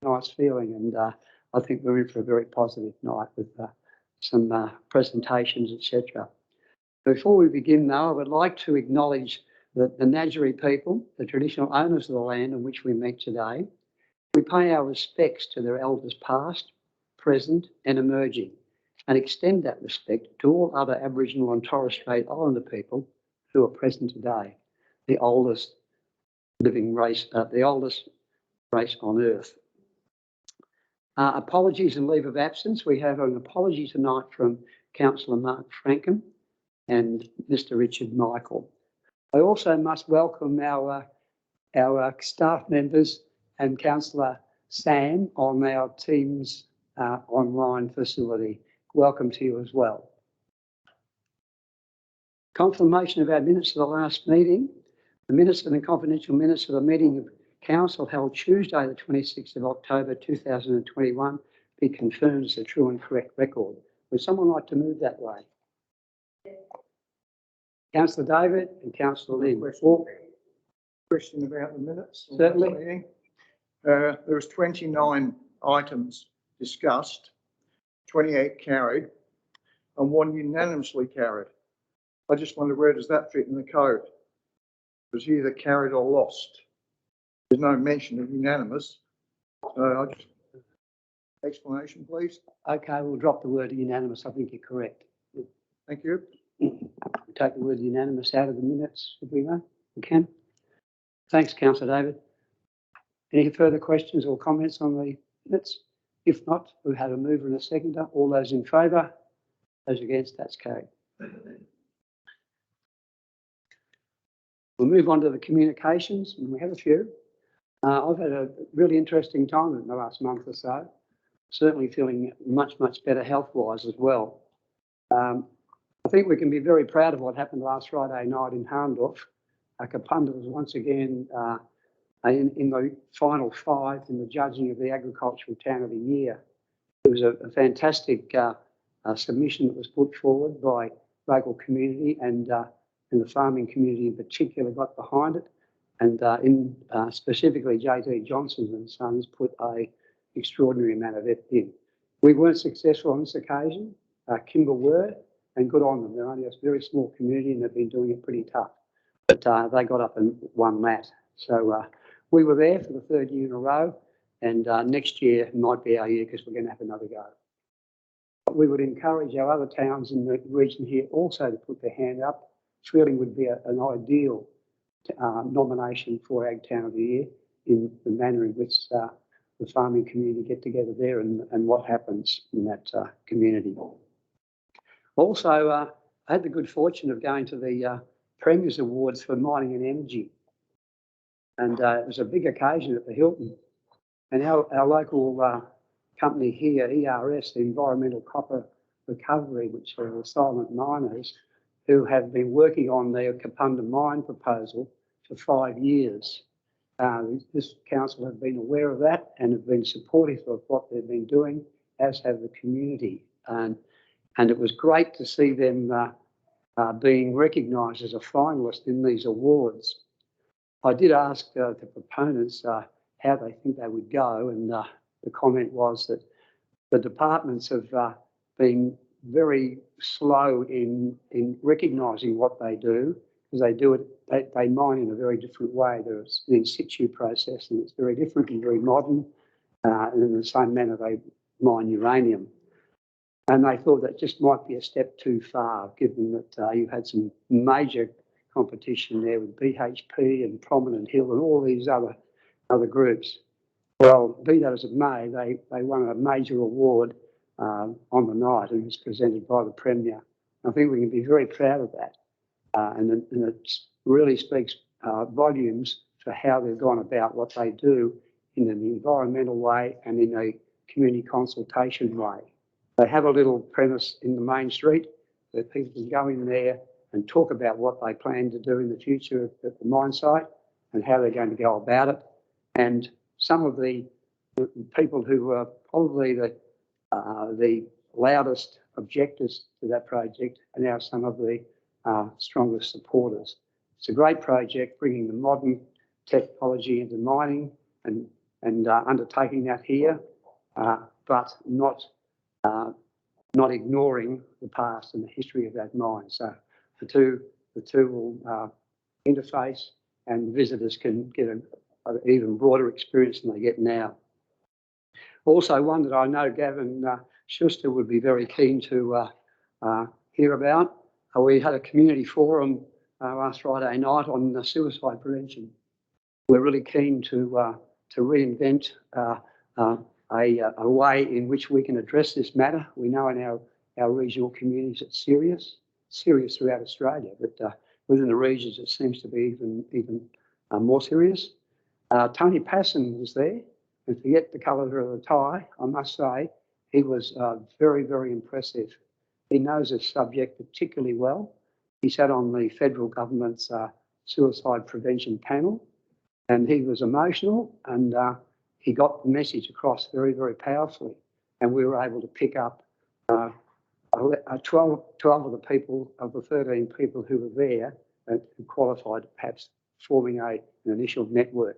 nice feeling, and I think we're in for a very positive night with some presentations, etc. Before we begin, though, I would like to acknowledge the Ngadjuri people, the traditional owners of the land on which we meet today. We pay our respects to their elders past, present and emerging, and extend that respect to all other Aboriginal and Torres Strait Islander people who are present today, the oldest living race, the oldest race on Earth. Apologies and leave of absence. We have an apology tonight from Councillor Mark Frankham and Mr. Richard Michael. I also must welcome our staff members and Councillor Sam on our Teams online facility. Welcome to you as well. Confirmation of our minutes of the last meeting. The minutes and the confidential minutes of the meeting of Council held Tuesday the 26th of October 2021 be confirmed as a true and correct record. Would someone like to move that way? Councillor David and Councillor Lynn. Question about the minutes? Certainly. There was 29 items discussed, 28 carried and 1 unanimously carried. I just wonder, where does that fit in the code? It was either carried or lost. There's no mention of unanimous. So I just, explanation, please. Okay, we'll drop the word unanimous. I think you're correct. Thank you. Take the word unanimous out of the minutes if we may. We can. Thanks, Councillor David. Any further questions or comments on the minutes? If not, we've had a mover and a seconder. All those in favour? Those against? That's carried. We'll move on to the communications, and we have a few. I've had a really interesting time in the last month or so. Certainly feeling much, much better health-wise as well. I think we can be very proud of what happened last Friday night in Harndorf. Kapunda was once again in the final 5 in the judging of the Agricultural Town of the Year. It was a fantastic submission that was put forward by local community and the farming community in particular got behind it. And specifically JT Johnson and Sons put an extraordinary amount of effort in. We weren't successful on this occasion. Kimber were, and good on them. They're only a very small community and they've been doing it pretty tough. But they got up and won that. So we were there for the 3rd year in a row, and next year might be our year because we're going to have another go. But we would encourage our other towns in the region here also to put their hand up. Feeling would be an ideal nomination for Ag Town of the Year in the manner in which the farming community get together there and what happens in that community. Also, I had the good fortune of going to the Premier's Awards for Mining and Energy. And it was a big occasion at the Hilton. And our local company here, ERS, the Environmental Copper Recovery, which are the silent miners, who have been working on their Kapunda mine proposal for 5 years. This council have been aware of that and have been supportive of what they've been doing, as have the community. And it was great to see them being recognised as a finalist in these awards. I did ask the proponents how they think they would go, and the comment was that the departments have been very slow in recognising what they do, because they do it, they mine in a very different way. There's the in situ process, and it's very different and very modern, and in the same manner they mine uranium. And they thought that just might be a step too far, given that you've had some major competition there with BHP and Prominent Hill and all these other groups. Well, be that as it may, they won a major award on the night, and it was presented by the Premier. I think we can be very proud of that, and it really speaks volumes for how they've gone about what they do in an environmental way and in a community consultation way. They have a little premise in the main street where people can go in there and talk about what they plan to do in the future at the mine site and how they're going to go about it. And some of the people who were probably the loudest objectors to that project are now some of the strongest supporters. It's a great project, bringing the modern technology into mining and and undertaking that here, but not ignoring the past and the history of that mine. So the two will interface, and visitors can get an even broader experience than they get now. Also, one that I know Gavin Schuster would be very keen to hear about. We had a community forum last Friday night on suicide prevention. We're really keen to reinvent a way in which we can address this matter. We know in our regional communities it's serious throughout Australia, but within the regions it seems to be even more serious. Tony Passon was there, and forget the colour of the tie, I must say, he was very, very impressive. He knows this subject particularly well. He sat on the federal government's suicide prevention panel, and he was emotional, and he got the message across very, very powerfully. And we were able to pick up 12 of the people, of the 13 people who were there, who qualified, perhaps forming an initial network.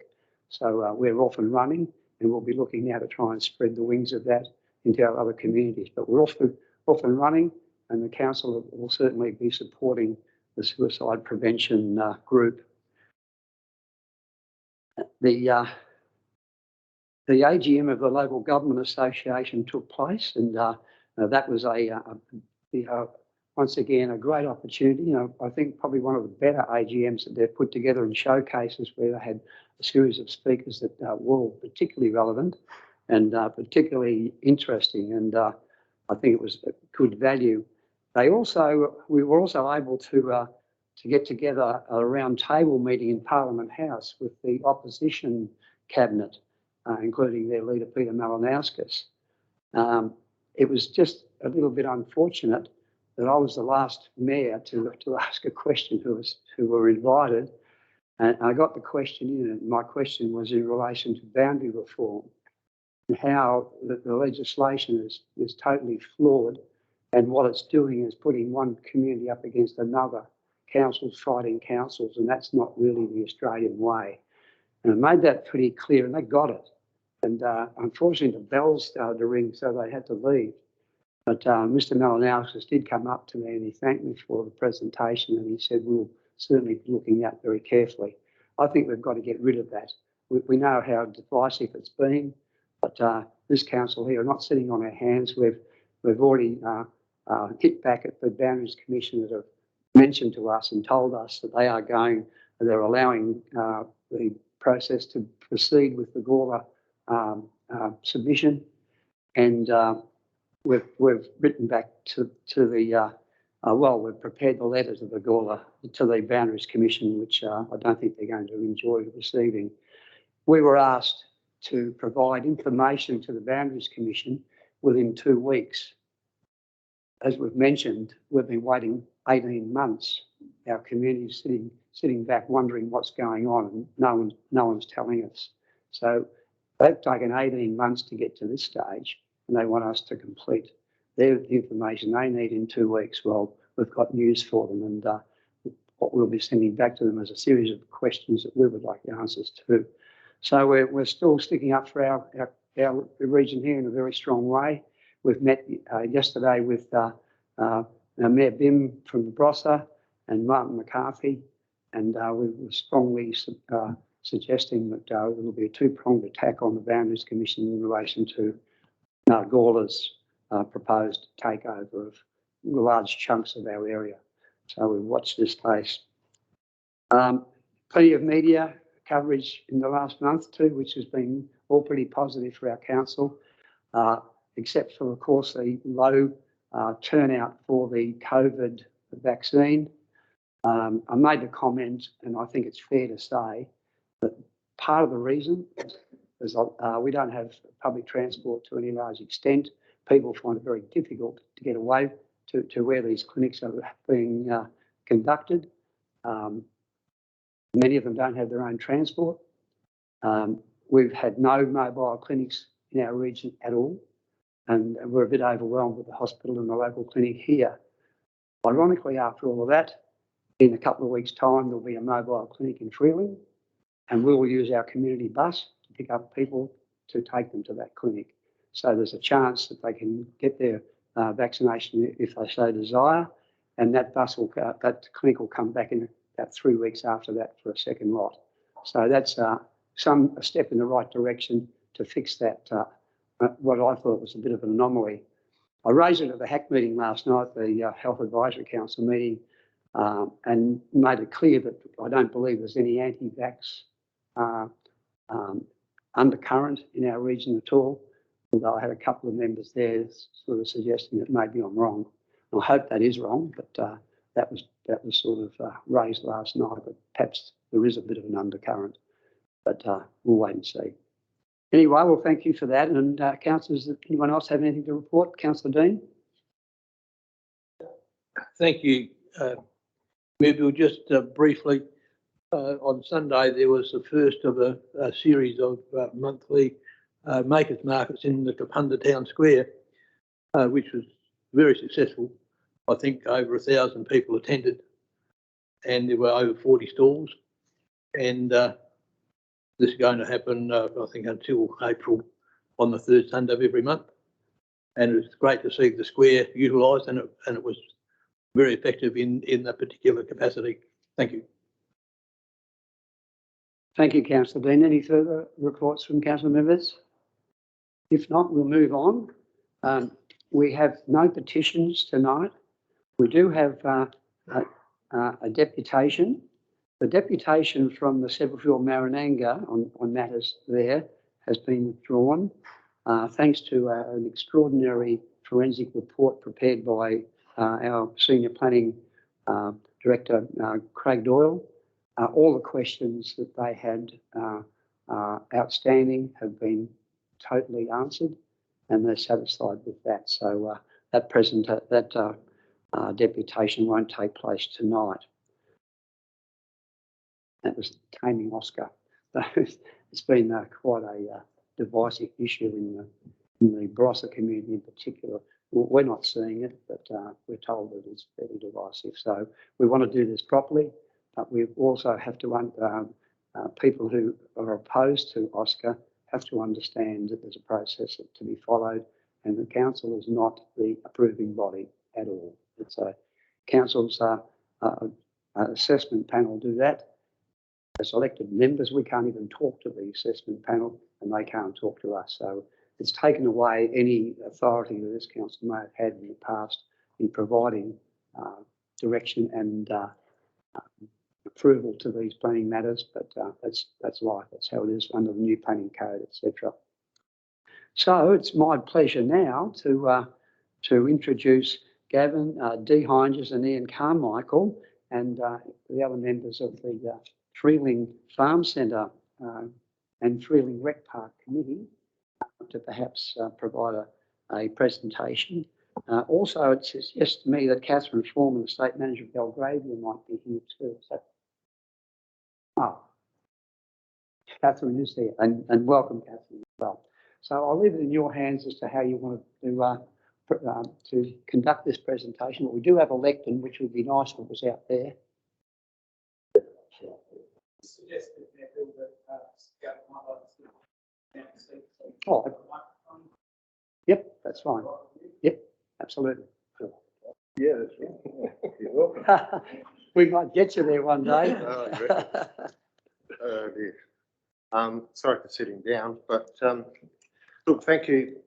So we're off and running, and we'll be looking now to try and spread the wings of that into our other communities. But we're off and running, and the council will certainly be supporting the suicide prevention group. The AGM of the Local Government Association took place, and that was once again a great opportunity. You know, I think probably one of the better AGMs that they've put together, and showcases where they had a series of speakers that were particularly relevant and particularly interesting, and I think it was a good value. We were also able to get together a round table meeting in Parliament House with the opposition cabinet, including their leader Peter Malinauskas. It was just a little bit unfortunate that I was the last mayor to ask a question who were invited, and I got the question in, and my question was in relation to boundary reform and how the legislation is totally flawed, and what it's doing is putting one community up against another, councils fighting councils, and that's not really the Australian way. And I made that pretty clear, and they got it. And unfortunately, the bells started to ring, so they had to leave. But Mr. Malinauskas did come up to me, and he thanked me for the presentation, and he said we'll certainly be looking at very carefully. I think we've got to get rid of that. We know how divisive it's been, but this council here are not sitting on our hands. We've already hit back at the Boundaries Commission that have mentioned to us and told us that they're allowing the process to proceed with the Gawler submission, and we've written back to the we've prepared the letter to the Gawler, to the Boundaries Commission, which I don't think they're going to enjoy receiving. We were asked to provide information to the Boundaries Commission within 2 weeks. As we've mentioned, we've been waiting 18 months. Our community is sitting back wondering what's going on, and no one's telling us. So they've taken 18 months to get to this stage, and they want us to complete the information they need in 2 weeks. Well, we've got news for them, and what we'll be sending back to them is a series of questions that we would like the answers to. So we're still sticking up for our region here in a very strong way. We've met yesterday with Mayor Bim from Barossa and Martin McCarthy, and we were strongly suggesting that there will be a two-pronged attack on the Boundaries Commission in relation to Gawler's proposed takeover of large chunks of our area. So we watch this space. Plenty of media coverage in the last month too, which has been all pretty positive for our council, except for, of course, the low turnout for the COVID vaccine. I made the comment, and I think it's fair to say that part of the reason is we don't have public transport to any large extent. People find it very difficult to get away to where these clinics are being conducted. Many of them don't have their own transport. We've had no mobile clinics in our region at all, and we're a bit overwhelmed with the hospital and the local clinic here. Ironically, after all of that, in a couple of weeks' time, there'll be a mobile clinic in Freeling, and we will use our community bus to pick up people to take them to that clinic. So there's a chance that they can get their vaccination if they so desire, and that that clinic will come back in about 3 weeks after that for a second lot. So that's a step in the right direction to fix that, what I thought was a bit of an anomaly. I raised it at the HAC meeting last night, the Health Advisory Council meeting, and made it clear that I don't believe there's any anti-vax undercurrent in our region at all, although I had a couple of members there sort of suggesting that maybe I'm wrong. And I hope that is wrong, but that was sort of raised last night, but perhaps there is a bit of an undercurrent, but we'll wait and see. Anyway, well, thank you for that. And councillors, anyone else have anything to report? Councillor Dean? Thank you. Maybe we'll just briefly, on Sunday there was the first of a series of monthly makers markets in the Kapunda Town Square, which was very successful. I think over 1,000 people attended, and there were over 40 stalls. And this is going to happen, I think, until April on the third Sunday of every month. And it's great to see the square utilised, and it was very effective in that particular capacity. Thank you. Thank you, Councillor Dean. Any further reports from council members? If not, we'll move on. We have no petitions tonight. We do have a deputation. The deputation from the Seppelfield Marananga on matters there has been withdrawn, thanks to an extraordinary forensic report prepared by our Senior Planning Director, Craig Doyle. All the questions that they had outstanding have been totally answered, and they're satisfied with that. So that deputation won't take place tonight. That was taming Oscar. It's been quite a divisive issue in the Barossa community in particular. We're not seeing it, but we're told that it's very divisive. So we want to do this properly, but we also have to, people who are opposed to Oscar have to understand that there's a process to be followed, and the council is not the approving body at all. It's a council's assessment panel do that. As elected members, we can't even talk to the assessment panel, and they can't talk to us. So it's taken away any authority that this council may have had in the past in providing direction and approval to these planning matters. But that's life. That's how it is under the new planning code, etc. So it's my pleasure now to introduce Gavin, Dee Hinges and Ian Carmichael, and the other members of the Freeling Farm Centre and Freeling Rec Park Committee to perhaps provide a presentation. Also, it suggests to me that Catherine Foreman, the State Manager of Belgravia, might be here too. So, Catherine is there, and welcome, Catherine, as well. So I'll leave it in your hands as to how you want to conduct this presentation. But we do have a lectern, which would be nice if it was out there. Oh, yep, that's fine. Yep, absolutely. Yeah, that's right. You're welcome. We might get you there one day. Oh, dear. Sorry for sitting down, but look, thank you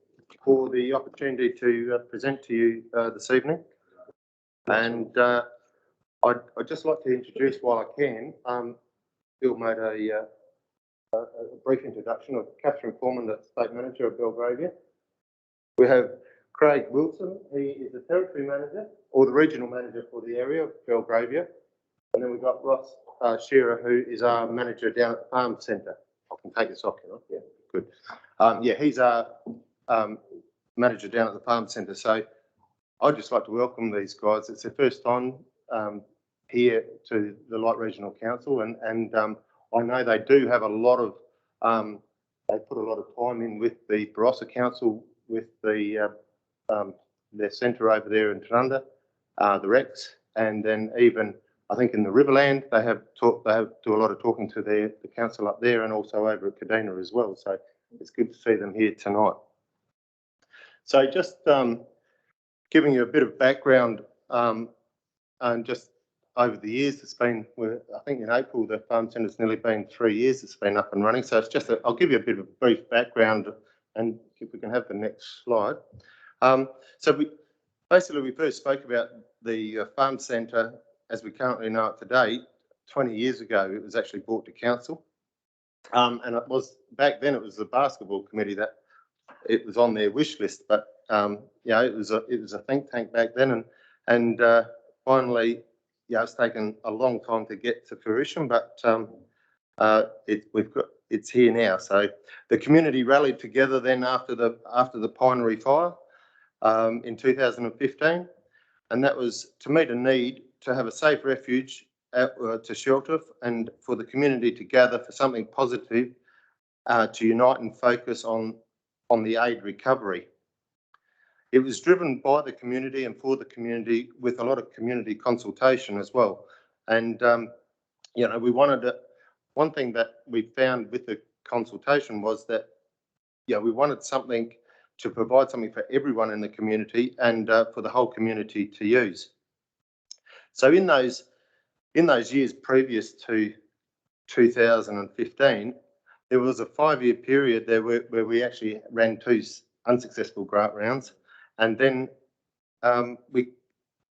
for the opportunity to present to you this evening. And I'd just like to introduce, while I can, Bill made a brief introduction of Catherine Foreman, the State Manager of Belgravia. We have Craig Wilson, he is the Territory Manager, or the Regional Manager for the area of Belgravia. And then we've got Ross Shearer, who is our Manager down at the Farm Centre. I can take this off, can I? Yeah, good. Yeah, he's our Manager down at the Farm Centre. So I'd just like to welcome these guys. It's their first time here to the Light Regional Council, and I know they do have a lot of, they put a lot of time in with the Barossa Council, with the their centre over there in Tanunda, the Rex, and then even I think in the Riverland, they do a lot of talking to the council up there and also over at Kadina as well. So it's good to see them here tonight. So just giving you a bit of background, and just over the years, it's been, I think in April, the farm centre's nearly been 3 years it's been up and running. So it's just, I'll give you a bit of a brief background, and if we can have the next slide. So we first spoke about the farm centre as we currently know it today. 20 years ago, it was actually brought to council. And it was, back then, it was the basketball committee that it was on their wish list, but yeah, it was a think tank back then, and finally, yeah, it's taken a long time to get to fruition, but it's here now. So the community rallied together then after the Pinery fire in 2015, and that was to meet a need to have a safe refuge to shelter and for the community to gather for something positive, to unite and focus on the aid recovery. It was driven by the community and for the community with a lot of community consultation as well. And, you know, we wanted to, one thing that we found with the consultation was that, yeah, we wanted something to provide something for everyone in the community and for the whole community to use. So in those years previous to 2015, there was a 5-year period there where we actually ran 2 unsuccessful grant rounds, and then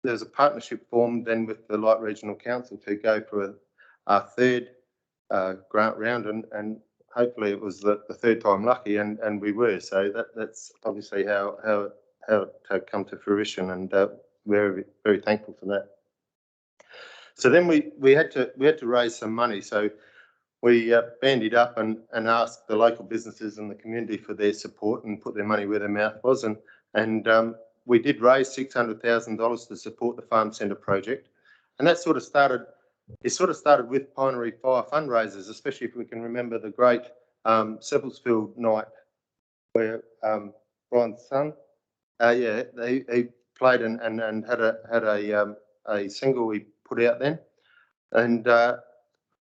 there's a partnership formed then with the Light Regional Council to go for our 3rd grant round, and hopefully it was the 3rd time lucky, and we were. So that's obviously how it had come to fruition, and we're very thankful for that. So then we had to raise some money. So we bandied up and asked the local businesses and the community for their support and put their money where their mouth was, and we did raise $600,000 to support the farm centre project, and that sort of started. It sort of started with Pinery Fire fundraisers, especially if we can remember the great Seppelsfield night where Brian's son, yeah, he played and had a single we put out then, and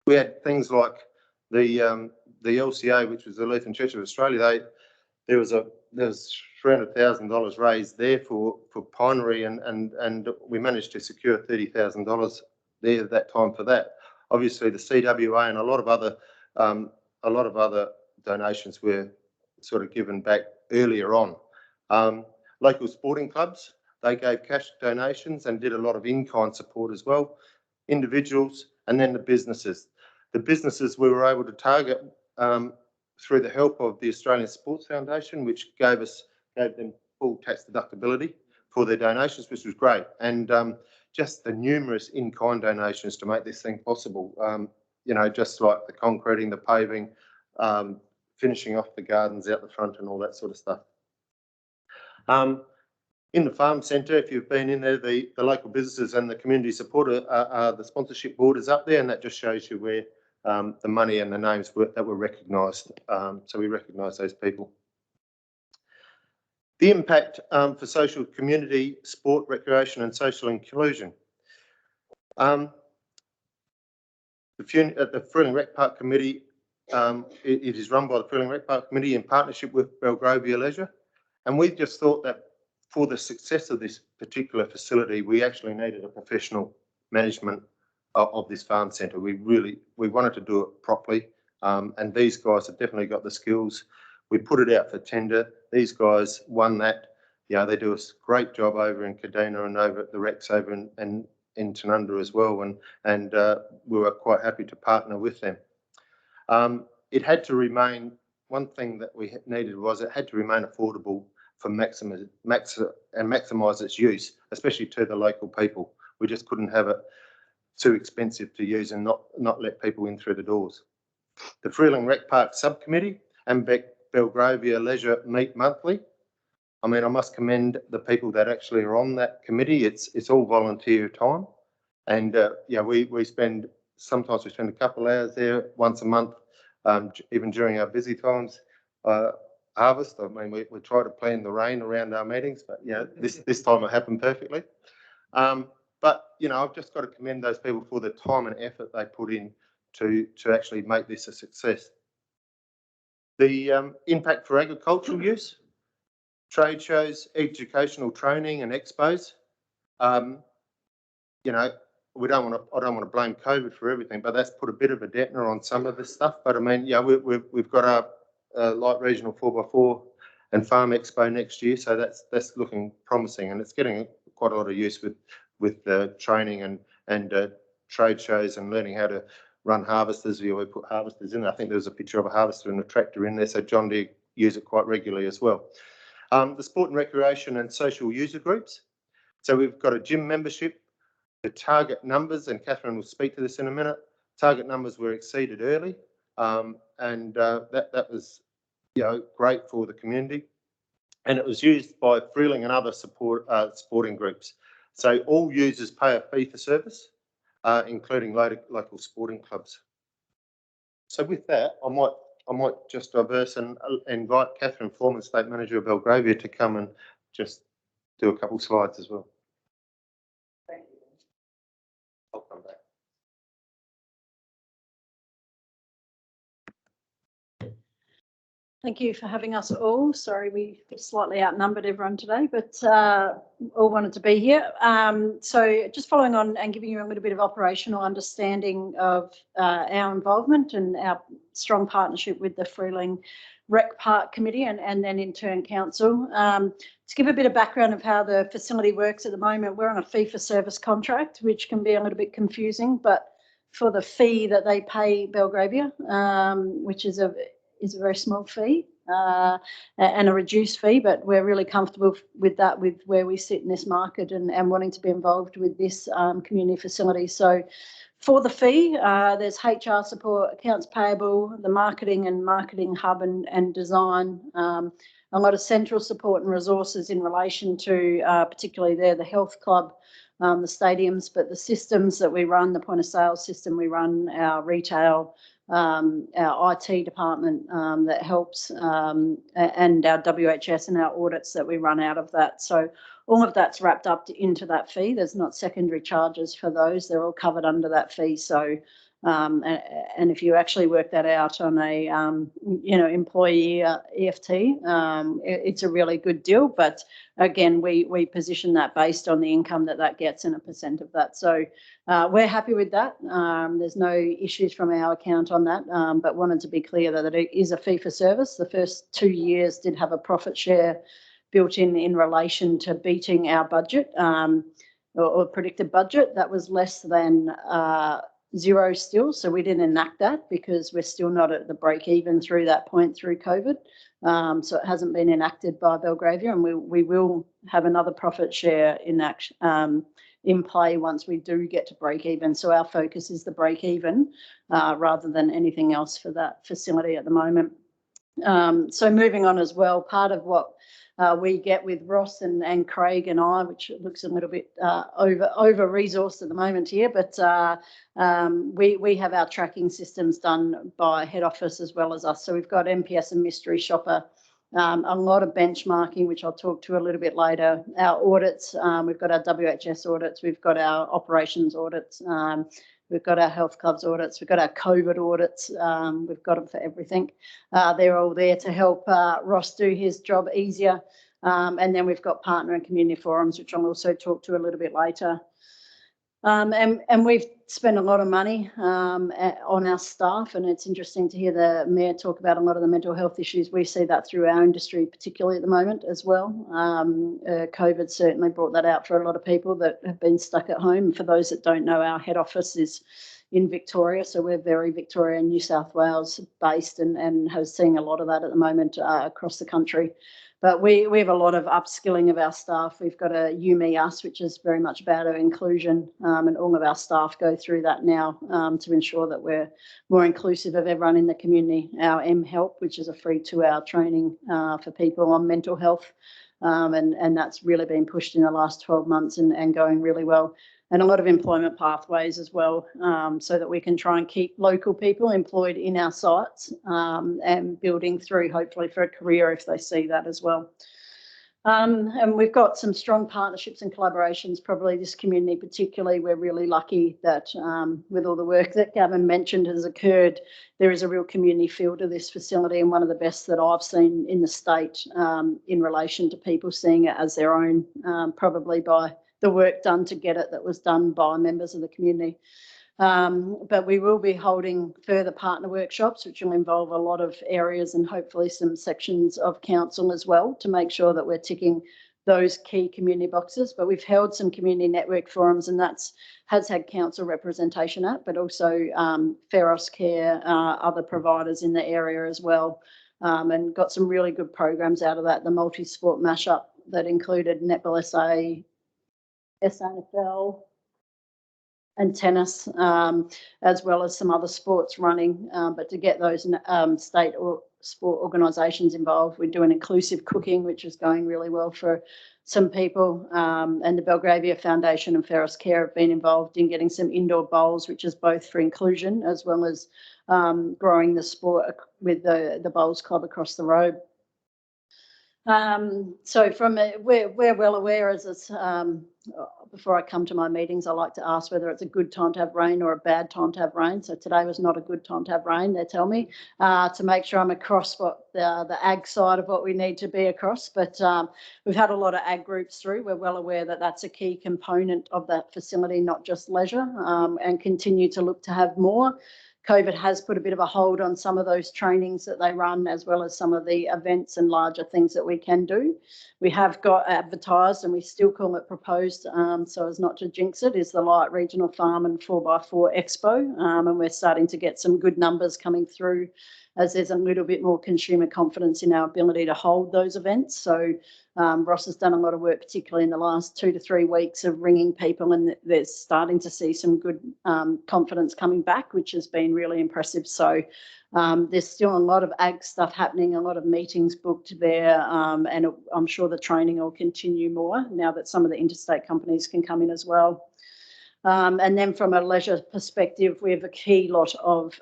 we had things like the LCA, which was the Lutheran Church of Australia. There was $300,000 raised there for Pinery, and we managed to secure $30,000 there at that time for that. Obviously, the CWA and a lot of other donations were sort of given back earlier on. Local sporting clubs, they gave cash donations and did a lot of in-kind support as well. Individuals, and then the businesses. The businesses we were able to target through the help of the Australian Sports Foundation, which gave them full tax deductibility for their donations, which was great. And just the numerous in-kind donations to make this thing possible. You know, just like the concreting, the paving, finishing off the gardens out the front and all that sort of stuff. In the farm centre, if you've been in there, the local businesses and the community supporter, the sponsorship board is up there, and that just shows you where the money and the names that were recognised. So we recognise those people. The impact for social community, sport, recreation and social inclusion. The Freeling Rec Park Committee, it is run by the Freeling Rec Park Committee in partnership with Belgravia Leisure, and we just thought that for the success of this particular facility, we actually needed a professional management of this farm centre. We wanted to do it properly, and these guys have definitely got the skills. We put it out for tender. These guys won that. Yeah, they do a great job over in Kadina and over at the Rex over in Tanunda as well, and we were quite happy to partner with them. It had to remain, one thing that we needed was it had to remain affordable for maximise its use, especially to the local people. We just couldn't have it too expensive to use and not let people in through the doors. The Freeling Rec Park Subcommittee and Belgravia Leisure meet monthly. I mean, I must commend the people that actually are on that committee. It's all volunteer time, and yeah, sometimes we spend a couple of hours there once a month, even during our busy times. Harvest, I mean, we try to plan the rain around our meetings, but yeah, this time it happened perfectly. But, you know, I've just got to commend those people for the time and effort they put in to actually make this a success. The impact for agricultural use, trade shows, educational training and expos. You know, I don't want to blame COVID for everything, but that's put a bit of a dampener on some of this stuff. But I mean, yeah, we've got a light regional 4x4 and farm expo next year, so that's looking promising, and it's getting quite a lot of use with training and trade shows and learning how to run harvesters. We put harvesters in. I think there's a picture of a harvester and a tractor in there, so John Deere use it quite regularly as well. The sport and recreation and social user groups. So we've got a gym membership. The target numbers, and Catherine will speak to this in a minute, target numbers were exceeded early, and that was, you know, great for the community. And it was used by Freeling and other sporting groups. So all users pay a fee for service, including local sporting clubs. So with that, I might just diverse and invite Catherine Foreman, State Manager of Belgravia, to come and just do a couple slides as well. Thank you. I'll come back. Thank you for having us all. Sorry, we slightly outnumbered everyone today, but all wanted to be here. So just following on and giving you a little bit of operational understanding of our involvement and our strong partnership with the Freeling Rec Park Committee and then in turn Council. To give a bit of background of how the facility works at the moment, we're on a fee for service contract, which can be a little bit confusing, but for the fee that they pay Belgravia, which is a very small fee and a reduced fee, but we're really comfortable with that, with where we sit in this market and wanting to be involved with this community facility. So for the fee, there's HR support, accounts payable, the marketing hub and design, a lot of central support and resources in relation to particularly the health club, the stadiums, but the systems that we run, the point of sale system we run, our retail, our IT department that helps, and our WHS and our audits that we run out of that. So all of that's wrapped up into that fee. There's not secondary charges for those. They're all covered under that fee. So, and if you actually work that out on a, employee EFT, it's a really good deal. But again, we position that based on the income that gets and a % of that. So we're happy with that. There's no issues from our account on that, but wanted to be clear that it is a fee for service. The first 2 years did have a profit share built in relation to beating our budget or predicted budget. That was less than zero still, so we didn't enact that because we're still not at the break even through that point through COVID. So it hasn't been enacted by Belgravia, and we will have another profit share in play once we do get to break even. So our focus is the break even rather than anything else for that facility at the moment. So moving on as well, part of what we get with Ross and Craig and I, which looks a little bit over-resourced at the moment here, but we have our tracking systems done by head office as well as us. So we've got MPS and Mystery Shopper, a lot of benchmarking, which I'll talk to a little bit later. Our audits, we've got our WHS audits, we've got our operations audits, we've got our health clubs audits, we've got our COVID audits, we've got them for everything. They're all there to help Ross do his job easier. And then we've got partner and community forums, which I'll also talk to a little bit later. And we've spent a lot of money on our staff, and it's interesting to hear the Mayor talk about a lot of the mental health issues. We see that through our industry, particularly at the moment as well. COVID certainly brought that out for a lot of people that have been stuck at home. For those that don't know, our head office is in Victoria, so we're very Victoria, New South Wales based, and have seen a lot of that at the moment across the country. But we have a lot of upskilling of our staff. We've got a You, Me, Us, which is very much about our inclusion, and all of our staff go through that now to ensure that we're more inclusive of everyone in the community. Our M-Help, which is a free 2-hour training for people on mental health, and that's really been pushed in the last 12 months and going really well. And a lot of employment pathways as well, so that we can try and keep local people employed in our sites and building through, hopefully, for a career if they see that as well. And we've got some strong partnerships and collaborations, probably this community particularly. We're really lucky that with all the work that Gavin mentioned has occurred, there is a real community feel to this facility, and one of the best that I've seen in the state in relation to people seeing it as their own, probably by the work done to get it that was done by members of the community. But we will be holding further partner workshops, which will involve a lot of areas and hopefully some sections of council as well, to make sure that we're ticking those key community boxes. But we've held some community network forums, and has had council representation at, but also Feros Care, other providers in the area as well, and got some really good programs out of that. The multi-sport mashup that included netball SA, SANFL, and tennis, as well as some other sports running. But to get those state or sport organisations involved, we're doing inclusive cooking, which is going really well for some people. And the Belgravia Foundation and Feros Care have been involved in getting some indoor bowls, which is both for inclusion as well as growing the sport with the bowls club across the road. So we're well aware, as it's, before I come to my meetings, I like to ask whether it's a good time to have rain or a bad time to have rain. So today was not a good time to have rain, they tell me, to make sure I'm across what the ag side of what we need to be across. But we've had a lot of ag groups through. We're well aware that that's a key component of that facility, not just leisure, and continue to look to have more. COVID has put a bit of a hold on some of those trainings that they run, as well as some of the events and larger things that we can do. We have got advertised, and we still call it proposed, so as not to jinx it, is the Light Regional Farm and 4x4 Expo. And we're starting to get some good numbers coming through, as there's a little bit more consumer confidence in our ability to hold those events. So Ross has done a lot of work, particularly in the last 2 to 3 weeks, of ringing people, and they're starting to see some good confidence coming back, which has been really impressive. So there's still a lot of ag stuff happening, a lot of meetings booked there, and I'm sure the training will continue more now that some of the interstate companies can come in as well. And then from a leisure perspective, we have a key lot of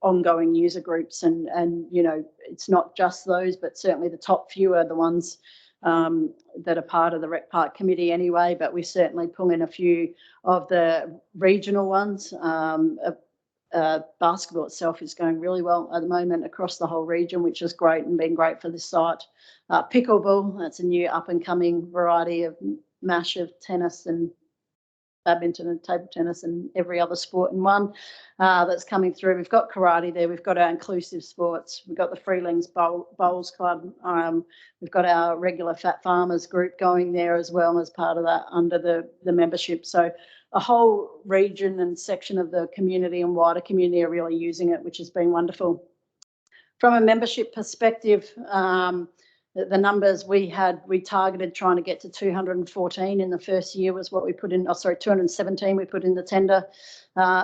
ongoing user groups, and you know, it's not just those, but certainly the top few are the ones that are part of the Rec Park Committee anyway, but we certainly pull in a few of the regional ones. Basketball itself is going really well at the moment across the whole region, which is great and been great for this site. Pickleball, that's a new up and coming variety of mash of tennis and badminton and table tennis and every other sport in one that's coming through. We've got karate there. We've got our inclusive sports. We've got the Freelings Bowls Club. We've got our regular Fat Farmers group going there as well as part of that under the membership. So a whole region and section of the community and wider community are really using it, which has been wonderful. From a membership perspective, the numbers we targeted trying to get to 214 in the first year was what we put in, 217 we put in the tender.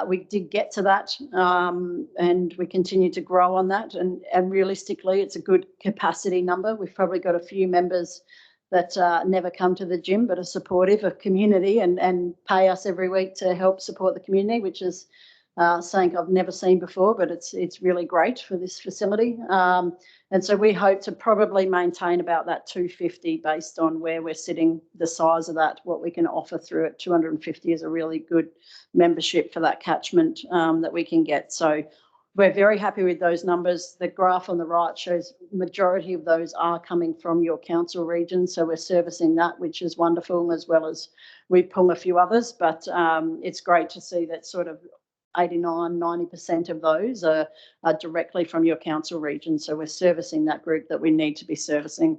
We did get to that, and we continue to grow on that, and realistically it's a good capacity number. We've probably got a few members that never come to the gym but are supportive of community and pay us every week to help support the community, which is something I've never seen before, but it's really great for this facility. And so we hope to probably maintain about that 250 based on where we're sitting, the size of that, what we can offer through it. 250 is a really good membership for that catchment that we can get. So we're very happy with those numbers. The graph on the right shows majority of those are coming from your council region. So we're servicing that, which is wonderful, as well as we pull a few others. But it's great to see that sort of 89–90% of those are directly from your council region. So we're servicing that group that we need to be servicing.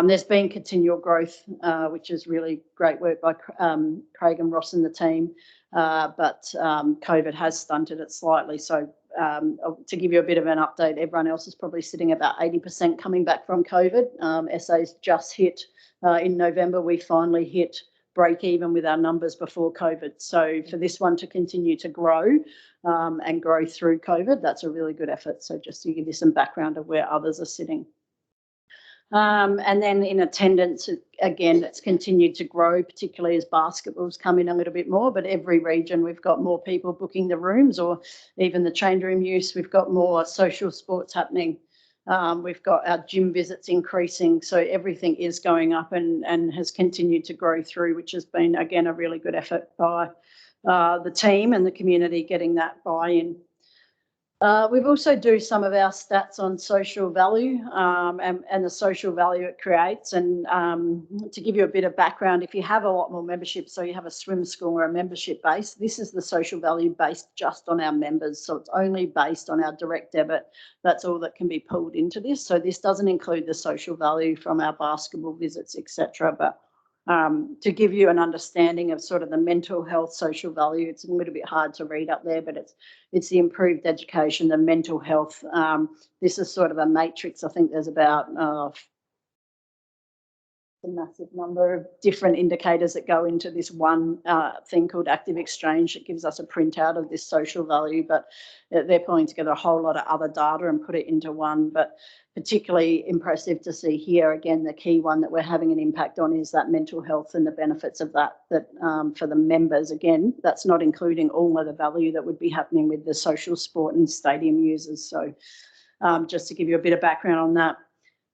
There's been continual growth, which is really great work by Craig and Ross and the team, but COVID has stunted it slightly. So to give you a bit of an update, everyone else is probably sitting about 80% coming back from COVID. SA's just hit, in November, we finally hit break even with our numbers before COVID. So for this one to continue to grow and grow through COVID, that's a really good effort. So just to give you some background of where others are sitting. And then in attendance, again, it's continued to grow, particularly as basketball's come in a little bit more, but every region we've got more people booking the rooms, or even the change room use. We've got more social sports happening. We've got our gym visits increasing, so everything is going up and has continued to grow through, which has been, again, a really good effort by the team and the community getting that buy-in. We've also do some of our stats on social value and the social value it creates. And to give you a bit of background, if you have a lot more membership, so you have a swim school or a membership base, this is the social value based just on our members. So it's only based on our direct debit. That's all that can be pulled into this. So this doesn't include the social value from our basketball visits, etc. But to give you an understanding of sort of the mental health social value, it's a little bit hard to read up there, but it's the improved education, the mental health. This is sort of a matrix. I think there's about a massive number of different indicators that go into this one thing called Active Exchange. It gives us a printout of this social value, but they're pulling together a whole lot of other data and put it into one. But particularly impressive to see here, again, the key one that we're having an impact on is that mental health and the benefits of that for the members. Again, that's not including all of the value that would be happening with the social sport and stadium users. So just to give you a bit of background on that.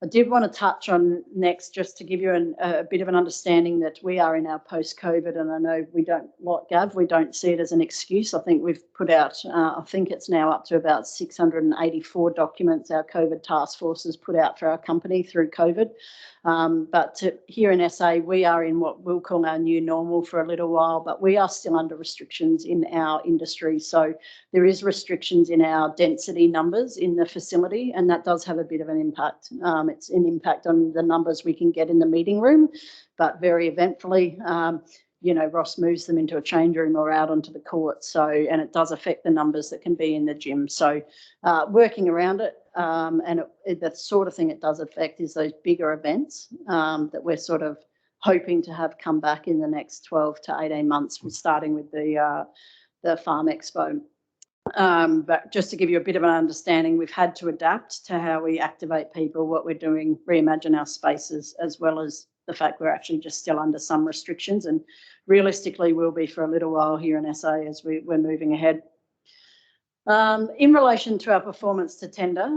I did want to touch on next, just to give you a bit of an understanding that we are in our post-COVID, and I know we don't, like Gav, we don't see it as an excuse. I think we've put out, I think it's now up to about 684 documents our COVID task force has put out for our company through COVID. But here in SA, we are in what we'll call our new normal for a little while, but we are still under restrictions in our industry. So there is restrictions in our density numbers in the facility, and that does have a bit of an impact. It's an impact on the numbers we can get in the meeting room, but very eventfully, you know, Ross moves them into a change room or out onto the court. So, and it does affect the numbers that can be in the gym. So working around it, and that sort of thing it does affect is those bigger events that we're sort of hoping to have come back in the next 12 to 18 months, starting with the Farm Expo. But just to give you a bit of an understanding, we've had to adapt to how we activate people, what we're doing, reimagine our spaces, as well as the fact we're actually just still under some restrictions, and realistically will be for a little while here in SA as we're moving ahead. In relation to our performance to tender,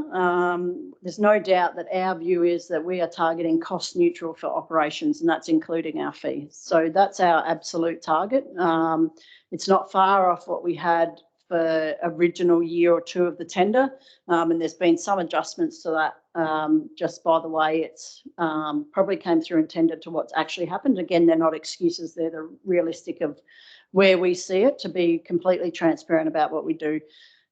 there's no doubt that our view is that we are targeting cost neutral for operations, and that's including our fees. So that's our absolute target. It's not far off what we had for original year or two of the tender, and there's been some adjustments to that. Just by the way, it's probably came through and tender to what's actually happened. Again, they're not excuses, they're the realistic of where we see it, to be completely transparent about what we do.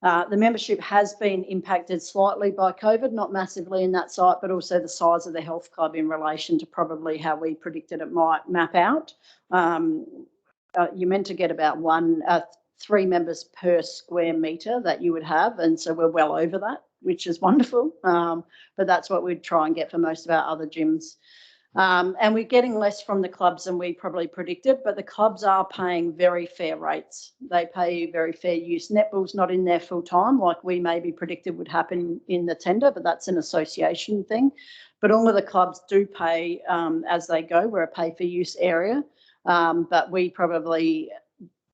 The membership has been impacted slightly by COVID, not massively in that site, but also the size of the health club in relation to probably how we predicted it might map out. You're meant to get about 3 members per square metre that you would have, and so we're well over that, which is wonderful. But that's what we'd try and get for most of our other gyms. And we're getting less from the clubs than we probably predicted, but the clubs are paying very fair rates. They pay very fair use. Netball's not in there full time like we maybe predicted would happen in the tender, but that's an association thing. But all of the clubs do pay as they go. We're a pay for use area, but we probably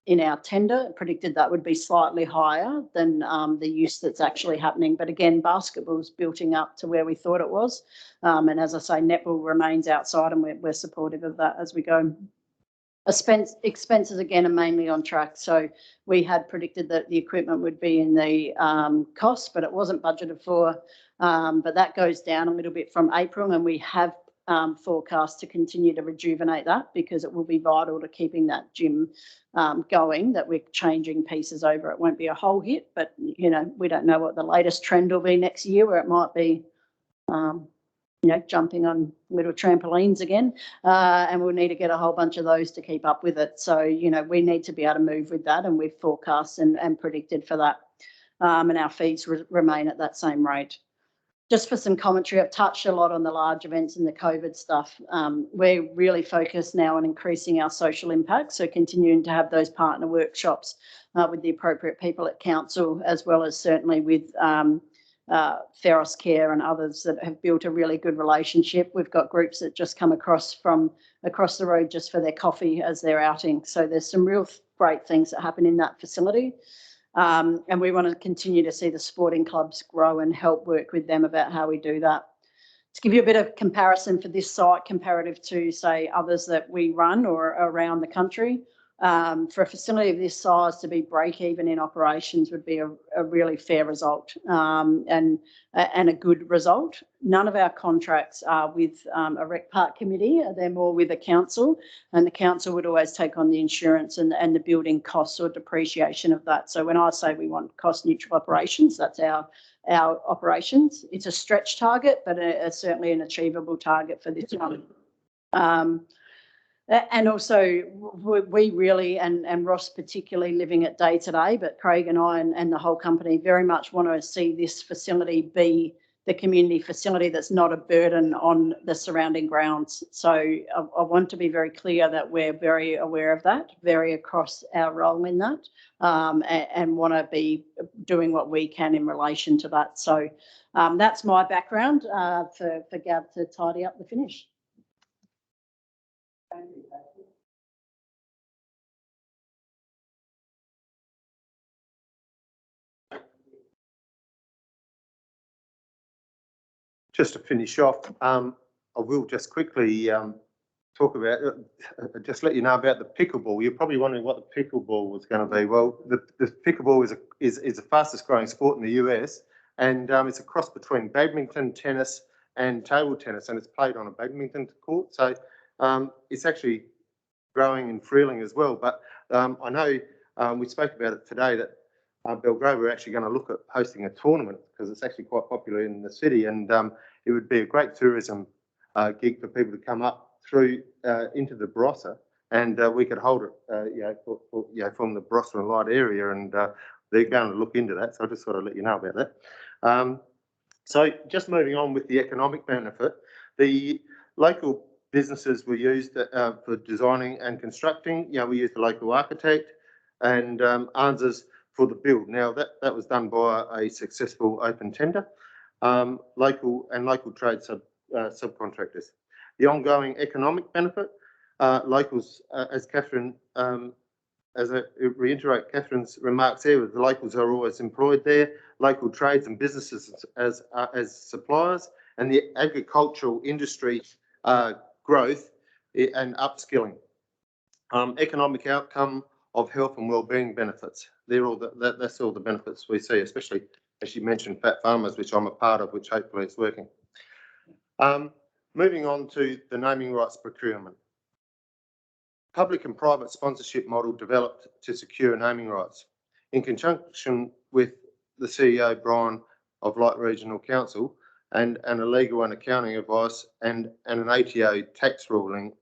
in our tender predicted that would be slightly higher than the use that's actually happening. But again, basketball's building up to where we thought it was. And as I say, netball remains outside, and we're supportive of that as we go. Expenses, again, are mainly on track. So we had predicted that the equipment would be in the cost, but it wasn't budgeted for. But that goes down a little bit from April, and we have forecast to continue to rejuvenate that, because it will be vital to keeping that gym going, that we're changing pieces over. It won't be a whole hit, but you know, we don't know what the latest trend will be next year, where it might be you know, jumping on little trampolines again, and we'll need to get a whole bunch of those to keep up with it. So you know, we need to be able to move with that, and we've forecast and predicted for that, and our fees remain at that same rate. Just for some commentary, I've touched a lot on the large events and the COVID stuff. We're really focused now on increasing our social impact, so continuing to have those partner workshops with the appropriate people at council, as well as certainly with Feros Care and others that have built a really good relationship. We've got groups that just come across from across the road just for their coffee as they're outing. So there's some real great things that happen in that facility. And we want to continue to see the sporting clubs grow and help work with them about how we do that. To give you a bit of comparison for this site comparative to, say, others that we run or around the country, for a facility of this size to be break even in operations would be a really fair result, and a good result. None of our contracts are with a rec park committee. They're more with a council, and the council would always take on the insurance and the building costs or depreciation of that. So when I say we want cost neutral operations, that's our operations. It's a stretch target, but it's certainly an achievable target for this one. And also, we really, and Ross particularly living it day to day, but Craig and I and the whole company very much want to see this facility be the community facility that's not a burden on the surrounding grounds. So I want to be very clear that we're very aware of that, very across our role in that, and want to be doing what we can in relation to that. So that's my background for Gav to tidy up the finish. Just to finish off, I will just quickly talk about, just let you know about the pickleball. You're probably wondering what the pickleball was going to be. Well, the pickleball is the fastest growing sport in the US, and it's a cross between badminton, tennis, and table tennis, and it's played on a badminton court. So it's actually growing in Freeling as well. But I know we spoke about it today that Belgrove are actually going to look at hosting a tournament because it's actually quite popular in the city, and it would be a great tourism gig for people to come up through into the Barossa, and we could hold it, from the Barossa and Light area, and they're going to look into that. So I just sort of let you know about that. So just moving on with the economic benefit, the local businesses were used for designing and constructing. We used the local architect and answers for the build. Now that was done by a successful open tender, local trade subcontractors. The ongoing economic benefit, locals, as Catherine, as I reiterate Catherine's remarks there, the locals are always employed there, local trades and businesses as suppliers, and the agricultural industry growth and upskilling. Economic outcome of health and wellbeing benefits. That's all the benefits we see, especially as you mentioned, Fat Farmers, which I'm a part of, which hopefully is working. Moving on to the naming rights procurement. Public and private sponsorship model developed to secure naming rights. In conjunction with the CEO, Brian, of Light Regional Council, and a legal and accounting advice and an ATO tax ruling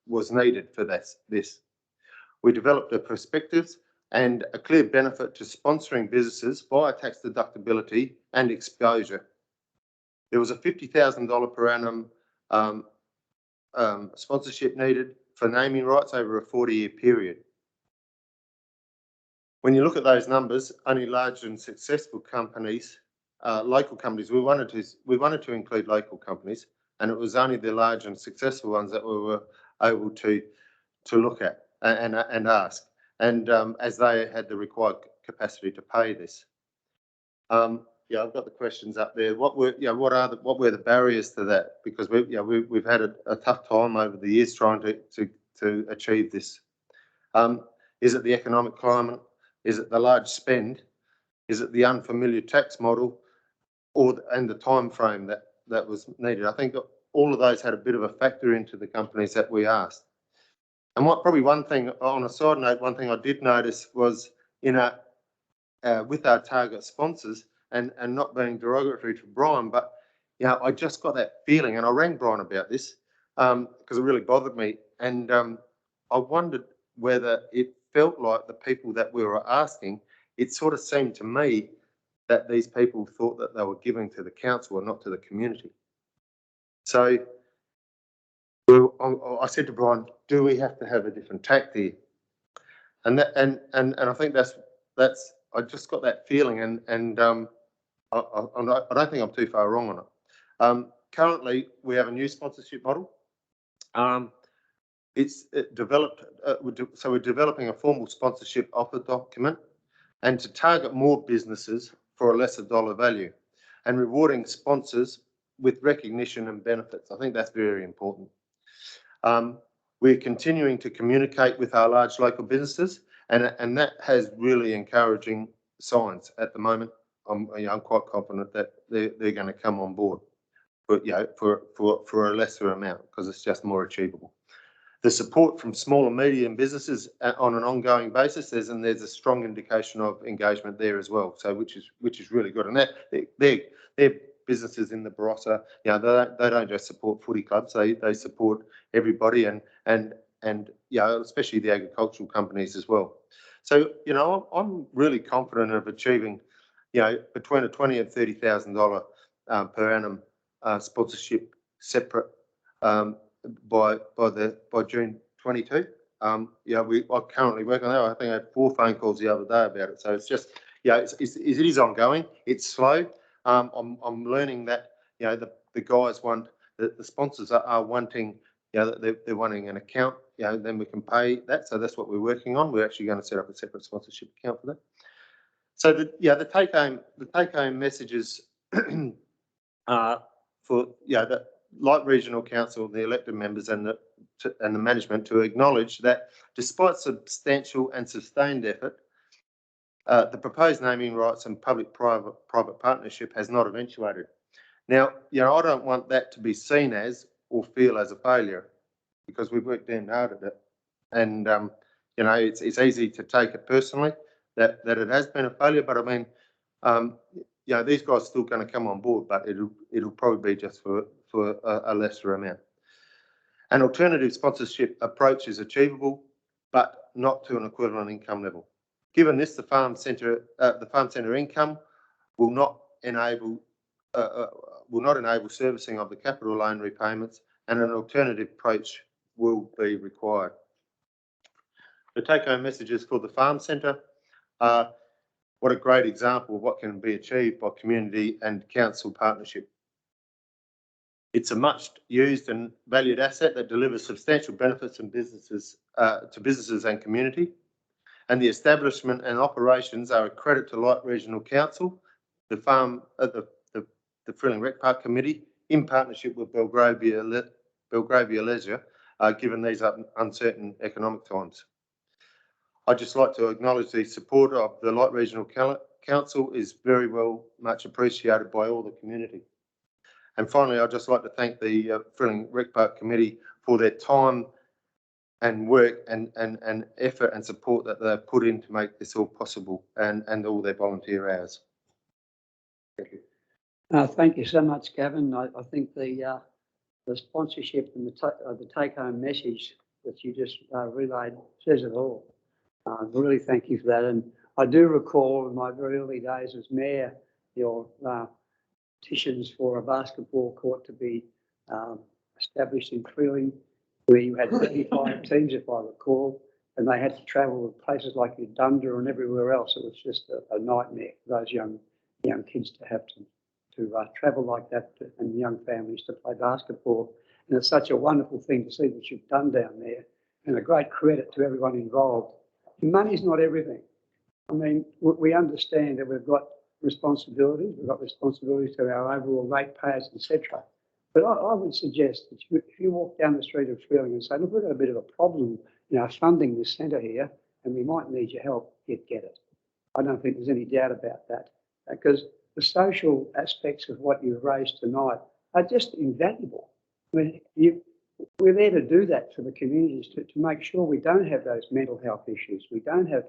was needed for this. We developed a perspectives and a clear benefit to sponsoring businesses via tax deductibility and exposure. There was a $50,000 per annum sponsorship needed for naming rights over a 40-year period. When you look at those numbers, only large and successful companies, local companies, we wanted to include local companies, and it was only the large and successful ones that we were able to look at and ask, and as they had the required capacity to pay this. I've got the questions up there. What were the barriers to that? Because we've had a tough time over the years trying to achieve this. Is it the economic climate? Is it the large spend? Is it the unfamiliar tax model, and the time frame that was needed? I think all of those had a bit of a factor into the companies that we asked. And probably one thing on a side note, one thing I did notice was with our target sponsors, and not being derogatory to Brian, but I just got that feeling, and I rang Brian about this because it really bothered me, and I wondered whether it felt like the people that we were asking, it sort of seemed to me that these people thought that they were giving to the council and not to the community. So I said to Brian, do we have to have a different tack here? And I think that's I just got that feeling, and I don't think I'm too far wrong on it. Currently, we have a new sponsorship model. It's developed, so we're developing a formal sponsorship offer document. and to target more businesses for a lesser dollar value, and rewarding sponsors with recognition and benefits. I think that's very important. We're continuing to communicate with our large local businesses, and that has really encouraging signs at the moment. I'm quite confident that they're going to come on board, but for a lesser amount, because it's just more achievable. The support from small and medium businesses on an ongoing basis, there's a strong indication of engagement there as well. So which is really good, and that they're businesses in the Barossa. They don't just support footy clubs; they support everybody, and especially the agricultural companies as well. So I'm really confident of achieving between a $20,000 and $30,000 per annum sponsorship separate by June 22. I currently work on that. I think I had 4 phone calls the other day about it. So it's just it is ongoing. It's slow. I'm learning that the guys want the sponsors are wanting they're wanting an account. Then we can pay that. So that's what we're working on. We're actually going to set up a separate sponsorship account for that. So the take home messages are for the Light Regional Council, the elected members and the management to acknowledge that despite substantial and sustained effort, the proposed naming rights and public-private partnership has not eventuated. Now, I don't want that to be seen as or feel as a failure, because we've worked damn hard at it, and it's easy to take it personally that it has been a failure. But I mean, these guys are still going to come on board, but it'll probably be just for a lesser amount. An alternative sponsorship approach is achievable, but not to an equivalent income level. Given this, the farm centre income will not enable servicing of the capital loan repayments, and an alternative approach will be required. The take-home messages for the farm centre are what a great example of what can be achieved by community and council partnership. It's a much used and valued asset that delivers substantial benefits and to businesses and community. And the establishment and operations are a credit to Light Regional Council, the Freeling Rec Park Committee, in partnership with Belgravia Leisure, given these uncertain economic times. I'd just like to acknowledge the support of the Light Regional Council is very much appreciated by all the community. And finally, I'd just like to thank the Freeling Rec Park Committee for their time and work and effort and support that they've put in to make this all possible, and all their volunteer hours. Thank you. Thank you so much, Gavin. I think the sponsorship and the take-home message that you just relayed says it all. Really thank you for that. And I do recall in my very early days as mayor, your petitions for a basketball court to be established in Freeling, where you had 35 teams, if I recall, and they had to travel to places like Uganda and everywhere else. It was just a nightmare for those young kids to have to travel like that, and young families to play basketball. And it's such a wonderful thing to see that you've done down there, and a great credit to everyone involved. Money's not everything. I mean, we understand that we've got responsibilities. We've got responsibilities to our overall ratepayers, etc. But I would suggest that if you walk down the street of Freeling and say, look, we've got a bit of a problem, funding this centre here, and we might need your help, you'd get it. I don't think there's any doubt about that, because the social aspects of what you've raised tonight are just invaluable. I mean, we're there to do that for the communities, to make sure we don't have those mental health issues, we don't have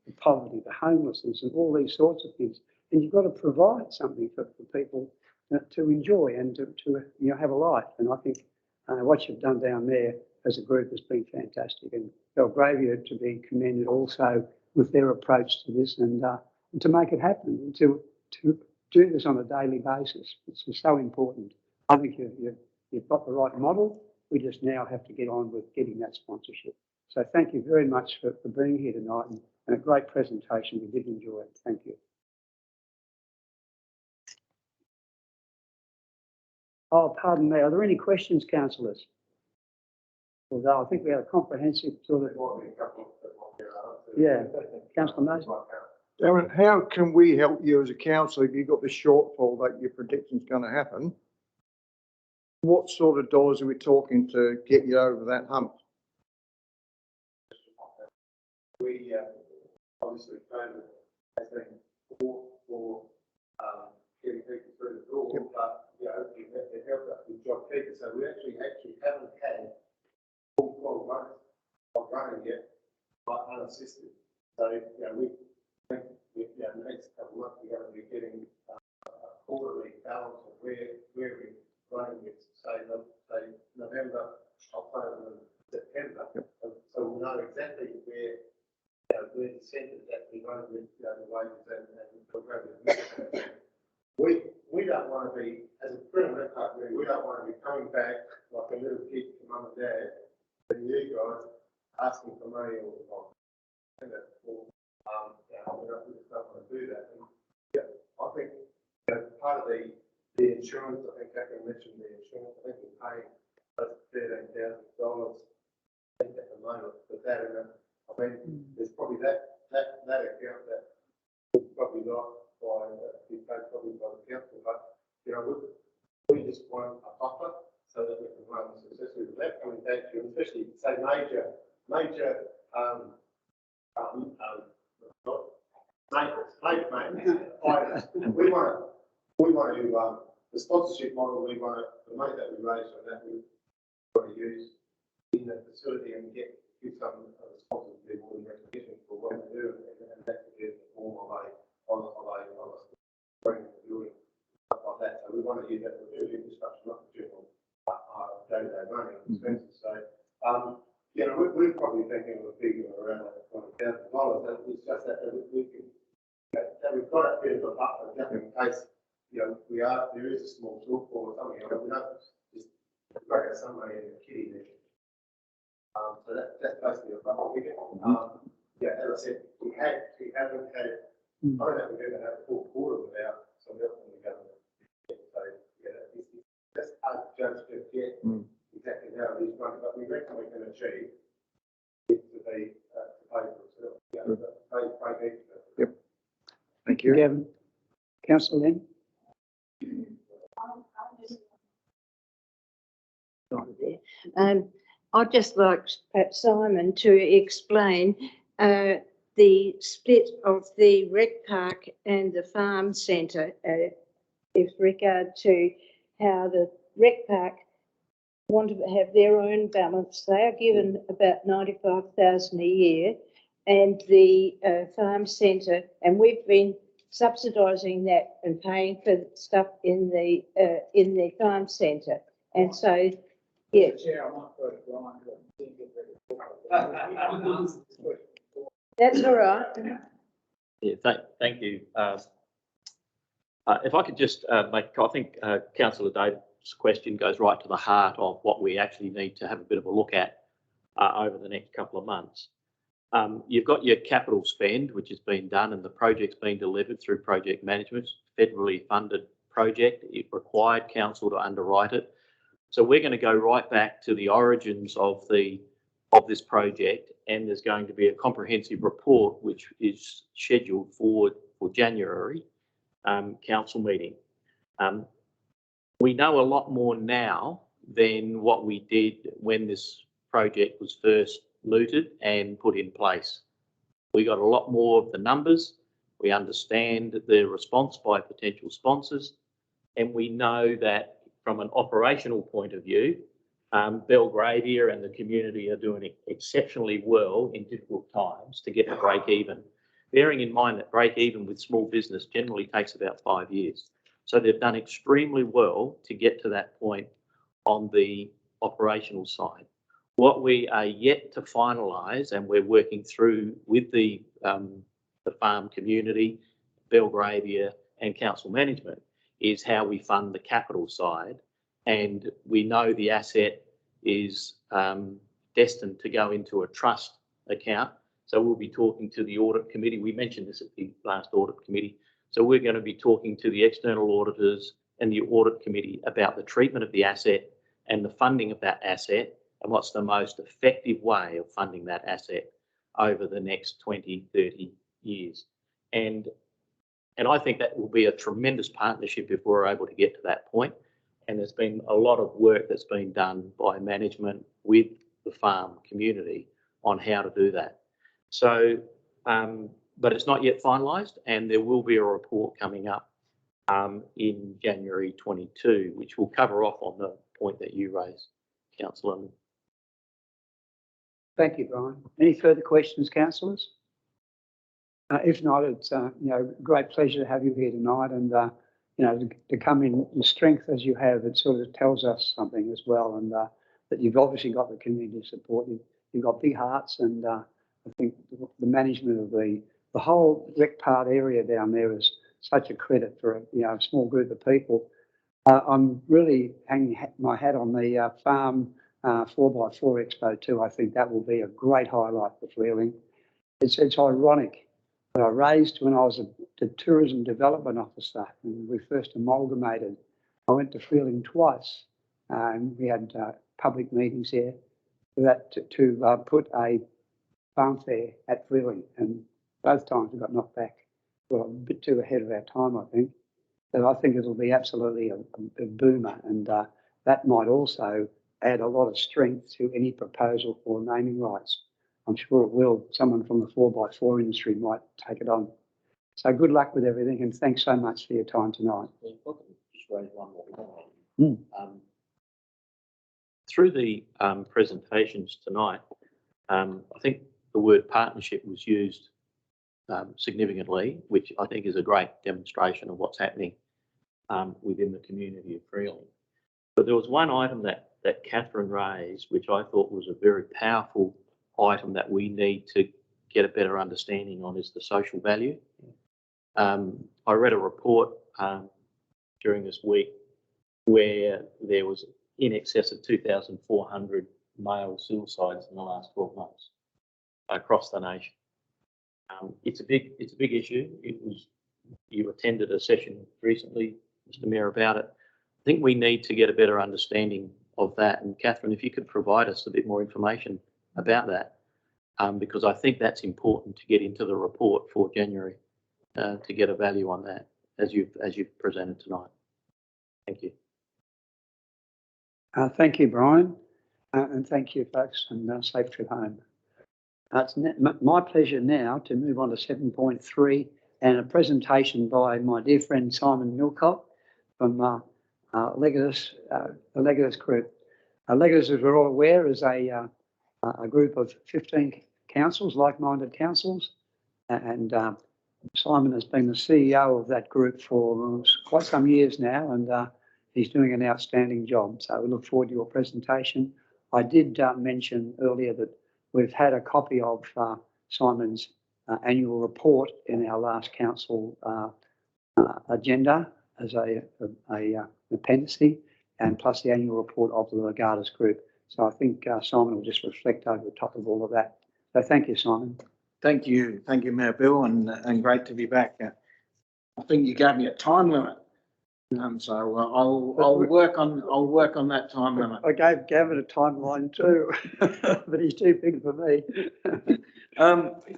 the poverty, the homelessness, and all these sorts of things. And you've got to provide something for people to enjoy and to have a life. And I think what you've done down there as a group has been fantastic. And Belgravia to be commended also with their approach to this, and to make it happen, and to do this on a daily basis. It's so important. I think you've got the right model. We just now have to get on with getting that sponsorship. So thank you very much for being here tonight, and a great presentation. We did enjoy it. Thank you. Oh, pardon me. Are there any questions, councillors? Although I think we had a comprehensive sort of... Yeah, Councillor Moses. Darren, how can we help you as a council if you've got the shortfall that your prediction's going to happen? What sort of dollars are we talking to get you over that hump? We obviously COVID has been for getting people through the door, Yep. but it helped us with JobKeeper. So we actually haven't had full running yet, but unassisted. So we think the next couple of months we're going to be getting a quarterly balance of where we're running with, say November, October, and September. Yep. So we'll know exactly where the centres actually run with the wages and programs. We don't want to be, as a criminal company, we don't want to be coming back like a little kid to mum and dad and you guys asking for money all the time. We just don't want to do that. And, I think part of the insurance, I think Catherine mentioned the insurance, I think we're paying close to $13,000 at the moment for that. And I mean, there's probably that account that probably not by be paid probably by the council, but we just want a buffer so that we can run successfully without coming back to, especially say major maintenance. We want to the sponsorship model. We want the money that we raise from that we want to use in the facility and give some sponsors people in recognition for what we do, and that could be in the form of a bring the building stuff like that. So we want to use that for infrastructure, not for general day-to-day running expenses. So we're probably thinking of a figure of around $20,000. It's just that we've got a bit of a buffer just in case there is a small shortfall or something. We don't just break out some money in the kitty there. So that's basically a buffer figure. As I said, we haven't had it. I don't know if we've ever had a full quarter without some help from the government. So that's hard to judge to get exactly how it is running, but we reckon we can achieve it to pay for itself. Pay Yep. Thank you. Gavin, Councillor Lynn? I'd just like perhaps Simon to explain the split of the rec park and the farm centre with regard to how the rec park want to have their own balance. They are given about $95,000 a year, and the farm centre, and we've been subsidising that and paying for stuff in the farm centre, and so yeah. That's all right. Yeah, thank you. If I could just I think Councillor David's question goes right to the heart of what we actually need to have a bit of a look at over the next couple of months. You've got your capital spend, which has been done, and the project's been delivered through project management, federally funded project. It required council to underwrite it. So we're going to go right back to the origins of this project, and there's going to be a comprehensive report which is scheduled for January council meeting. We know a lot more now than what we did when this project was first mooted and put in place. We got a lot more of the numbers. We understand the response by potential sponsors, and we know that from an operational point of view, Belgravia and the community are doing exceptionally well in difficult times to get to break even. Bearing in mind that break even with small business generally takes about 5 years. So they've done extremely well to get to that point on the operational side. What we are yet to finalise, and we're working through with the farm community, Belgravia and council management, is how we fund the capital side. And we know the asset is destined to go into a trust account. So we'll be talking to the audit committee. We mentioned this at the last audit committee. So we're going to be talking to the external auditors and the audit committee about the treatment of the asset and the funding of that asset, and what's the most effective way of funding that asset over the next 20, 30 years. And I think that will be a tremendous partnership if we're able to get to that point. And there's been a lot of work that's been done by management with the farm community on how to do that. So, but it's not yet finalised, and there will be a report coming up in January 22, which will cover off on the point that you raised, Councillor. Thank you, Brian. Any further questions, councillors? If not, it's a great pleasure to have you here tonight, and to come in strength as you have, it sort of tells us something as well, and that you've obviously got the community support. You've got big hearts, and I think the management of the whole Rec-Part area down there is such a credit for a small group of people. I'm really hanging my hat on the farm 4x4 Expo too. I think that will be a great highlight for Freeling. It's ironic that I raised when I was the tourism development officer and we first amalgamated. I went to Freeling twice, and we had public meetings there to put a farm fair at Freeling, and both times we got knocked back. Well, a bit too ahead of our time, I think. But I think it'll be absolutely a boomer, and that might also add a lot of strength to any proposal for naming rights. I'm sure it will. Someone from the 4x4 industry might take it on. So good luck with everything, and thanks so much for your time tonight. Just raise one more point. Through the presentations tonight, I think the word partnership was used significantly, which I think is a great demonstration of what's happening within the community of Freeling. But there was one item that Catherine raised, which I thought was a very powerful item that we need to get a better understanding on, is the social value. I read a report during this week where there was in excess of 2,400 male suicides in the last 12 months across the nation. It's a big issue. You attended a session recently, Mr. Mayor, about it. I think we need to get a better understanding of that. And Catherine, if you could provide us a bit more information about that, because I think that's important to get into the report for January to get a value on that as you've presented tonight. Thank you. Thank you, Brian, and thank you, folks, and safe trip home. It's my pleasure now to move on to 7.3 and a presentation by my dear friend Simon Millcock from Legatus, the Legatus Group. Legatus, as we're all aware, is a group of 15 councils, like-minded councils, and Simon has been the CEO of that group for quite some years now, and he's doing an outstanding job. So we look forward to your presentation. I did mention earlier that we've had a copy of Simon's annual report in our last council agenda as a appendice, and plus the annual report of the Legatus Group. So I think Simon will just reflect over the top of all of that. So thank you, Simon. Thank you, Mayor Bill, and great to be back. I think you gave me a time limit, so I'll work on that time limit. I gave Gavin a timeline too, but he's too big for me.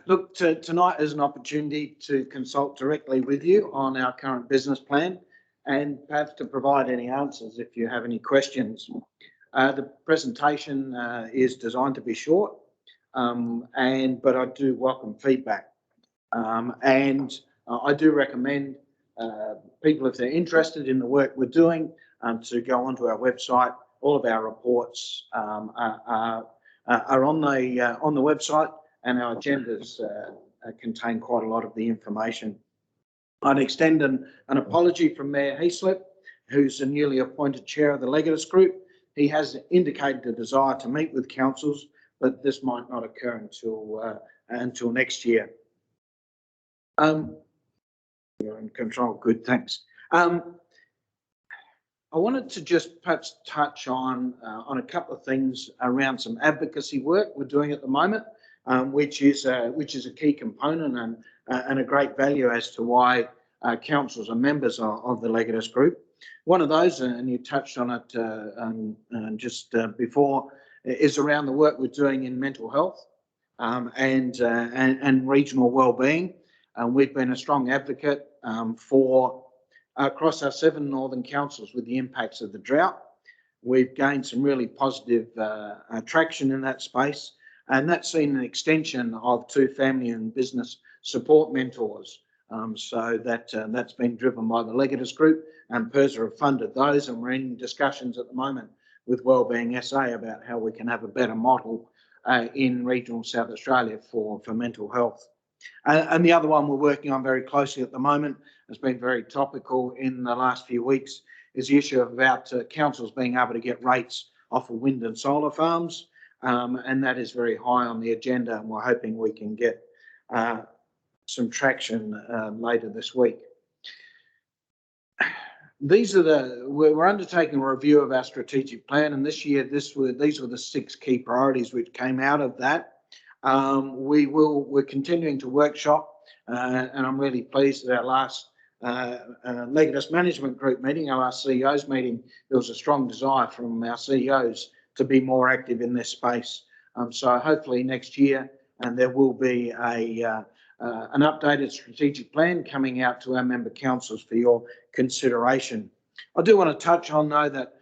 Look, tonight is an opportunity to consult directly with you on our current business plan, and perhaps to provide any answers if you have any questions. The presentation is designed to be short, but I do welcome feedback, and I do recommend people, if they're interested in the work we're doing, to go onto our website. All of our reports are on the website, and our agendas contain quite a lot of the information. I'd extend an apology from Mayor Heaslip, who's a newly appointed chair of the Legatus Group. He has indicated a desire to meet with councils, but this might not occur until next year. You're in control. Good, thanks. I wanted to just perhaps touch on a couple of things around some advocacy work we're doing at the moment, which is a key component and a great value as to why councils are members of the Legatus Group. One of those, and you touched on it just before, is around the work we're doing in mental health and regional wellbeing. And we've been a strong advocate for across our 7 northern councils with the impacts of the drought. We've gained some really positive traction in that space, and that's seen an extension of 2 family and business support mentors. So that's been driven by the Legatus Group, and PIRSA have funded those, and we're in discussions at the moment with Wellbeing SA about how we can have a better model in regional South Australia for mental health. And the other one we're working on very closely at the moment, has been very topical in the last few weeks, is the issue about councils being able to get rates off of wind and solar farms. And that is very high on the agenda, and we're hoping we can get some traction later this week. We're undertaking a review of our strategic plan, and this year these were the 6 key priorities which came out of that. We're continuing to workshop, and I'm really pleased that our last Legatus Management Group meeting, our last CEOs meeting, there was a strong desire from our CEOs to be more active in this space. So hopefully next year, and there will be an updated strategic plan coming out to our member councils for your consideration. I do want to touch on though that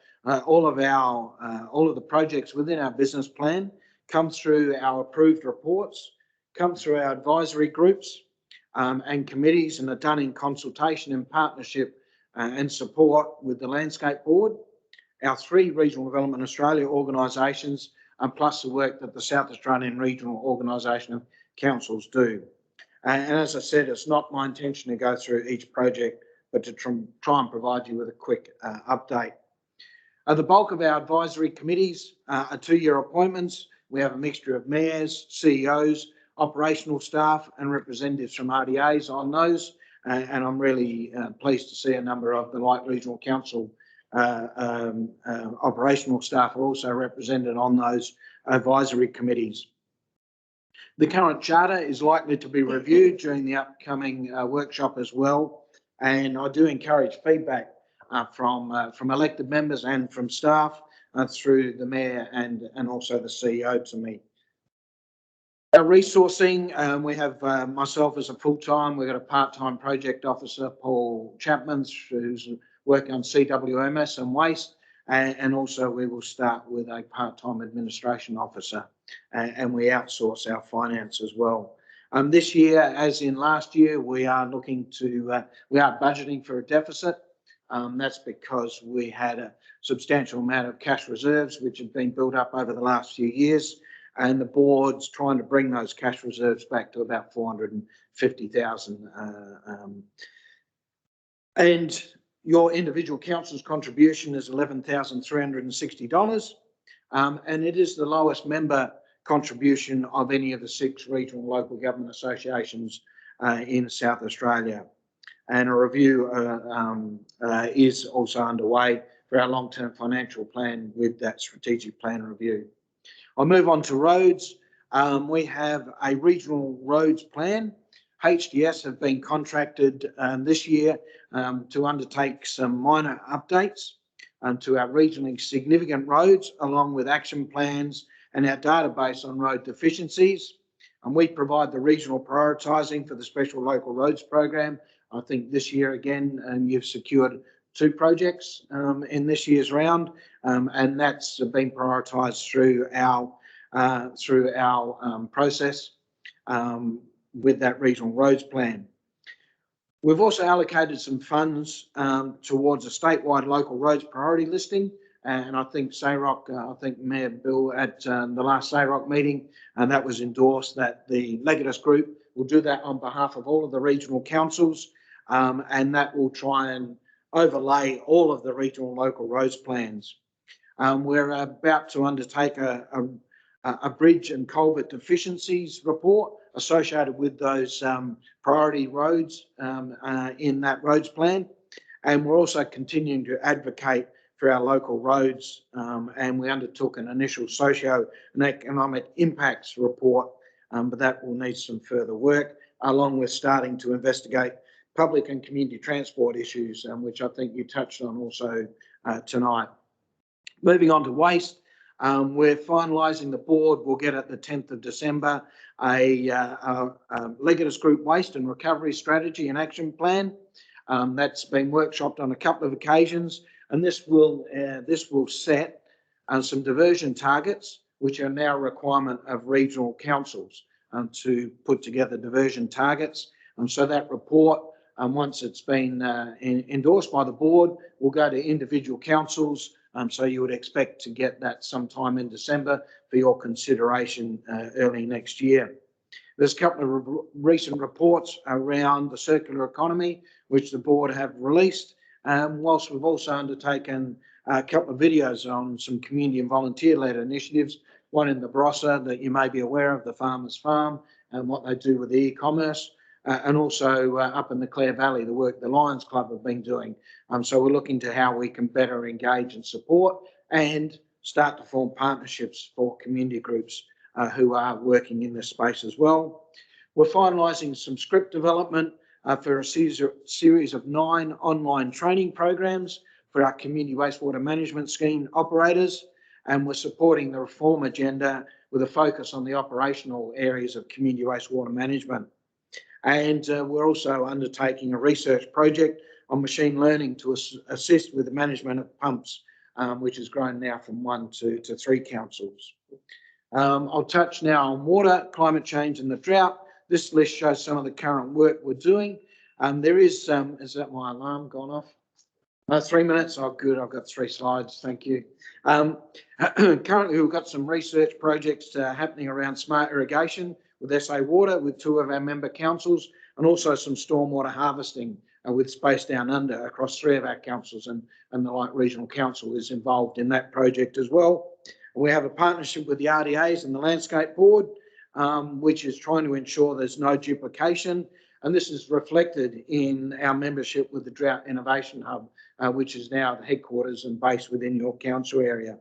all of the projects within our business plan come through our approved reports, come through our advisory groups and committees, and are done in consultation and partnership and support with the Landscape Board, our 3 Regional Development Australia organisations, and plus the work that the South Australian Regional Organisation of Councils do. And as I said, it's not my intention to go through each project, but to try and provide you with a quick update. The bulk of our advisory committees are 2-year appointments. We have a mixture of mayors, CEOs, operational staff, and representatives from RDAs on those. And I'm really pleased to see a number of the Light Regional Council operational staff are also represented on those advisory committees. The current charter is likely to be reviewed during the upcoming workshop as well, and I do encourage feedback from elected members and from staff through the Mayor and also the CEO to me. Our resourcing, we have myself as a full-time, we've got a part-time project officer, Paul Chapman, who's working on CWMS and waste, and also we will start with a part-time administration officer, and we outsource our finance as well. This year, as in last year, we are budgeting for a deficit. That's because we had a substantial amount of cash reserves which have been built up over the last few years, and the board's trying to bring those cash reserves back to about 450,000. And your individual council's contribution is $11,360, and it is the lowest member contribution of any of the 6 regional local government associations in South Australia. And a review is also underway for our long-term financial plan with that strategic plan review. I'll move on to roads. We have a regional roads plan. HDS have been contracted this year to undertake some minor updates to our regionally significant roads, along with action plans and our database on road deficiencies. And we provide the regional prioritising for the Special Local Roads Program. I think this year again, you've secured 2 projects in this year's round, and that's been prioritised through our process with that regional roads plan. We've also allocated some funds towards a statewide local roads priority listing, and I think SAROC, I think Mayor Bill at the last SAROC meeting, and that was endorsed that the Legatus Group will do that on behalf of all of the regional councils, and that will try and overlay all of the regional local roads plans. We're about to undertake a bridge and culvert deficiencies report associated with those priority roads in that roads plan, and we're also continuing to advocate for our local roads, and we undertook an initial socio and economic impacts report, but that will need some further work, along with starting to investigate public and community transport issues, which I think you touched on also tonight. Moving on to waste, We're finalising the board. We'll get at the 10th of December a Legatus Group Waste and Recovery Strategy and Action Plan. That's been workshopped on a couple of occasions, and this will set some diversion targets, which are now a requirement of regional councils to put together diversion targets. And so that report, once it's been endorsed by the board, will go to individual councils. So you would expect to get that sometime in December for your consideration early next year. There's a couple of recent reports around the circular economy, which the board have released, whilst we've also undertaken a couple of videos on some community and volunteer-led initiatives, one in the Barossa that you may be aware of, the Farmers Farm, and what they do with the e-commerce, and also up in the Clare Valley, the work the Lions Club have been doing. So we're looking to how we can better engage and support and start to form partnerships for community groups who are working in this space as well. We're finalising some script development for a series of 9 online training programs for our community wastewater management scheme operators, and we're supporting the reform agenda with a focus on the operational areas of community wastewater management. And we're also undertaking a research project on machine learning to assist with the management of pumps, which has grown now from 1 to 3 councils. I'll touch now on water, climate change and the drought. This list shows some of the current work we're doing. There is that my alarm gone off? 3 minutes. Oh, good. I've got 3 slides. Thank you. Currently, we've got some research projects happening around smart irrigation with SA Water, with 2 of our member councils, and also some stormwater harvesting with Space Down Under across 3 of our councils, and the Light Regional Council is involved in that project as well. We have a partnership with the RDAs and the Landscape Board, which is trying to ensure there's no duplication. And this is reflected in our membership with the Drought Innovation Hub, which is now the headquarters and based within York Council area.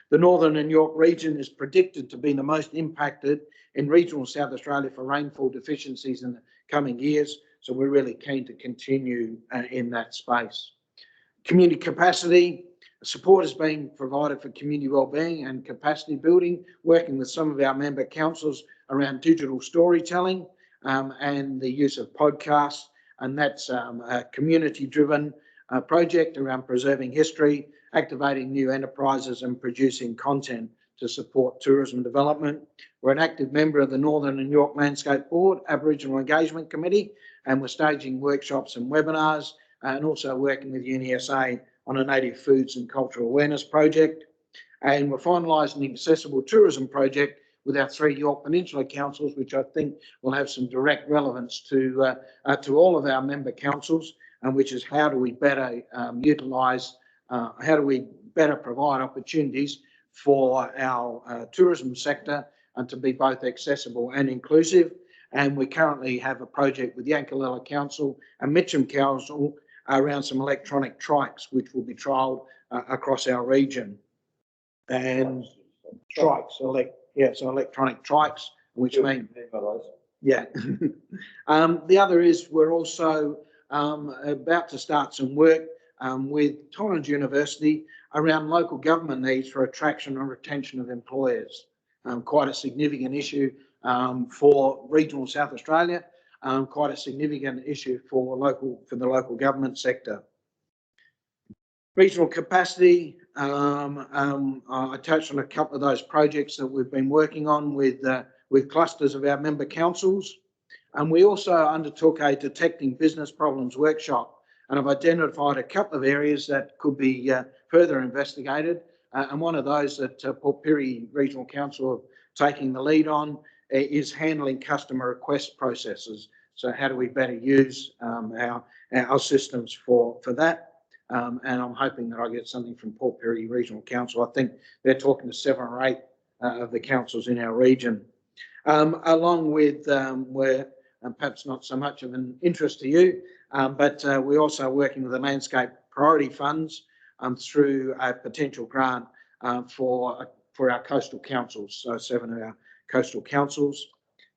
The Northern and York region is predicted to be the most impacted in regional South Australia for rainfall deficiencies in the coming years. So we're really keen to continue in that space. Community capacity. Support is being provided for community wellbeing and capacity building, working with some of our member councils around digital storytelling and the use of podcasts. And that's a community-driven project around preserving history, activating new enterprises and producing content to support tourism development. We're an active member of the Northern and York Landscape Board, Aboriginal Engagement Committee, and we're staging workshops and webinars and also working with UniSA on a native foods and cultural awareness project. And we're finalising the accessible tourism project with our 3 York Peninsula councils, which I think will have some direct relevance to all of our member councils, and which is how do we better utilise, how do we better provide opportunities for our tourism sector and to be both accessible and inclusive. And we currently have a project with Yankalilla Council and Mitcham Council around some electronic trikes, which will be trialled across our region. And trikes, so electronic trikes, which mean, yeah. The other is we're also about to start some work with Torrens University around local government needs for attraction and retention of employers. Quite a significant issue for regional South Australia, quite a significant issue for the local government sector. Regional capacity, I touched on a couple of those projects that we've been working on with clusters of our member councils. And we also undertook a detecting business problems workshop, and I've identified a couple of areas that could be further investigated. And one of those that Port Pirie Regional Council are taking the lead on is handling customer request processes. So how do we better use our systems for that? And I'm hoping that I get something from Port Pirie Regional Council. I think they're talking to 7 or 8 of the councils in our region. Along with where perhaps not so much of an interest to you, but we're also working with the Landscape Priority Funds through a potential grant for our coastal councils, so 7 of our coastal councils.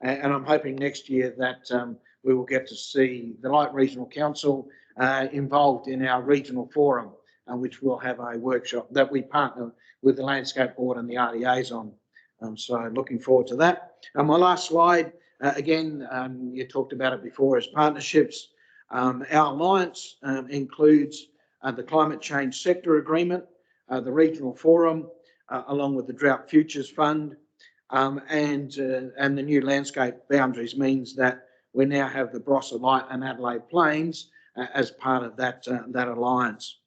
And I'm hoping next year that we will get to see the Light Regional Council involved in our regional forum which we'll have a workshop that we partner with the Landscape Board and the RDAs on. So looking forward to that. And my last slide, again, you talked about it before, is partnerships. Our alliance includes the Climate Change Sector Agreement, the Regional Forum, along with the Drought Futures Fund, and the new landscape boundaries means that we now have the Barossa Light and Adelaide Plains as part of that alliance.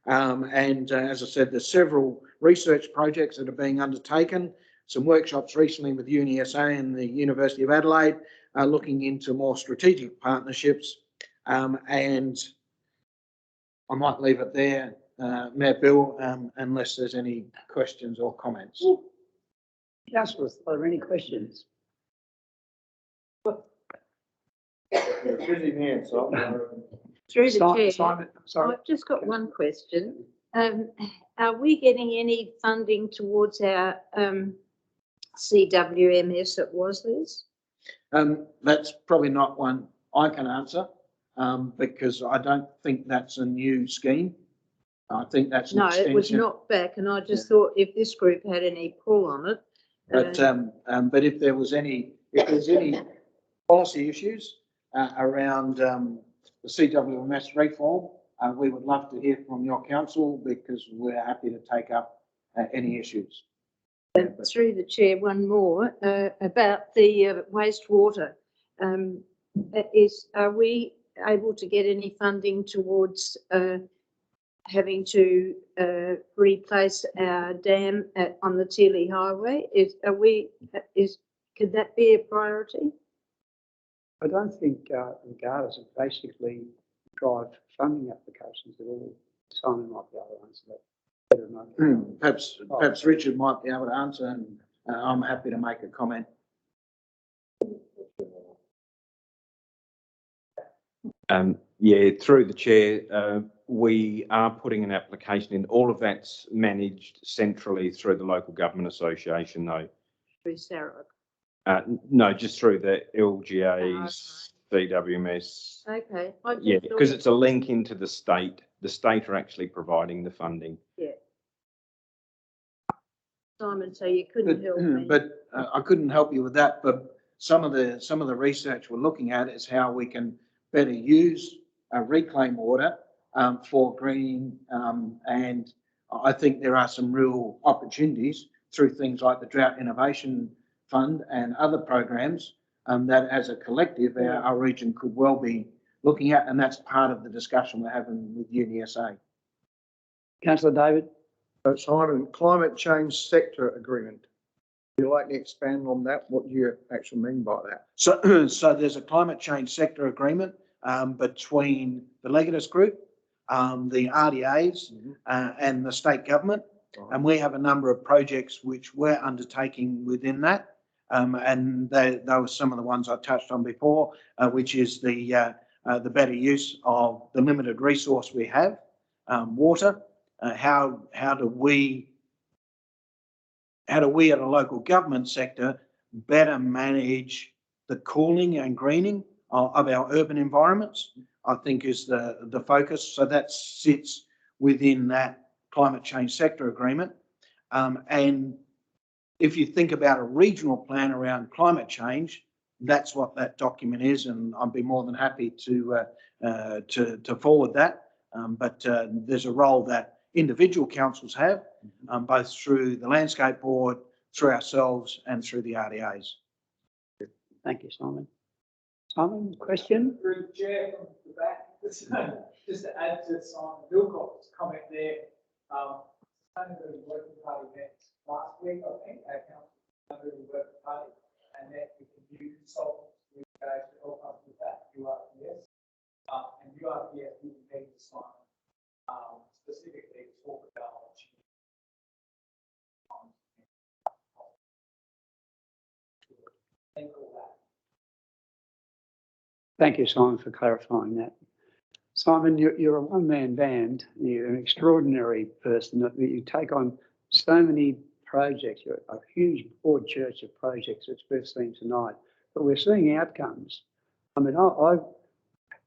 As I said, there's several research projects that are being undertaken. Some workshops recently with UniSA and the University of Adelaide looking into more strategic partnerships. And I might leave it there, Mayor Bill, unless there's any questions or comments. Councillors, are there any questions? Busy man, so. Through the chair, Simon, sorry. I've just got one question. Are we getting any funding towards our CWMS at Wasleys? That's probably not one I can answer because I don't think that's a new scheme. I think that's an No, it was extension. knocked back, and I just thought if this group had any pull on it. But if there's any policy issues around the CWMS reform, we would love to hear from your council because we're happy to take up any issues. Through the chair, one more about the wastewater. Are we able to get any funding towards having to replace our dam on the Teely Highway? Could that be a priority? I don't think regards have basically drive funding applications at all. Simon might be able to answer that better than I can. Perhaps Richard might be able to answer, and I'm happy to make a comment. Yeah, through the chair, we are putting an application in. All of that's managed centrally through the local government association, though. Through Sarah. No, just through the LGA's CWMS. Okay. Yeah, because it's a link into the state. The state are actually providing the funding. Yeah. Simon, so you couldn't help me. But I couldn't help you with that. But some of the research we're looking at is how we can better use reclaim water for greening, and I think there are some real opportunities through things like the Drought Innovation Fund and other programs that as a collective our region could well be looking at, and that's part of the discussion we're having with UniSA. Councillor David. Simon, Climate Change Sector Agreement. Would you like to expand on that? What do you actually mean by that? So there's a Climate Change Sector Agreement between the Legatus Group, the RDAs and the state government. And we have a number of projects which we're undertaking within that. And they were some of the ones I touched on before, which is the better use of the limited resource we have, water. How do we at a local government sector better manage the cooling and greening of our urban environments, I think is the focus. So that sits within that Climate Change Sector Agreement. And if you think about a regional plan around climate change, that's what that document is, and I'd be more than happy to forward that. But there's a role that individual councils have, both through the Landscape Board, through ourselves, and through the RDAs. Thank you, Simon. Simon, question? Through the chair from the back, just to add to Simon Bilcock's comment there, Sustainability Working Party met last week, I think, our council Sustainability Working Party, and that we can use consultants to help us with that, URPS. And URPS will be meeting with Simon specifically to talk about Thank you, Simon, for clarifying that. Simon, you're a one-man band. You're an extraordinary person. That you take on so many projects. You're a huge broad church of projects, as we've seen tonight. But we're seeing outcomes. I mean, I've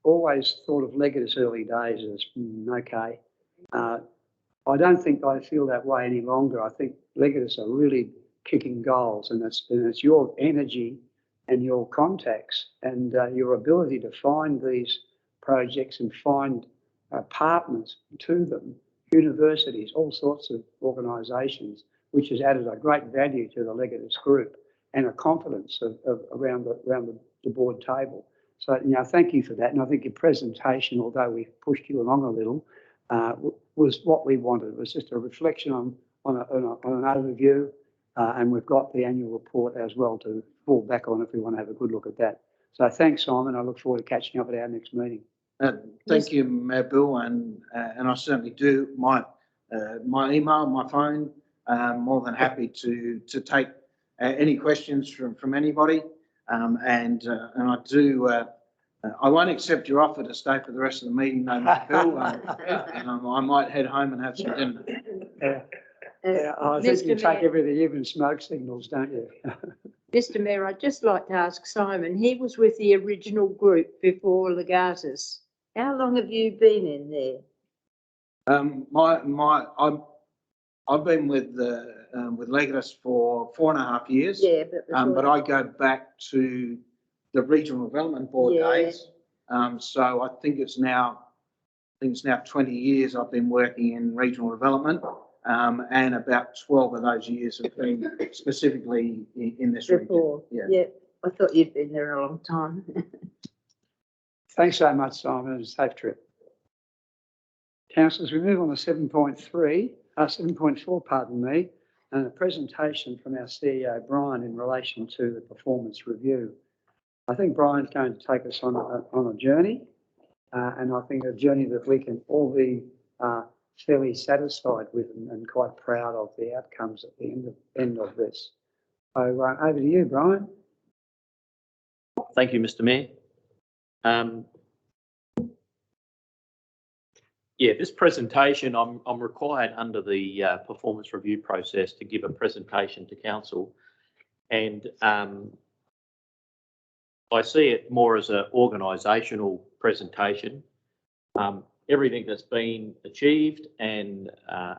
always thought of Legatus early days as okay. I don't think I feel that way any longer. I think Legatus are really kicking goals, and it's your energy and your contacts and your ability to find these projects and find partners to them, universities, all sorts of organisations, which has added a great value to the Legatus group and a confidence around the board table. So, thank you for that. And I think your presentation, although we've pushed you along a little, was what we wanted. It was just a reflection on an overview, and we've got the annual report as well to fall back on if we want to have a good look at that. So thanks, Simon. I look forward to catching up at our next meeting. Thank you, Mayor Bill, and I certainly do. My email, my phone, more than happy to take any questions from anybody, and I do. I won't accept your offer to stay for the rest of the meeting, no, Mayor Bill, and I might head home and have some dinner. Yeah, I think you Mr. take Mayor. everything, even smoke signals, don't you? Mr. Mayor, I'd just like to ask Simon, he was with the original group before Legatus. How long have you been in there? I've been with Legatus for 4.5 years. Yeah, But I go back to the Regional Development Board Yeah. days. So I think it's now 20 years I've been working in regional development, and about 12 of those years have been specifically in this region. before. Yeah. Yeah, I thought you'd been there a long time. Thanks so much, Simon, and safe trip. Councillors, we move on to 7.4, pardon me, and a presentation from our CEO, Brian, in relation to the performance review. I think Brian's going to take us on a journey, and I think a journey that we can all be fairly satisfied with and quite proud of the outcomes at the end of this. So over to you, Brian. Thank you, Mr. Mayor. Yeah, this presentation, I'm required under the performance review process to give a presentation to council, and I see it more as an organisational presentation. Everything that's been achieved and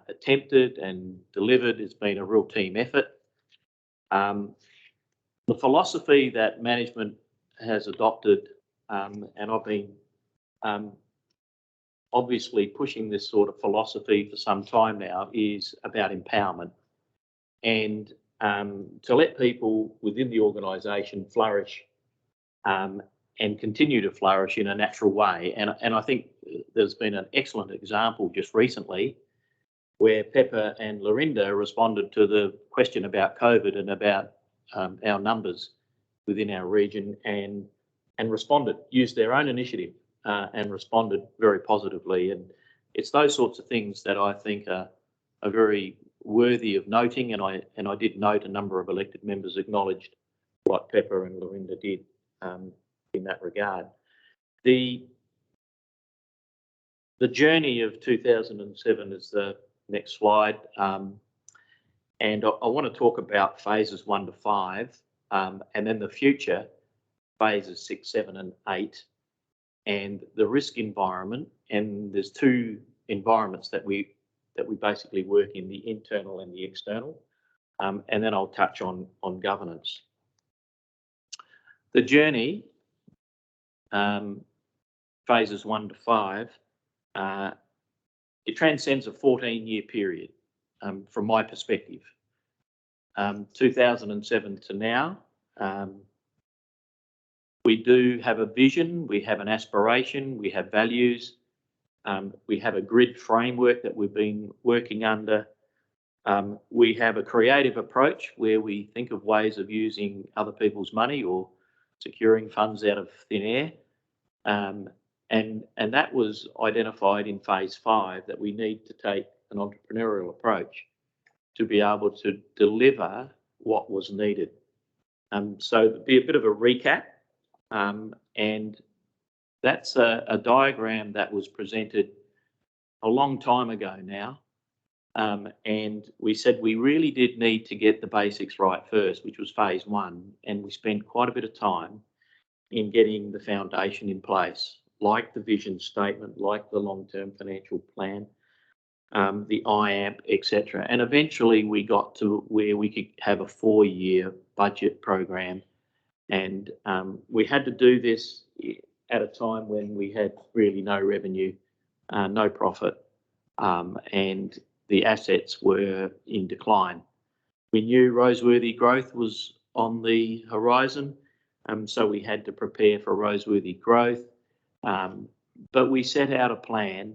attempted and delivered has been a real team effort. The philosophy that management has adopted, and I've been obviously pushing this sort of philosophy for some time now, is about empowerment and to let people within the organisation flourish and continue to flourish in a natural way. And I think there's been an excellent example just recently where Pepper and Lorinda responded to the question about COVID and about our numbers within our region and responded, used their own initiative and responded very positively. And it's those sorts of things that I think are very worthy of noting. And I did note a number of elected members acknowledged what Pepper and Lorinda did in that regard. The journey of 2007 is the next slide. And I want to talk about phases 1 to 5, and then the future, phases 6, 7 and 8, and the risk environment. And there's 2 environments that we basically work in, the internal and the external. And then I'll touch on governance. The journey, phases 1 to 5, it transcends a 14-year period from my perspective. 2007 to now, we do have a vision, we have an aspiration, we have values, we have a grid framework that we've been working under. We have a creative approach where we think of ways of using other people's money or securing funds out of thin air. And that was identified in phase 5, that we need to take an entrepreneurial approach to be able to deliver what was needed. So it'd be a bit of a recap. And that's a diagram that was presented a long time ago now. And we said we really did need to get the basics right first, which was phase 1. And we spent quite a bit of time in getting the foundation in place, like the vision statement, like the long-term financial plan, the IAMP, etc. And eventually we got to where we could have a 4-year budget program. And we had to do this at a time when we had really no revenue, no profit, and the assets were in decline. We knew Roseworthy growth was on the horizon, so we had to prepare for Roseworthy growth. But we set out a plan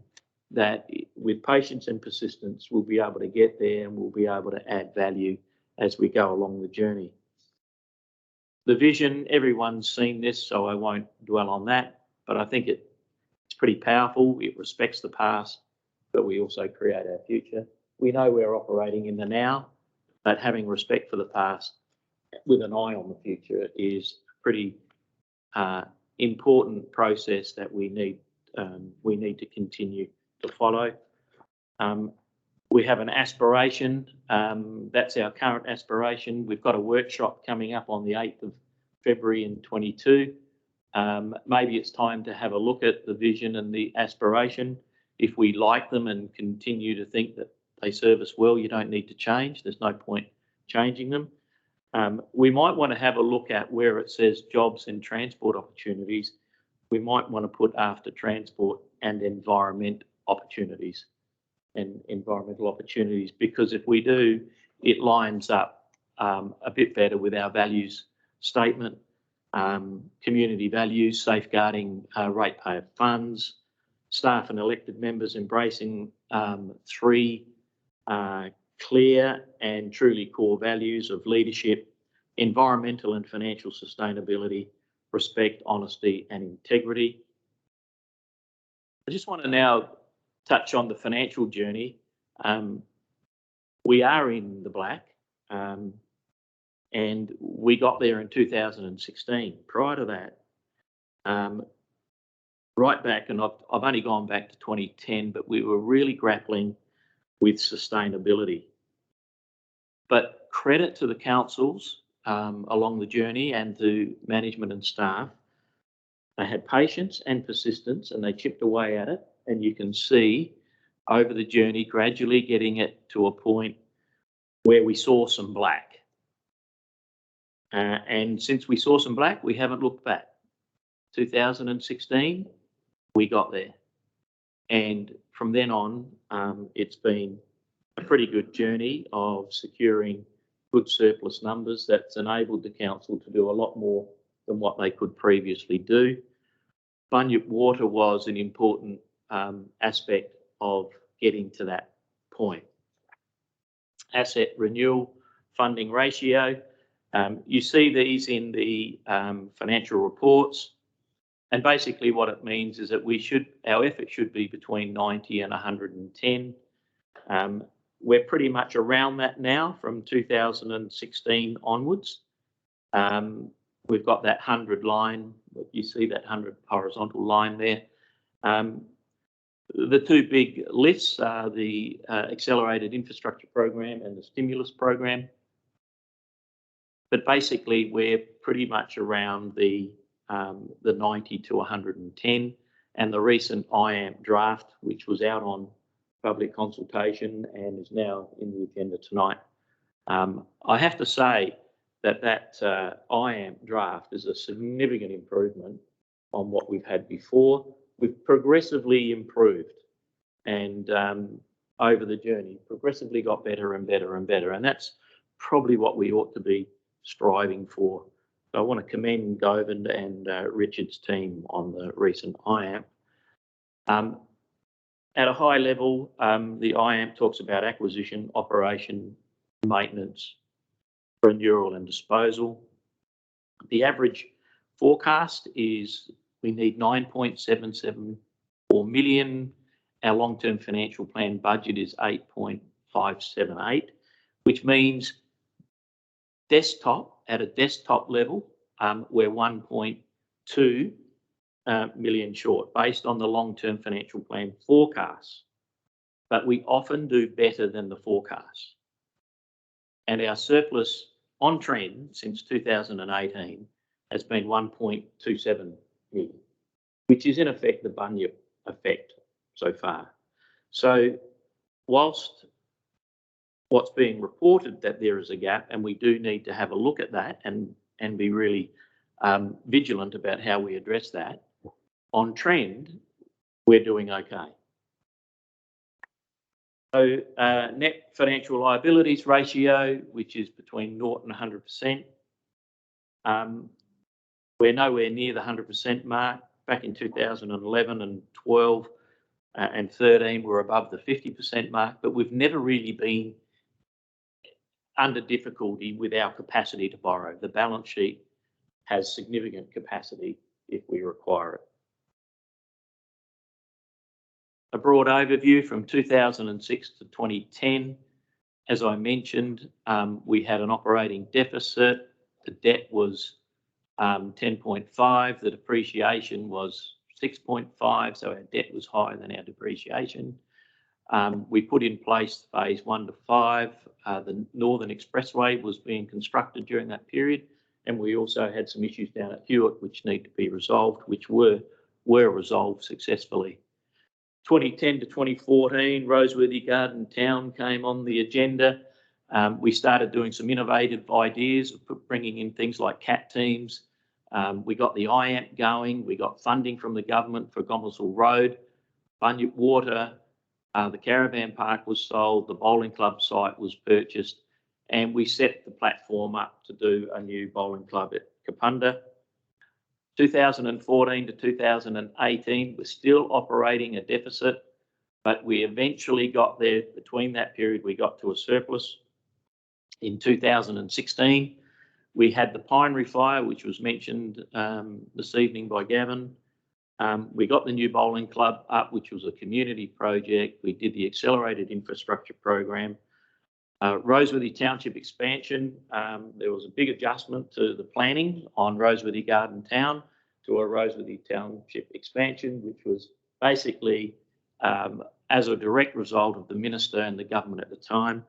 that with patience and persistence, we'll be able to get there and we'll be able to add value as we go along the journey. The vision, everyone's seen this, so I won't dwell on that, but I think it's pretty powerful. It respects the past, but we also create our future. We know we're operating in the now, but having respect for the past with an eye on the future is a pretty important process that we need to continue to follow. We have an aspiration. That's our current aspiration. We've got a workshop coming up on the 8th of February in 22. Maybe it's time to have a look at the vision and the aspiration. If we like them and continue to think that they serve us well, you don't need to change. There's no point changing them. We might want to have a look at where it says jobs and transport opportunities. We might want to put after transport and environment opportunities. And environmental opportunities, because if we do, it lines up a bit better with our values statement, community values, safeguarding ratepayer funds, staff and elected members embracing 3 clear and truly core values of leadership, environmental and financial sustainability, respect, honesty and integrity. I just want to now touch on the financial journey. We are in the black, and we got there in 2016. Prior to that, right back, and I've only gone back to 2010, but we were really grappling with sustainability. But credit to the councils along the journey and to management and staff. They had patience and persistence, and they chipped away at it. And you can see over the journey gradually getting it to a point where we saw some black. And since we saw some black, we haven't looked back. 2016, we got there. And from then on, it's been a pretty good journey of securing good surplus numbers that's enabled the council to do a lot more than what they could previously do. Bunyip Water was an important aspect of getting to that point. Asset renewal funding ratio. You see these in the financial reports, and basically what it means is that our effort should be between 90 and 110. We're pretty much around that now from 2016 onwards. We've got that 100 line, you see that 100 horizontal line there. The 2 big lists are the Accelerated Infrastructure Program and the Stimulus Program. But basically, we're pretty much around the 90 to 110, and the recent IAMP draft, which was out on public consultation and is now in the agenda tonight. I have to say that IAMP draft is a significant improvement on what we've had before. We've progressively improved, and over the journey, progressively got better and better and better. And that's probably what we ought to be striving for. So I want to commend Govind and Richard's team on the recent IAMP. At a high level, the IAMP talks about acquisition, operation, maintenance, renewal and disposal. The average forecast is we need 9.774 million. Our long-term financial plan budget is 8.578, which means at a desktop level, we're 1.2 million short based on the long-term financial plan forecast. But we often do better than the forecast. And our surplus on trend since 2018 has been 1.27 million, which is in effect the Bunyip effect so far. So whilst what's being reported that there is a gap, and we do need to have a look at that and be really vigilant about how we address that, on trend, we're doing okay. So net financial liabilities ratio, which is between 0 and 100%. We're nowhere near the 100% mark. Back in 2011 and 12 and 13, we're above the 50% mark, but we've never really been under difficulty with our capacity to borrow. The balance sheet has significant capacity if we require it. A broad overview from 2006 to 2010. As I mentioned, we had an operating deficit. The debt was 10.5, the depreciation was 6.5, so our debt was higher than our depreciation. We put in place phase 1 to 5. The Northern Expressway was being constructed during that period, and we also had some issues down at Hewitt which need to be resolved, which were resolved successfully. 2010 to 2014, Roseworthy Garden Town came on the agenda. We started doing some innovative ideas of bringing in things like CAT teams. We got the IAMP going. We got funding from the government for Gomersall Road, Bunyip Water. The caravan park was sold. The bowling club site was purchased, and we set the platform up to do a new bowling club at Kapunda. 2014 to 2018, we're still operating a deficit, but we eventually got there. Between that period, we got to a surplus. In 2016, we had the Pinery Fire, which was mentioned this evening by Gavin. We got the new bowling club up, which was a community project. We did the accelerated infrastructure program. Roseworthy Township expansion, there was a big adjustment to the planning on Roseworthy Garden Town to a Roseworthy Township expansion, which was basically as a direct result of the minister and the government at the time.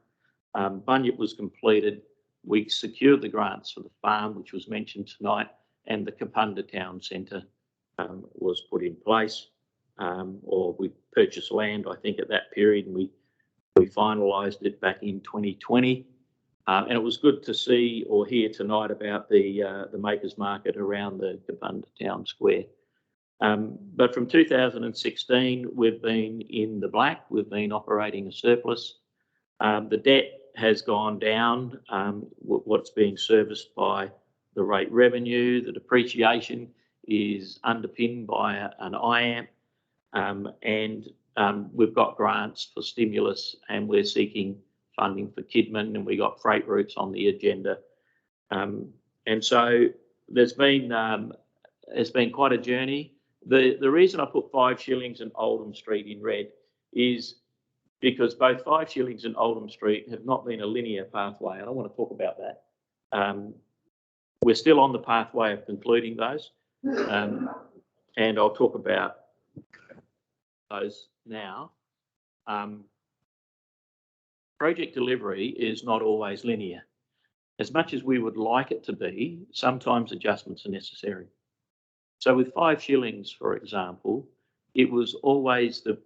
Bunyip was completed. We secured the grants for the farm, which was mentioned tonight, and the Kapunda Town Centre was put in place, or we purchased land, I think, at that period, and we finalised it back in 2020. And it was good to see or hear tonight about the Makers Market around the Kapunda Town Square. But from 2016, we've been in the black. We've been operating a surplus. The debt has gone down. What's being serviced by the rate revenue, the depreciation is underpinned by an IAMP, and we've got grants for stimulus, and we're seeking funding for Kidman, and we got freight routes on the agenda. And so there's been quite a journey. The reason I put 5 Shillings and Oldham Street in red is because both 5 Shillings and Oldham Street have not been a linear pathway, and I want to talk about that. We're still on the pathway of concluding those, and I'll talk about those now. Project delivery is not always linear. As much as we would like it to be, sometimes adjustments are necessary. So with 5 Shillings, for example, it was always the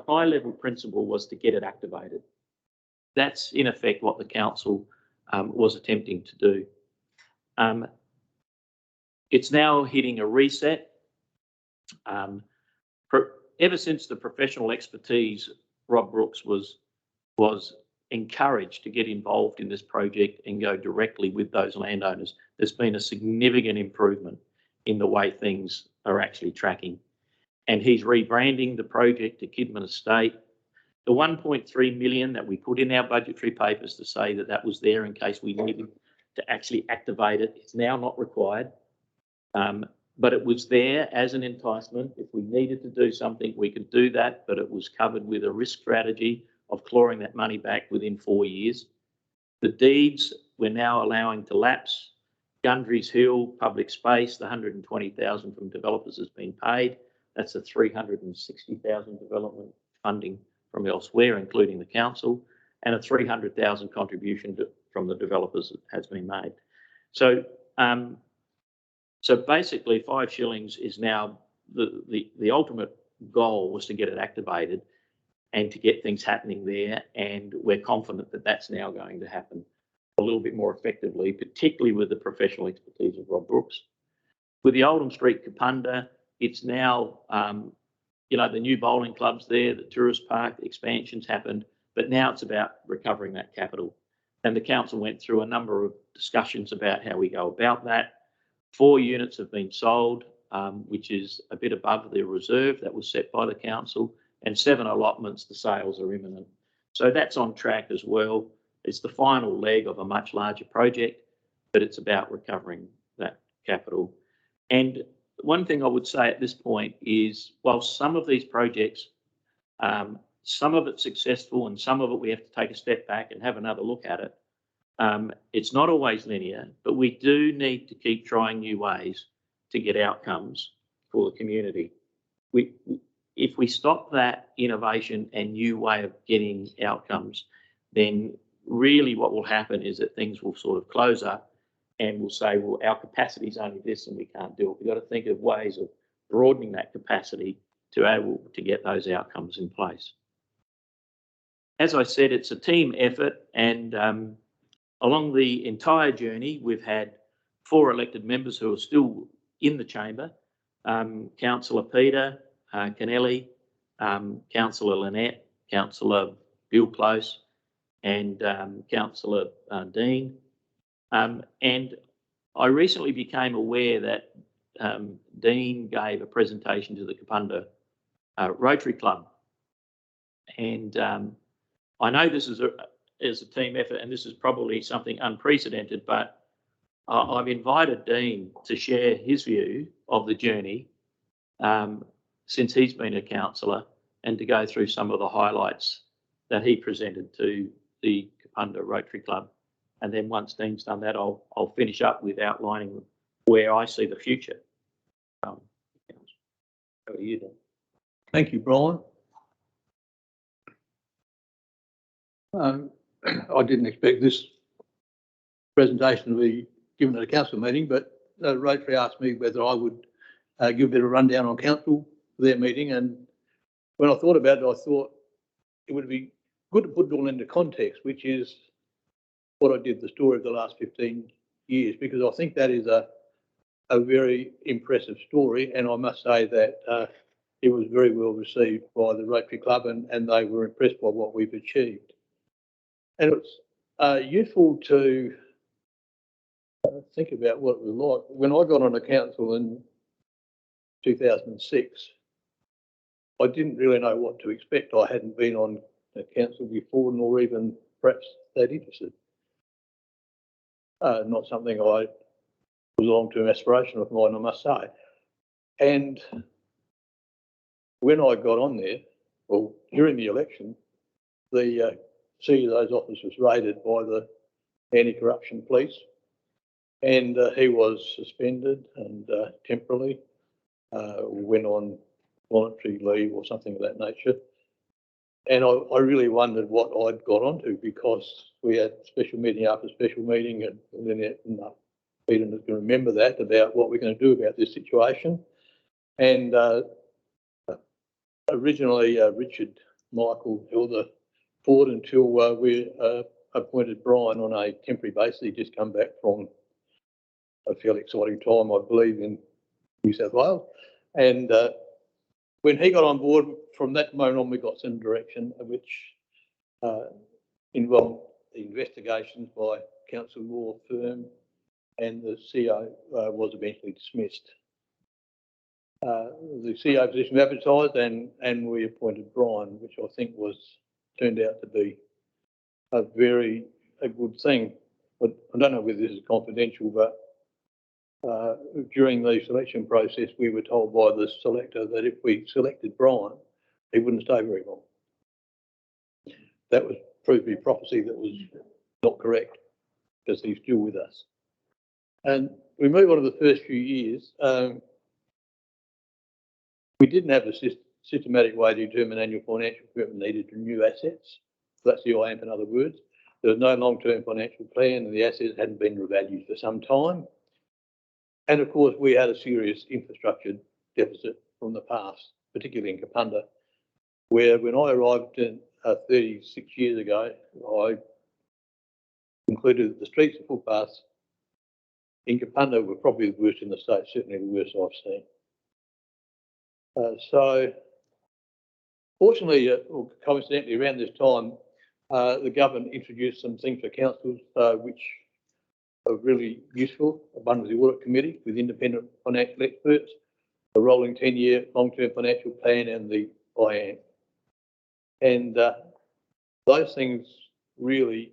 high level principle was to get it activated. That's in effect what the council was attempting to do. It's now hitting a reset. Ever since the professional expertise, Rob Brooks was encouraged to get involved in this project and go directly with those landowners. There's been a significant improvement in the way things are actually tracking. And he's rebranding the project to Kidman Estate. The 1.3 million that we put in our budgetary papers to say that that was there in case we needed to actually activate it, it's now not required. But it was there as an enticement. If we needed to do something, we could do that, but it was covered with a risk strategy of clawing that money back within 4 years. The deeds we're now allowing to lapse. Gundry's Hill, public space, the 120,000 from developers has been paid. That's a 360,000 development funding from elsewhere, including the council, and a 300,000 contribution from the developers has been made. So, so basically 5 Shillings is now the ultimate goal was to get it activated. and to get things happening there. And we're confident that that's now going to happen a little bit more effectively, particularly with the professional expertise of Rob Brooks. With the Oldham Street Kapunda, it's now, the new bowling clubs there, the tourist park, the expansions happened, but now it's about recovering that capital. And the council went through a number of discussions about how we go about that. 4 units have been sold, which is a bit above the reserve that was set by the council, and 7 allotments, the sales are imminent. So that's on track as well. It's the final leg of a much larger project, but it's about recovering that capital. And one thing I would say at this point is, while some of these projects, some of it's successful and some of it we have to take a step back and have another look at it, it's not always linear, but we do need to keep trying new ways to get outcomes for the community. If we stop that innovation and new way of getting outcomes, then really what will happen is that things will sort of close up and we'll say, well, our capacity is only this and we can't do it. We've got to think of ways of broadening that capacity to able to get those outcomes in place. As I said, it's a team effort, and along the entire journey, we've had 4 elected members who are still in the chamber. Councillor Peter Kennelly, Councillor Lynette, Councillor Bill Close, and Councillor Dean. And I recently became aware that Dean gave a presentation to the Kapunda Rotary Club. And I know this is a team effort and this is probably something unprecedented, but I've invited Dean to share his view of the journey since he's been a councillor, and to go through some of the highlights that he presented to the Kapunda Rotary Club. And then once Dean's done that, I'll finish up with outlining where I see the future. How are you doing? Thank you, Brian. I didn't expect this presentation to be given at a council meeting, but Rotary asked me whether I would give a bit of a rundown on council for their meeting. And when I thought about it, I thought it would be good to put it all into context, which is what I did, the story of the last 15 years, because I think that is a very impressive story. And I must say that it was very well received by the Rotary Club, and they were impressed by what we've achieved. And it's useful to think about what it was like. When I got on the council in 2006, I didn't really know what to expect. I hadn't been on the council before, nor even perhaps that interested. Not something was a long-term aspiration of mine, I must say. And when I got on there, well, during the election, the CEO's office was raided by the anti-corruption police, and he was suspended and temporarily went on voluntary leave or something of that nature. And I really wondered what I'd got onto, because we had special meeting after special meeting, and then Peter was going to remember that, about what we're going to do about this situation. And originally Richard Michael held the fort until we appointed Brian on a temporary basis. He'd just come back from a fairly exciting time, I believe, in New South Wales. And when he got on board, from that moment on, we got some direction, which involved the investigations by council law firm, and the CEO was eventually dismissed. The CEO position was advertised, and we appointed Brian, which I think turned out to be a good thing. But I don't know whether this is confidential, but during the selection process, we were told by the selector that if we selected Brian, he wouldn't stay very long. That was proved to be prophecy that was not correct, because he's still with us. And we move on to the first few years. We didn't have a systematic way to determine annual financial commitment needed to new assets. That's the IAMP, in other words. There was no long-term financial plan, and the assets hadn't been revalued for some time. And of course, we had a serious infrastructure deficit from the past, particularly in Kapunda, where when I arrived in 36 years ago, I concluded that the streets and footpaths in Kapunda were probably the worst in the state, certainly the worst I've seen. So fortunately, or coincidentally, around this time, the government introduced some things for councils which are really useful. One was the audit committee with independent financial experts, the rolling 10-year long-term financial plan, and the IAM. And those things really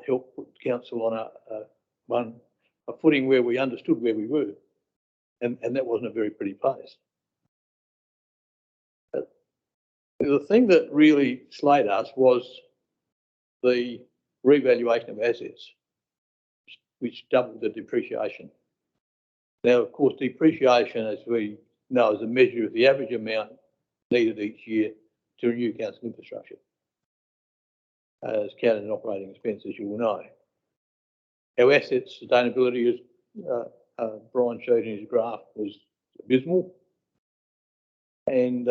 helped put council on a footing where we understood where we were, and that wasn't a very pretty place. The thing that really slayed us was the revaluation of assets, which doubled the depreciation. Now, of course, depreciation, as we know, is a measure of the average amount needed each year to renew council infrastructure, as counted in operating expense, as you will know. Our asset sustainability, as Brian showed in his graph, was abysmal. And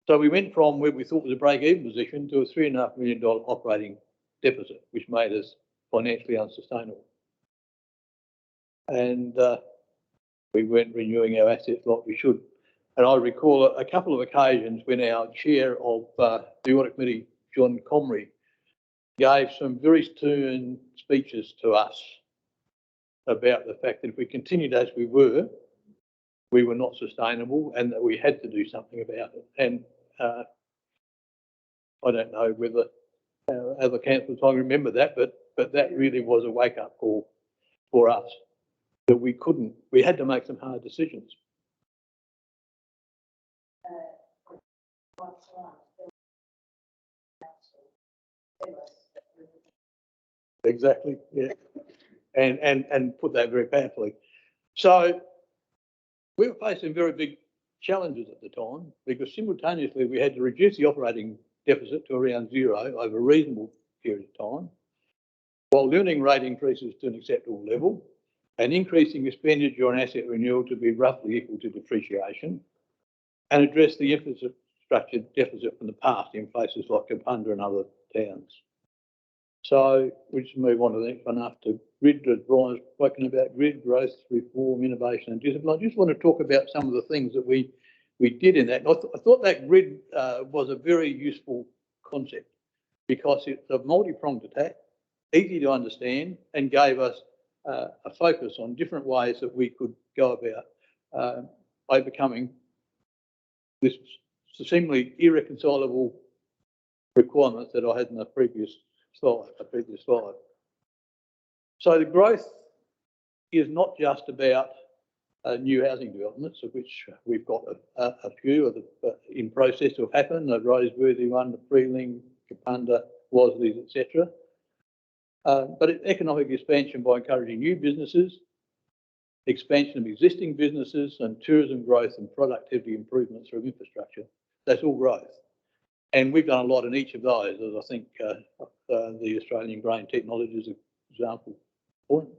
so we went from where we thought was a break-even position to a $3.5 million operating deficit, which made us financially unsustainable. And we weren't renewing our assets like we should. And I recall a couple of occasions when our chair of the audit committee, John Comrie, gave some very stern speeches to us about the fact that if we continued as we were not sustainable and that we had to do something about it. And I don't know whether other councils I remember that, but that really was a wake-up call for us, that we had to make some hard decisions. Exactly, yeah. And put that very powerfully. So we were facing very big challenges at the time, because simultaneously we had to reduce the operating deficit to around zero over a reasonable period of time, while limiting rate increases to an acceptable level and increasing expenditure on asset renewal to be roughly equal to depreciation, and address the infrastructure deficit from the past in places like Kapunda and other towns. So we just move on to the next one after grid, as Brian's spoken about, grid, growth, reform, innovation and discipline. I just want to talk about some of the things that we did in that. I thought that grid was a very useful concept because it's a multi-pronged attack, easy to understand, and gave us a focus on different ways that we could go about overcoming this seemingly irreconcilable requirements that I had in the previous slide. So the growth is not just about new housing developments, of which we've got a few of in process to have happened, the Roseworthy one, the Freeling, Kapunda, Wasleys, etc. But it's economic expansion by encouraging new businesses, expansion of existing businesses, and tourism growth and productivity improvements through infrastructure. That's all growth. And we've done a lot in each of those, as I think the Australian Grain Technology is an example point.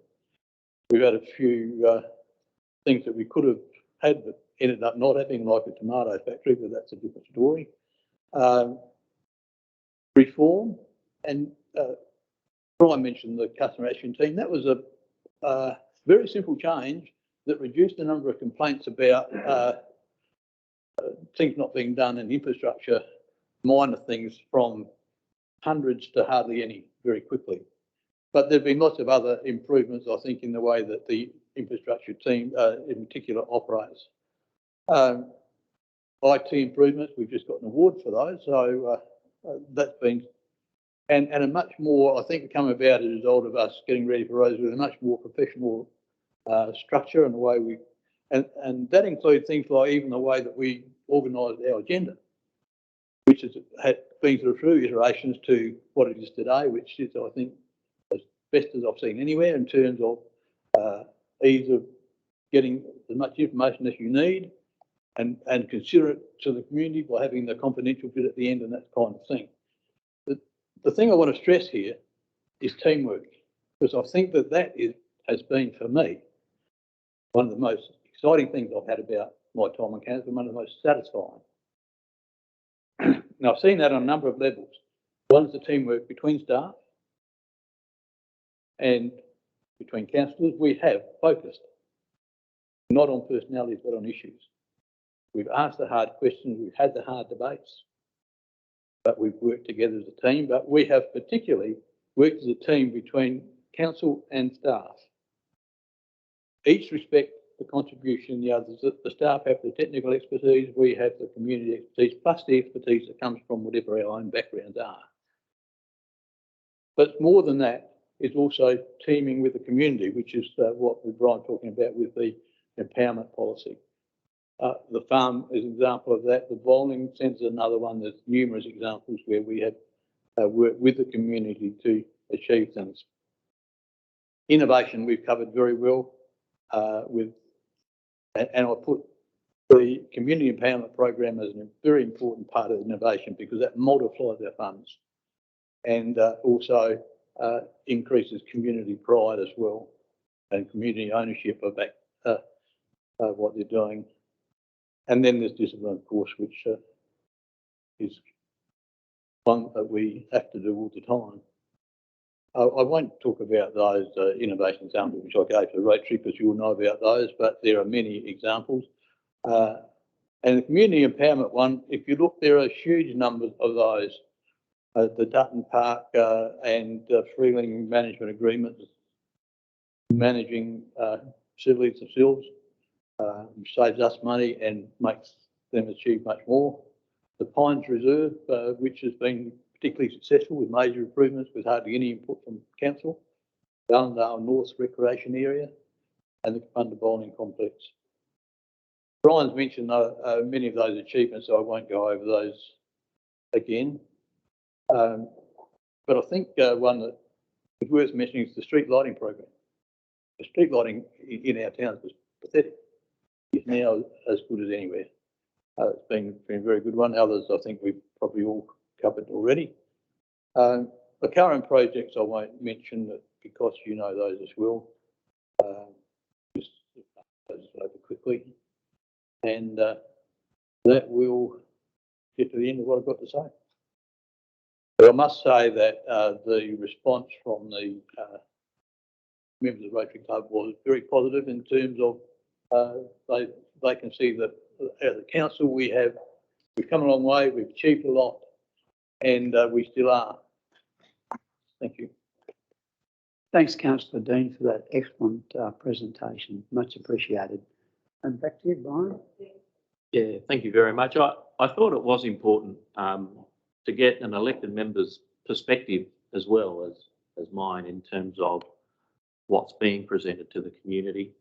We've had a few things that we could have had but ended up not having, like a tomato factory, but that's a different story. Reform, and Brian mentioned the customer action team. That was a very simple change that reduced the number of complaints about things not being done in infrastructure, minor things, from hundreds to hardly any very quickly. But there have been lots of other improvements, I think, in the way that the infrastructure team in particular operates. IT improvements, we've just got an award for those, so that's been, and a much more, I think, come about as a result of us getting ready for Rose with a much more professional structure and the way we, and that includes things like even the way that we organised our agenda, which has been through iterations to what it is today, which is, I think, as best as I've seen anywhere in terms of ease of getting as much information as you need and consider it to the community by having the confidential bit at the end and that kind of thing. The thing I want to stress here is teamwork, because I think that has been, for me, one of the most exciting things I've had about my time on council, one of the most satisfying. Now, I've seen that on a number of levels. One is the teamwork between staff and between councillors. We have focused not on personalities, but on issues. We've asked the hard questions, we've had the hard debates, but we've worked together as a team. But we have particularly worked as a team between council and staff. Each respect the contribution of the others. The staff have the technical expertise, we have the community expertise, plus the expertise that comes from whatever our own backgrounds are. But more than that, it's also teaming with the community, which is what Brian talking about with the empowerment policy. The farm is an example of that. The bowling centre is another one. There's numerous examples where we have worked with the community to achieve things. Innovation we've covered very well and I put the community empowerment program as a very important part of innovation because that multiplies our funds and also increases community pride as well and community ownership of that, what they're doing. And then there's discipline, of course, which is one that we have to do all the time. I won't talk about those innovation examples which I gave to Rotary because you'll know about those, but there are many examples. And the community empowerment one, if you look, there are huge numbers of those. The Dutton Park and Freeling management agreements, managing facilities themselves, saves us money and makes them achieve much more. The Pines Reserve, which has been particularly successful with major improvements with hardly any input from council. The Allendale North Recreation Area and the Kapunda Bowling Complex. Brian's mentioned many of those achievements, so I won't go over those again. But I think one that is worth mentioning is the street lighting program. The street lighting in our towns was pathetic. It's now as good as anywhere. It's been a very good one. Others I think we've probably all covered already. The current projects I won't mention because you know those as well. Just those over quickly. And that will get to the end of what I've got to say. But I must say that the response from the members of the Rotary Club was very positive in terms of they can see that as a council we've come a long way, we've achieved a lot, and we still are. Thank you. Thanks, Councillor Dean, for that excellent presentation. Much appreciated. And back to you, Brian. Yeah, thank you very much. I thought it was important to get an elected member's perspective as well as mine in terms of what's being presented to the community.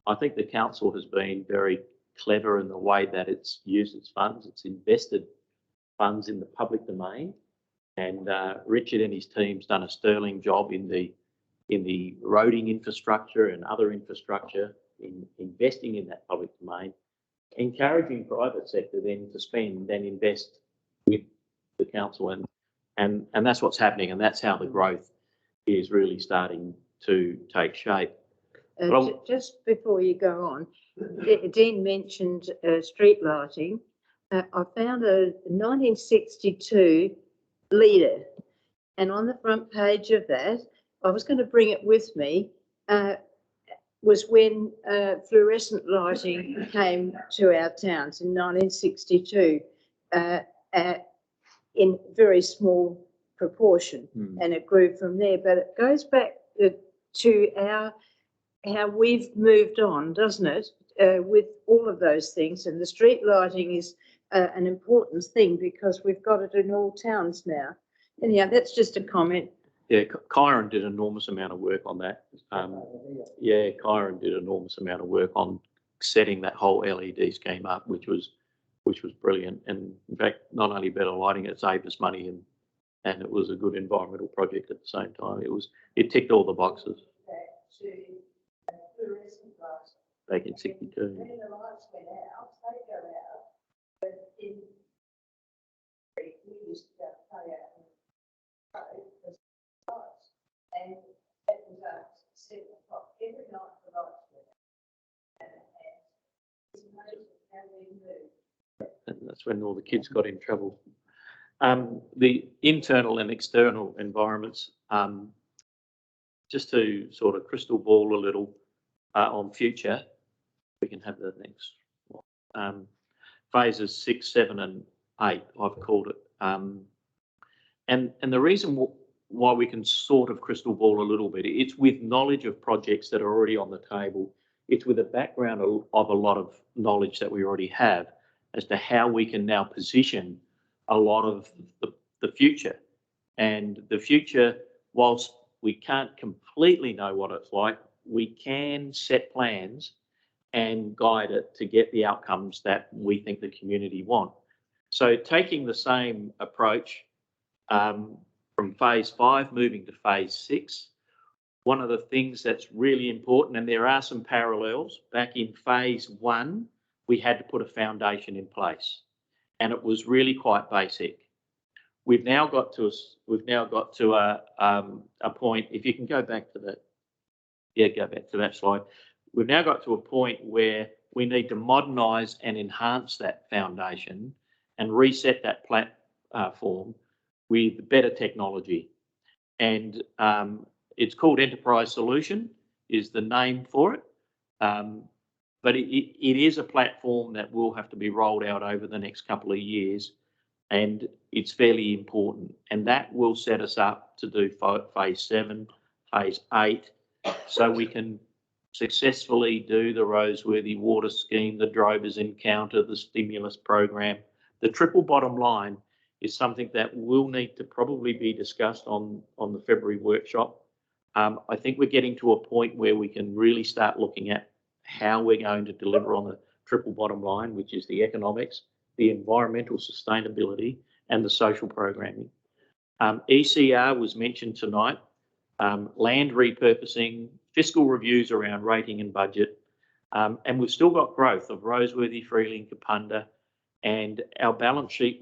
I think the council has been very clever in the way that it's used its funds. It's invested funds in the public domain, and Richard and his team's done a sterling job in the roading infrastructure and other infrastructure in investing in that public domain, encouraging private sector then to spend and invest with the council, and that's what's happening, and that's how the growth is really starting to take shape. Just before you go on, Dean mentioned street lighting. I found a 1962 leader, and on the front page of that, I was going to bring it with me, was when fluorescent lighting came to our towns in 1962 in very small proportion, and it grew from there. But it goes back to how we've moved on, doesn't it, with all of those things. And the street lighting is an important thing because we've got it in all towns now. Anyhow, that's just a comment. Yeah, Kyron did an enormous amount of work on that. Yeah, Kyron did an enormous amount of work on setting that whole LED scheme up, which was brilliant. And in fact, not only better lighting, it saved us money and it was a good environmental project at the same time. It ticked all the boxes. Back in 62. When the lights went out, they go out, but in we used to go play out and lights, and it was 7 o'clock every night. The lights went out, and it's amazing how we moved. And that's when all the kids got in trouble. The internal and external environments, just to sort of crystal ball a little on future, we can have the next one. Phases 6, 7 and 8, I've called it. And the reason why we can sort of crystal ball a little bit, it's with knowledge of projects that are already on the table. It's with a background of a lot of knowledge that we already have as to how we can now position a lot of the future. And the future, whilst we can't completely know what it's like, we can set plans and guide it to get the outcomes that we think the community want. So taking the same approach from phase 5 moving to phase 6, one of the things that's really important, and there are some parallels, back in phase 1, we had to put a foundation in place, and it was really quite basic. We've now got to a point. If you can go back to that, go back to that slide. We've now got to a point where we need to modernise and enhance that foundation and reset that platform with better technology. And it's called Enterprise Solution, is the name for it. But it is a platform that will have to be rolled out over the next couple of years, and it's fairly important. And that will set us up to do phase 7, phase 8, so we can successfully do the Roseworthy water scheme, the Drovers Encounter, the stimulus program. The triple bottom line is something that will need to probably be discussed on the February workshop. I think we're getting to a point where we can really start looking at how we're going to deliver on the triple bottom line, which is the economics, the environmental sustainability, and the social programming. ECR was mentioned tonight, land repurposing, fiscal reviews around rating and budget, and we've still got growth of Roseworthy, Freeling, Kapunda, and our balance sheet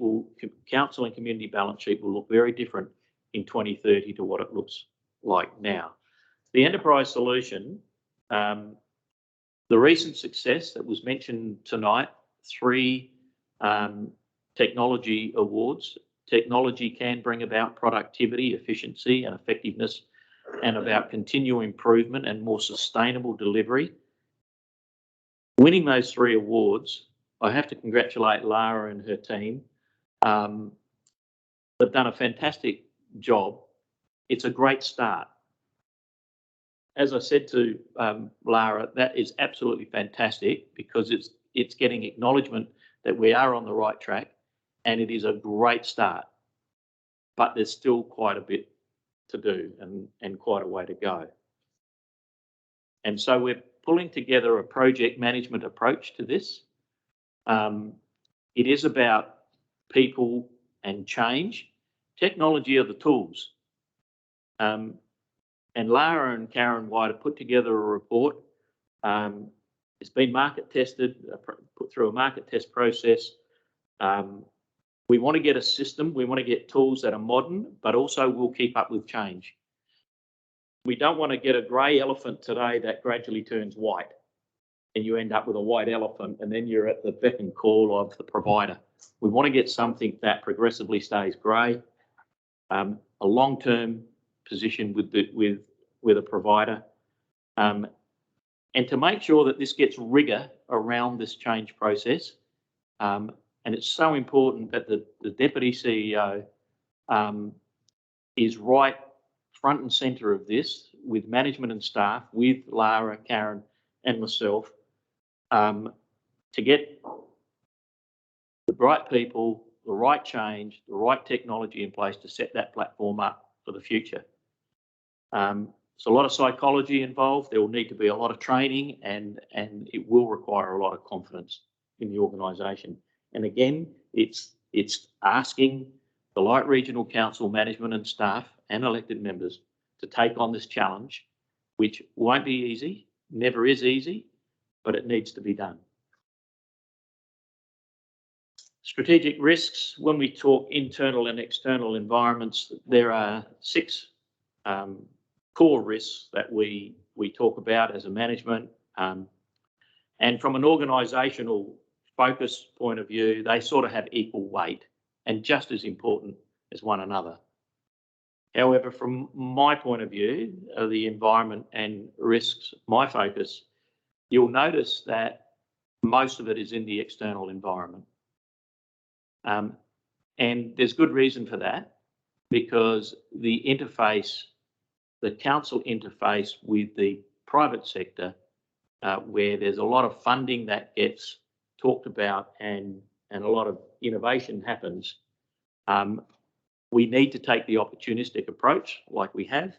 council and community balance sheet will look very different in 2030 to what it looks like now. The enterprise solution, the recent success that was mentioned tonight, 3 technology awards. Technology can bring about productivity, efficiency and effectiveness, and about continual improvement and more sustainable delivery. Winning those 3 awards, I have to congratulate Lara and her team. They've done a fantastic job. It's a great start. As I said to Lara, that is absolutely fantastic because it's getting acknowledgement that we are on the right track, and it is a great start. But there's still quite a bit to do and quite a way to go. And so we're pulling together a project management approach to this. It is about people and change. Technology are the tools. And Lara and Karen White have put together a report. It's been market tested, put through a market test process. We want to get a system, we want to get tools that are modern, but also will keep up with change. We don't want to get a grey elephant today that gradually turns white and you end up with a white elephant and then you're at the beck and call of the provider. We want to get something that progressively stays grey, a long-term position with a provider, and to make sure that this gets rigor around this change process. And it's so important that the Deputy CEO is right front and centre of this with management and staff, with Lara, Karen and myself, to get the right people, the right change, the right technology in place to set that platform up for the future. There's a lot of psychology involved. There will need to be a lot of training and it will require a lot of confidence in the organisation. And again, it's asking the Light Regional Council management and staff and elected members to take on this challenge, which won't be easy, never is easy, but it needs to be done. Strategic risks, when we talk internal and external environments, there are 6 core risks that we talk about as a management. And from an organisational focus point of view, they sort of have equal weight and just as important as one another. However, from my point of view, the environment and risks, my focus, you'll notice that most of it is in the external environment. And there's good reason for that, because the interface, the council interface with the private sector, where there's a lot of funding that gets talked about and a lot of innovation happens, we need to take the opportunistic approach like we have.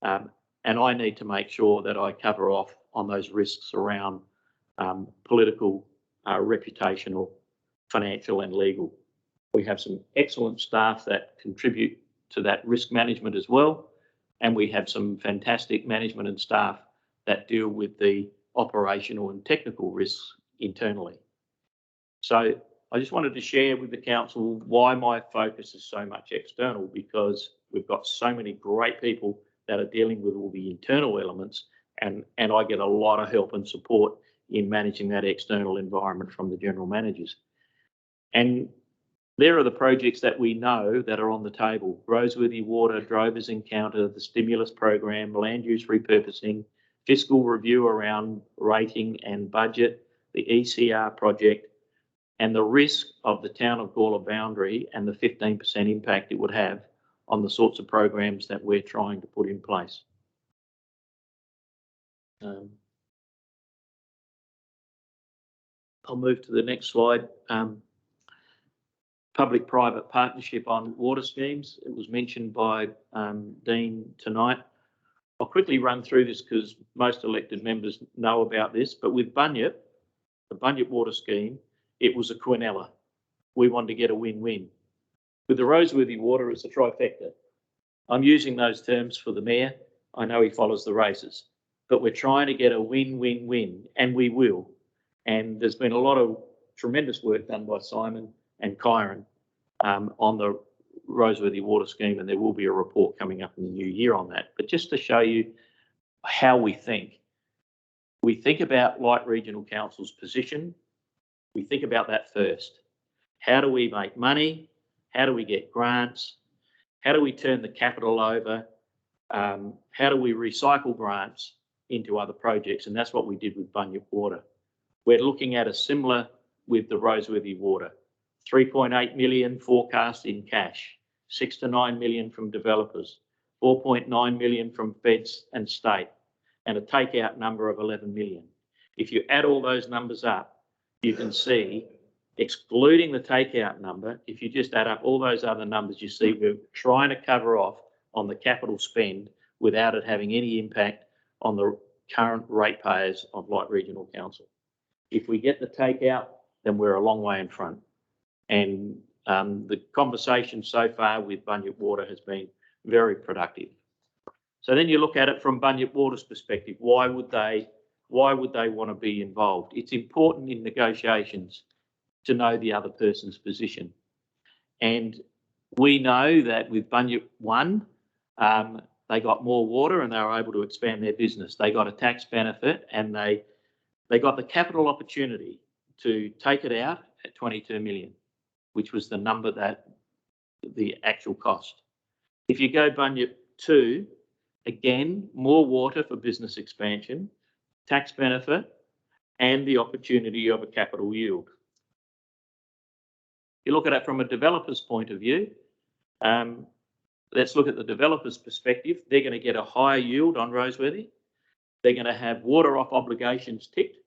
And I need to make sure that I cover off on those risks around political, reputational, financial and legal. We have some excellent staff that contribute to that risk management as well. And we have some fantastic management and staff that deal with the operational and technical risks internally. So I just wanted to share with the council why my focus is so much external, because we've got so many great people that are dealing with all the internal elements, and I get a lot of help and support in managing that external environment from the general managers. And there are the projects that we know that are on the table: Roseworthy Water, Drovers Encounter, the stimulus program, land use repurposing, fiscal review around rating and budget, the ECR project, and the risk of the town of Gawler boundary and the 15% impact it would have on the sorts of programs that we're trying to put in place. I'll move to the next slide. Public-private partnership on water schemes. It was mentioned by Dean tonight. I'll quickly run through this because most elected members know about this, but with Bunyip, the Bunyip water scheme, it was a quinella. We wanted to get a win-win. With the Roseworthy water, it's a trifecta. I'm using those terms for the mayor. I know he follows the races, but we're trying to get a win-win-win, and we will. And there's been a lot of tremendous work done by Simon and Kyron on the Roseworthy water scheme, and there will be a report coming up in the new year on that. But just to show you how we think about Light Regional Council's position. We think about that first. How do we make money? How do we get grants? How do we turn the capital over? How do we recycle grants into other projects? And that's what we did with Bunyip Water. We're looking at a similar with the Roseworthy Water. 3.8 million forecast in cash, 6 to 9 million from developers, 4.9 million from feds and state, and a takeout number of 11 million. If you add all those numbers up, you can see, excluding the takeout number, if you just add up all those other numbers, you see we're trying to cover off on the capital spend without it having any impact on the current ratepayers of Light Regional Council. If we get the takeout, then we're a long way in front. And the conversation so far with Bunyip Water has been very productive. So then you look at it from Bunyip Water's perspective. Why would they want to be involved? It's important in negotiations to know the other person's position. And we know that with Bunyip 1, they got more water and they were able to expand their business. They got a tax benefit and they got the capital opportunity to take it out at 22 million, which was the number that the actual cost. If you go Bunyip 2, again, more water for business expansion, tax benefit, and the opportunity of a capital yield. You look at it from a developer's point of view. Let's look at the developer's perspective. They're going to get a higher yield on Roseworthy. They're going to have water off obligations ticked,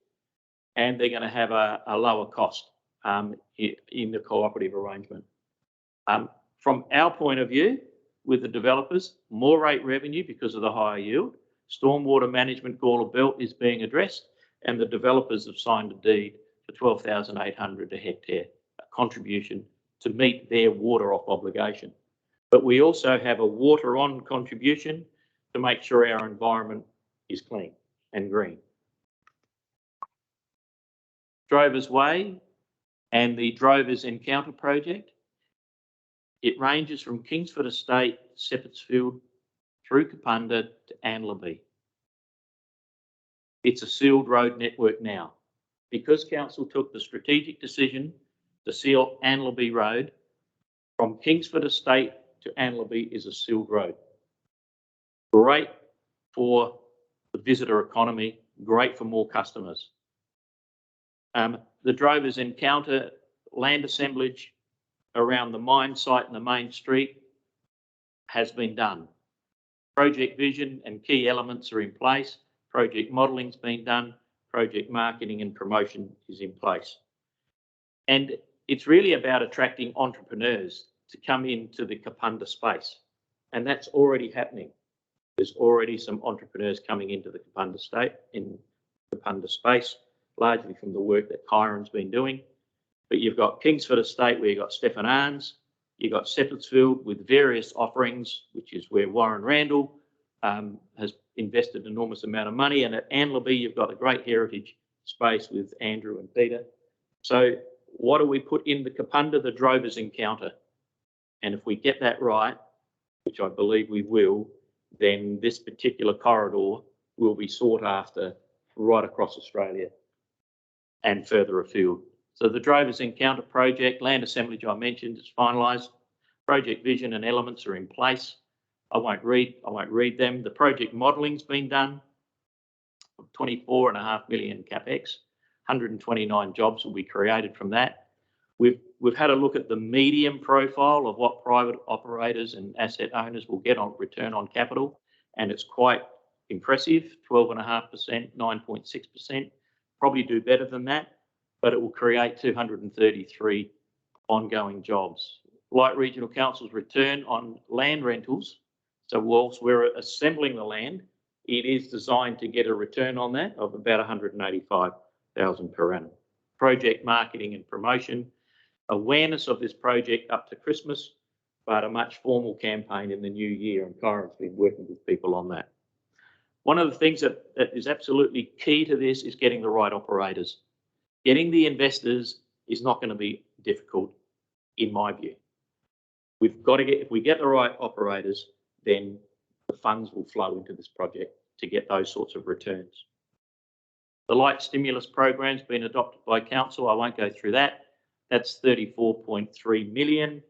and they're going to have a lower cost in the cooperative arrangement. From our point of view, with the developers, more rate revenue because of the higher yield. Stormwater management Gawler Belt is being addressed, and the developers have signed a deed for 12,800 a hectare, a contribution to meet their water off obligation. But we also have a water on contribution to make sure our environment is clean and green. Drovers Way and the Drovers Encounter project, it ranges from Kingsford Estate, Seppertsfield, through Kapunda to Anlaby. It's a sealed road network now. because council took the strategic decision to seal Anlaby Road, from Kingsford Estate to Anlaby is a sealed road. Great for the visitor economy, great for more customers. The Drovers Encounter land assemblage around the mine site and the main street has been done. Project vision and key elements are in place. Project modeling's been done. Project marketing and promotion is in place. And it's really about attracting entrepreneurs to come into the Kapunda space. And that's already happening. There's already some entrepreneurs coming into the Kapunda space, largely from the work that Kyron's been doing. But you've got Kingsford Estate, where you've got Stephen Arns. You've got Seppeltsfield with various offerings, which is where Warren Randall has invested an enormous amount of money. And at Anlaby, you've got a great heritage space with Andrew and Peter. So what do we put in the Kapunda? The Drovers Encounter. And if we get that right, which I believe we will, then this particular corridor will be sought after right across Australia and further afield. So the Drovers Encounter project, land assemblage I mentioned, is finalised. Project vision and elements are in place. I won't read them. The project modelling's been done. 24.5 million capex, 129 jobs will be created from that. We've had a look at the medium profile of what private operators and asset owners will get on return on capital, and it's quite impressive, 12.5%, 9.6%. Probably do better than that, but it will create 233 ongoing jobs. Light Regional Council's return on land rentals, so whilst we're assembling the land, it is designed to get a return on that of about 185,000 per annum. Project marketing and promotion, awareness of this project up to Christmas, but a much formal campaign in the new year, and Kyron's been working with people on that. One of the things that is absolutely key to this is getting the right operators. Getting the investors is not going to be difficult, in my view. We've got to get, if we get the right operators, then the funds will flow into this project to get those sorts of returns. The light stimulus program's been adopted by council. I won't go through that. That's 34.3 million.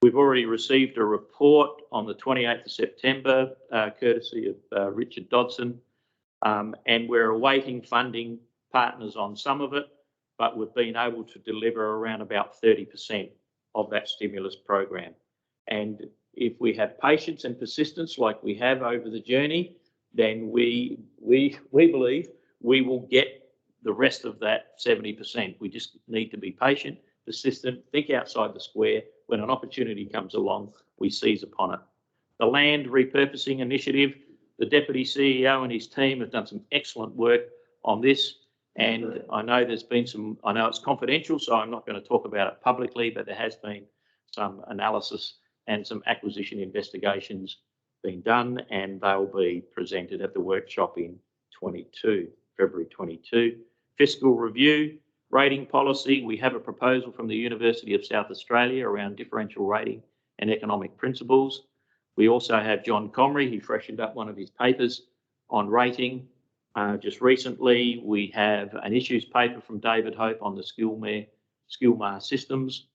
We've already received a report on the 28th of September, courtesy of Richard Dodson, and we're awaiting funding partners on some of it, but we've been able to deliver around about 30% of that stimulus program. And if we have patience and persistence like we have over the journey, then we believe we will get the rest of that 70%. We just need to be patient, persistent, think outside the square. When an opportunity comes along, we seize upon it. The land repurposing initiative, the Deputy CEO and his team have done some excellent work on this. And I know there's been some, I know it's confidential, so I'm not going to talk about it publicly, but there has been some analysis and some acquisition investigations being done, and they'll be presented at the workshop in February 22. Fiscal review, rating policy. We have a proposal from the University of South Australia around differential rating and economic principles. We also have John Comrie, who freshened up one of his papers on rating. Just recently, we have an issues paper from David Hope on the Skillmar systems.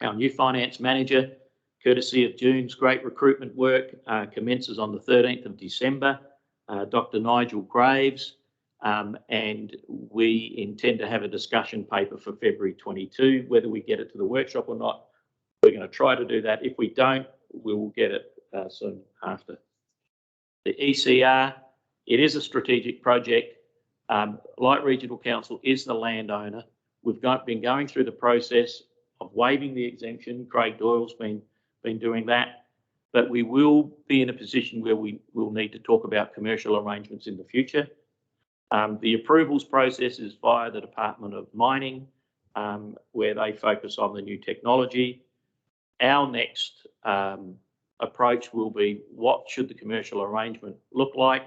Our new finance manager, courtesy of June's great recruitment work, commences on the 13th of December, Dr. Nigel Graves, and we intend to have a discussion paper for February 22. Whether we get it to the workshop or not, we're going to try to do that. If we don't, we will get it soon after. The ECR, it is a strategic project. Light Regional Council is the landowner. We've been going through the process of waiving the exemption. Craig Doyle's been doing that, but we will be in a position where we will need to talk about commercial arrangements in the future. The approvals process is via the Department of Mining, where they focus on the new technology. Our next approach will be, what should the commercial arrangement look like?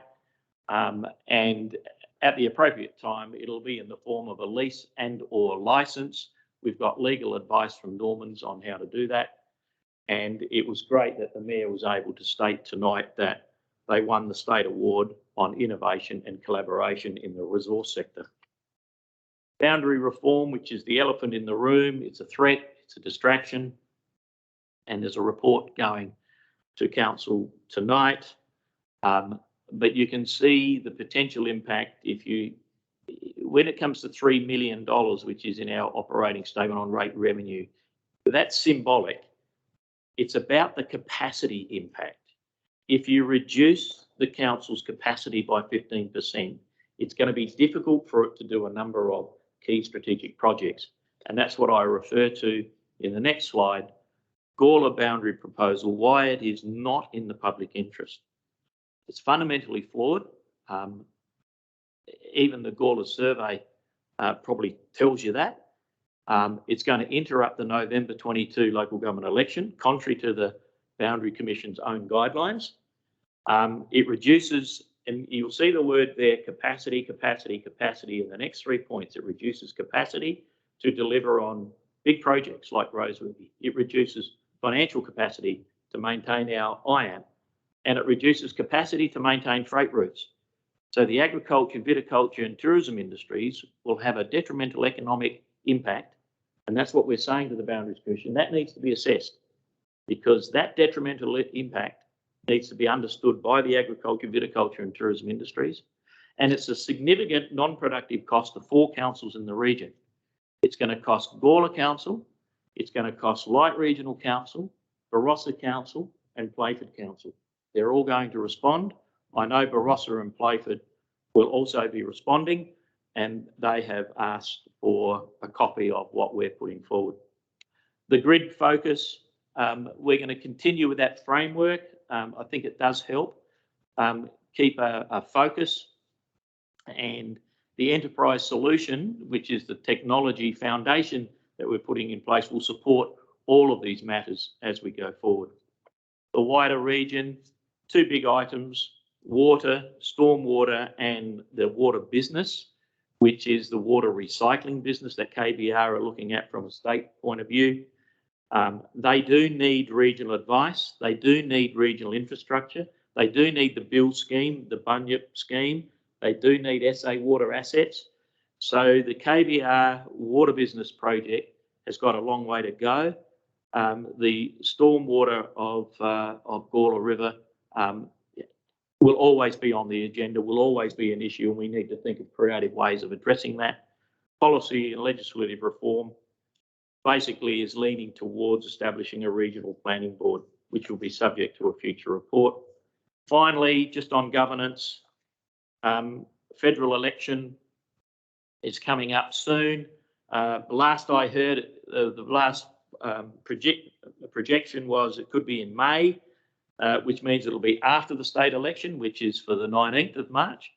And at the appropriate time, it'll be in the form of a lease and or license. We've got legal advice from Normans on how to do that. And it was great that the Mayor was able to state tonight that they won the state award on innovation and collaboration in the resource sector. Boundary reform, which is the elephant in the room, it's a threat, it's a distraction, and there's a report going to council tonight. But you can see the potential impact when it comes to $3 million, which is in our operating statement on rate revenue. That's symbolic. It's about the capacity impact. If you reduce the council's capacity by 15%, it's going to be difficult for it to do a number of key strategic projects. And that's what I refer to in the next slide, Gawler boundary proposal, why it is not in the public interest. It's fundamentally flawed. Even the Gawler survey probably tells you that. It's going to interrupt the November 22 local government election, contrary to the Boundary Commission's own guidelines. It reduces, and you'll see the word there, capacity, capacity, capacity in the next 3 points. It reduces capacity to deliver on big projects like Roseworthy. It reduces financial capacity to maintain our IAM, and it reduces capacity to maintain freight routes. So the agriculture, viticulture and tourism industries will have a detrimental economic impact, and that's what we're saying to the Boundaries Commission. That needs to be assessed, because that detrimental impact needs to be understood by the agriculture, viticulture and tourism industries, and it's a significant non-productive cost to 4 councils in the region. It's going to cost Gawler Council, it's going to cost Light Regional Council, Barossa Council and Playford Council. They're all going to respond. I know Barossa and Playford will also be responding, and they have asked for a copy of what we're putting forward. The grid focus, we're going to continue with that framework. I think it does help keep a focus, and the enterprise solution, which is the technology foundation that we're putting in place, will support all of these matters as we go forward. The wider region, 2 big items, water, stormwater and the water business, which is the water recycling business that KBR are looking at from a state point of view. They do need regional advice. They do need regional infrastructure. They do need the BILL scheme, the Bunyip scheme. They do need SA water assets. So the KBR water business project has got a long way to go. The stormwater of Gawler River will always be on the agenda, will always be an issue, and we need to think of creative ways of addressing that. Policy and legislative reform basically is leaning towards establishing a regional planning board, which will be subject to a future report. Finally, just on governance, federal election is coming up soon. Last I heard, the last projection was it could be in May, which means it'll be after the state election, which is for the 19th of March.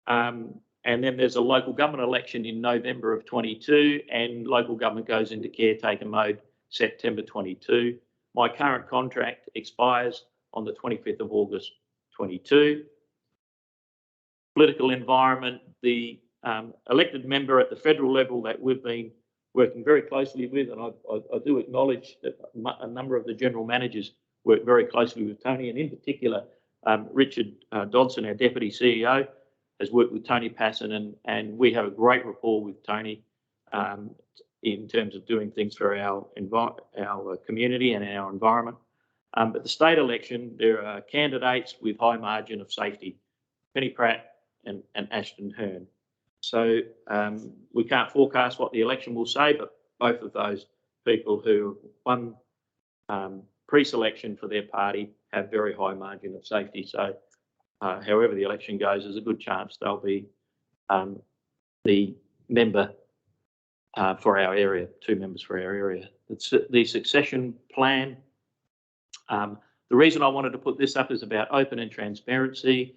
And then there's a local government election in November of 22, and local government goes into caretaker mode September 22. My current contract expires on the 25th of August 22. Political environment, the elected member at the federal level that we've been working very closely with, and I do acknowledge that a number of the general managers work very closely with Tony, and in particular, Richard Dodson, our Deputy CEO, has worked with Tony Passon, and we have a great rapport with Tony in terms of doing things for our community and our environment. But the state election, there are candidates with high margin of safety, Penny Pratt and Ashton Hearn. So we can't forecast what the election will say, but both of those people who won pre-selection for their party have very high margin of safety. So however the election goes, there's a good chance they'll be the member for our area, 2 members for our area. It's the succession plan. The reason I wanted to put this up is about open and transparency.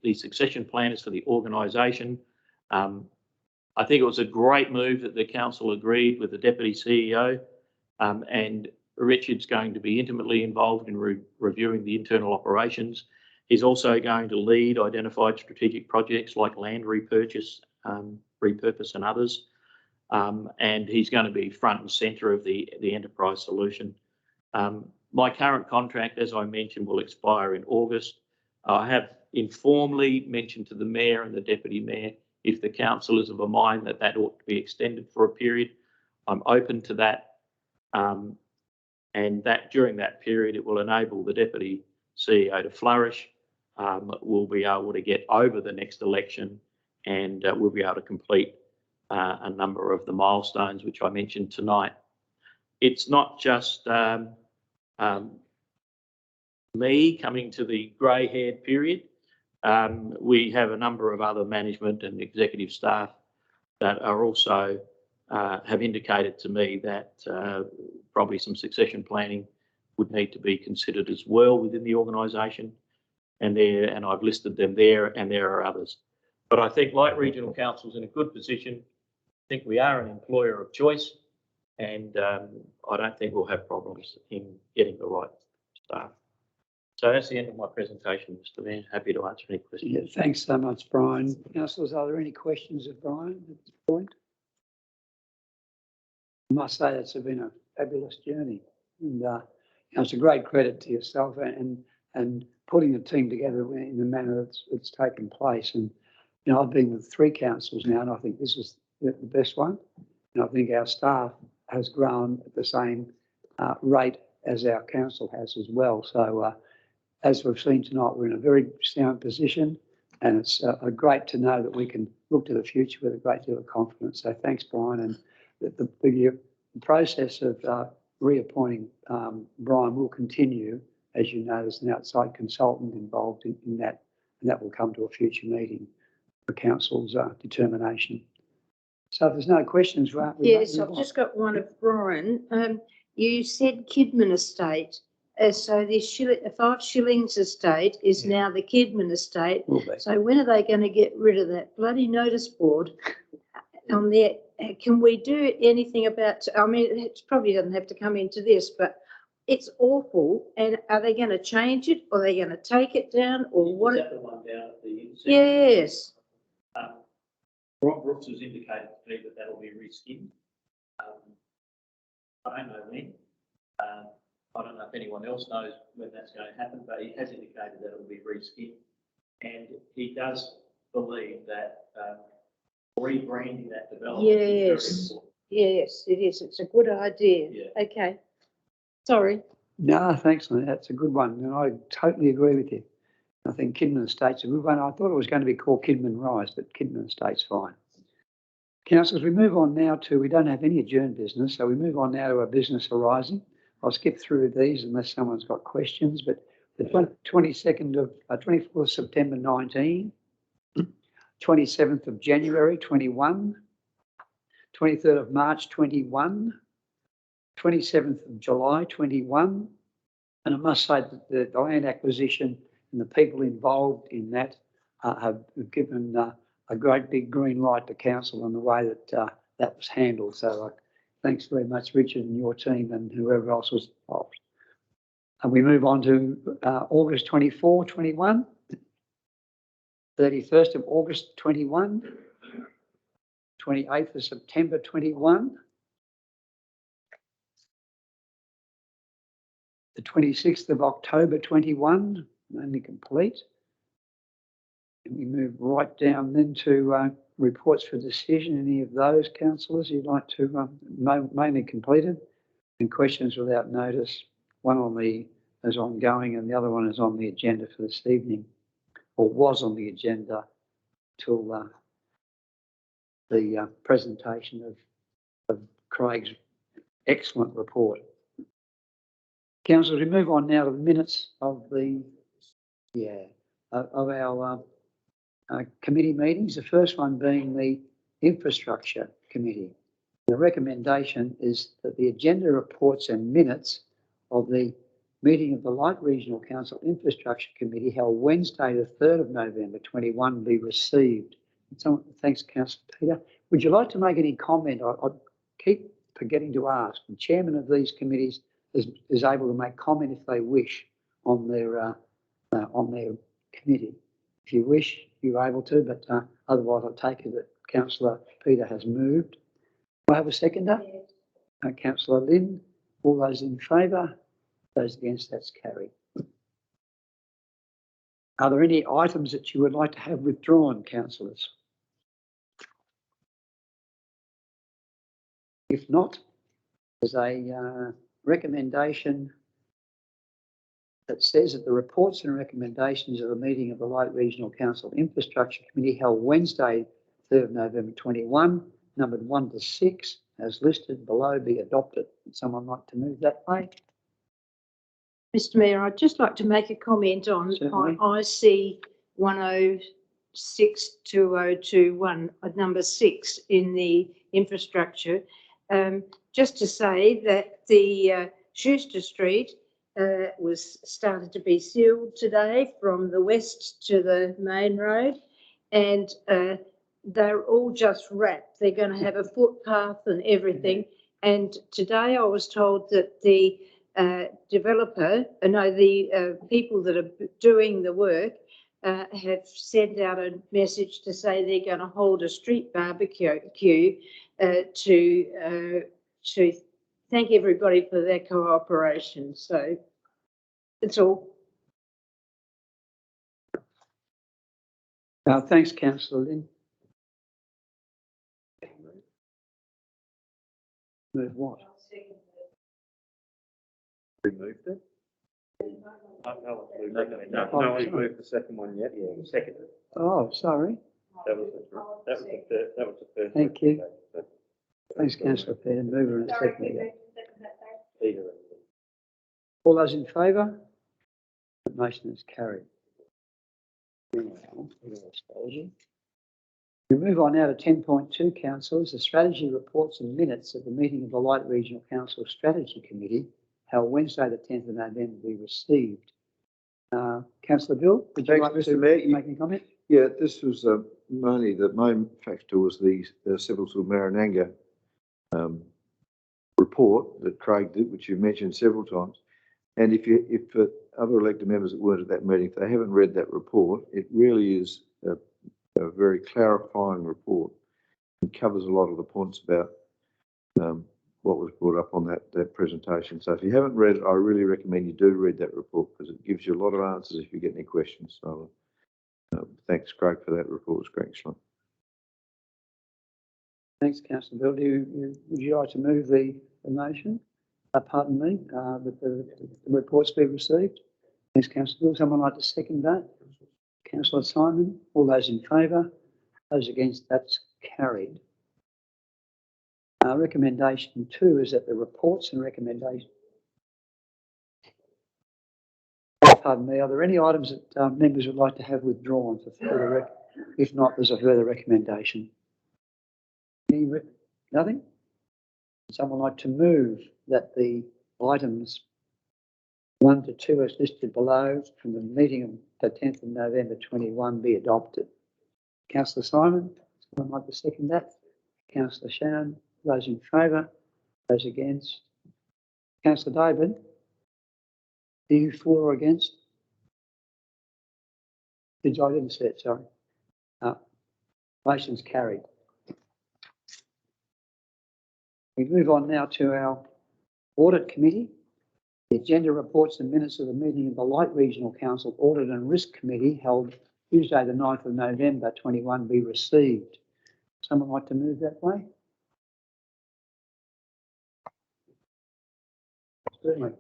The succession plan is for the organisation. I think it was a great move that the council agreed with the Deputy CEO, and Richard's going to be intimately involved in reviewing the internal operations. He's also going to lead identified strategic projects like land repurchase, repurpose and others. And he's going to be front and centre of the enterprise solution. My current contract, as I mentioned, will expire in August. I have informally mentioned to the Mayor and the Deputy Mayor If the council is of a mind that that ought to be extended for a period, I'm open to that. And that during that period, it will enable the Deputy CEO to flourish. We'll be able to get over the next election, and we'll be able to complete a number of the milestones which I mentioned tonight. It's not just me coming to the grey-haired period. We have a number of other management and executive staff that are also have indicated to me that probably some succession planning would need to be considered as well within the organisation, and I've listed them there, and there are others. But I think, like regional council's in a good position. I think we are an employer of choice, and I don't think we'll have problems in getting the right staff. So that's the end of my presentation, Mr. Mayor. Happy to answer any questions. Yeah, thanks so much, Brian. Councillors, are there any questions of Brian at this point? I must say it's been a fabulous journey, and it's a great credit to yourself and putting the team together in the manner it's taken place. And I've been with 3 councils now, and I think this is the best one. And I think our staff has grown at the same rate as our council has as well. So as we've seen tonight, we're in a very sound position, and it's great to know that we can look to the future with a great deal of confidence. So thanks, Brian. And the process of reappointing Brian will continue. As you know, there's an outside consultant involved in that, and that will come to a future meeting for council's determination. So if there's no questions, right? Yes, I've just got one of Brian. You said Kidman Estate. So this 5 Shillings Estate is now the Kidman Estate. So when are they going to get rid of that bloody notice board on there? Can we do anything about, I mean, it probably doesn't have to come into this, but it's awful. And are they going to change it, or are they going to take it down, or what? Is that the one down at the intersection? Yes. Rob Brooks has indicated to me that that'll be reskinned. I don't know when. I don't know if anyone else knows when that's going to happen, but he has indicated that it will be reskinned. And he does believe that rebranding that development is very important. Yes, it is. It's a good idea. Yeah. Okay. Sorry. No, thanks, man. That's a good one, and I totally agree with you. I think Kidman Estate's a good one. I thought it was going to be called Kidman Rise, but Kidman Estate's fine. Councillors, we move on now to, we don't have any adjourned business, so we move on now to our business horizon. I'll skip through these unless someone's got questions, but the 24th of September 19, 27th of January 21, 23rd of March 21, 27th of July 21, and I must say that the land acquisition and the people involved in that have given a great big green light to council on the way that that was handled. So thanks very much, Richard, and your team, and whoever else was involved. And we move on to August 24, 21, 31st of August 21, 28th of September 21, the 26th of October 21, mainly complete. And we move right down then to reports for decision. Any of those councillors you'd like to mainly completed, and questions without notice. One on the is ongoing, and the other one is on the agenda for this evening, or was on the agenda till the presentation of Craig's excellent report. Councillors, we move on now to the minutes of our committee meetings. The first one being the Infrastructure Committee. The recommendation is that the agenda, reports and minutes of the meeting of the Light Regional Council Infrastructure Committee held Wednesday the 3rd of November 21 be received. Thanks, Councillor Peter. Would you like to make any comment? I keep forgetting to ask. The chairman of these committees is able to make comment if they wish on their committee. If you wish, you're able to, but otherwise I'll take it that Councillor Peter has moved. Do I have a seconder? Yes. Councillor Lynn. All those in favour? Those against, that's carried. Are there any items that you would like to have withdrawn, councillors? If not, there's a recommendation that says that the reports and recommendations of the meeting of the Light Regional Council Infrastructure Committee held Wednesday, 3rd of November 21, numbered 1 to 6, as listed below, be adopted. Would someone like to move that way? Mr Mayor, I'd just like to make a comment on Certainly. IC 1062021, number 6 in the infrastructure. Just to say that the Schuster Street was started to be sealed today from the west to the main road, and they're all just wrapped. They're going to have a footpath and everything. And today I was told that the people that are doing the work have sent out a message to say they're going to hold a street barbecue to thank everybody for their cooperation. So that's all. Thanks, Councillor Lynn. Move what? Removed it? No one's moved the second one yet. Yeah, second. Oh, sorry. That was the first. Thank you. Thanks, Councillor Peter. Mover and a second. Peter. All those in favour? The motion is carried. We move on now to 10.2, councillors. The strategy reports and minutes of the meeting of the Light Regional Council Strategy Committee held Wednesday, the 10th of November, be received. Councillor Bill, would you like Thanks, to Mr. Mayor. make any comment? Yeah, this was mainly the main factor was the Civil Marinanga report that Craig did, which you mentioned several times. And if other elected members that weren't at that meeting, if they haven't read that report, it really is a very clarifying report and covers a lot of the points about what was brought up on that presentation. So if you haven't read it, I really recommend you do read that report because it gives you a lot of answers if you get any questions. So thanks, Craig, for that report. It's great, excellent. Thanks, Councillor Bill. Would you like to move the motion? Pardon me, that the reports be received? Thanks, Councillor Bill. Someone like to second that? Councillor Simon. All those in favour? Those against? That's carried. Recommendation 2 is that the reports and recommendations. Pardon me. Are there any items that members would like to have withdrawn for further? If not, there's a further recommendation. Nothing? Would someone like to move that the items 1 to 2 as listed below from the meeting of the 10th of November 21 be adopted? Councillor Simon, someone like to second that? Councillor Shannon, those in favour, those against? Councillor David, are you for or against? I didn't see it, sorry. Motion's carried. We move on now to our Audit Committee. The agenda reports and minutes of the meeting of the Light Regional Council Audit and Risk Committee held Tuesday the 9th of November 21 be received. Someone like to move that way? Certainly.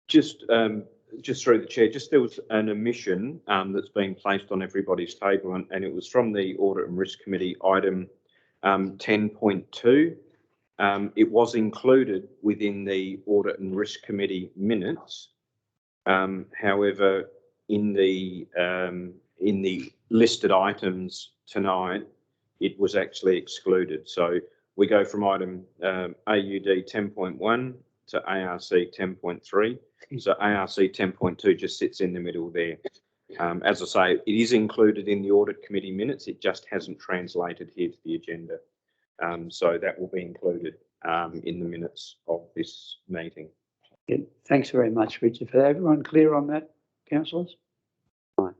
Just through the chair, there was an omission that's been placed on everybody's table, and it was from the Audit and Risk Committee item 10.2. It was included within the Audit and Risk Committee minutes. However, in the listed items tonight, it was actually excluded. So we go from item AUD 10.1 to ARC 10.3. So ARC 10.2 just sits in the middle there. As I say, it is included in the Audit Committee minutes. It just hasn't translated here to the agenda. So that will be included in the minutes of this meeting. Yeah, thanks very much, Richard. For everyone clear on that, councillors? Right.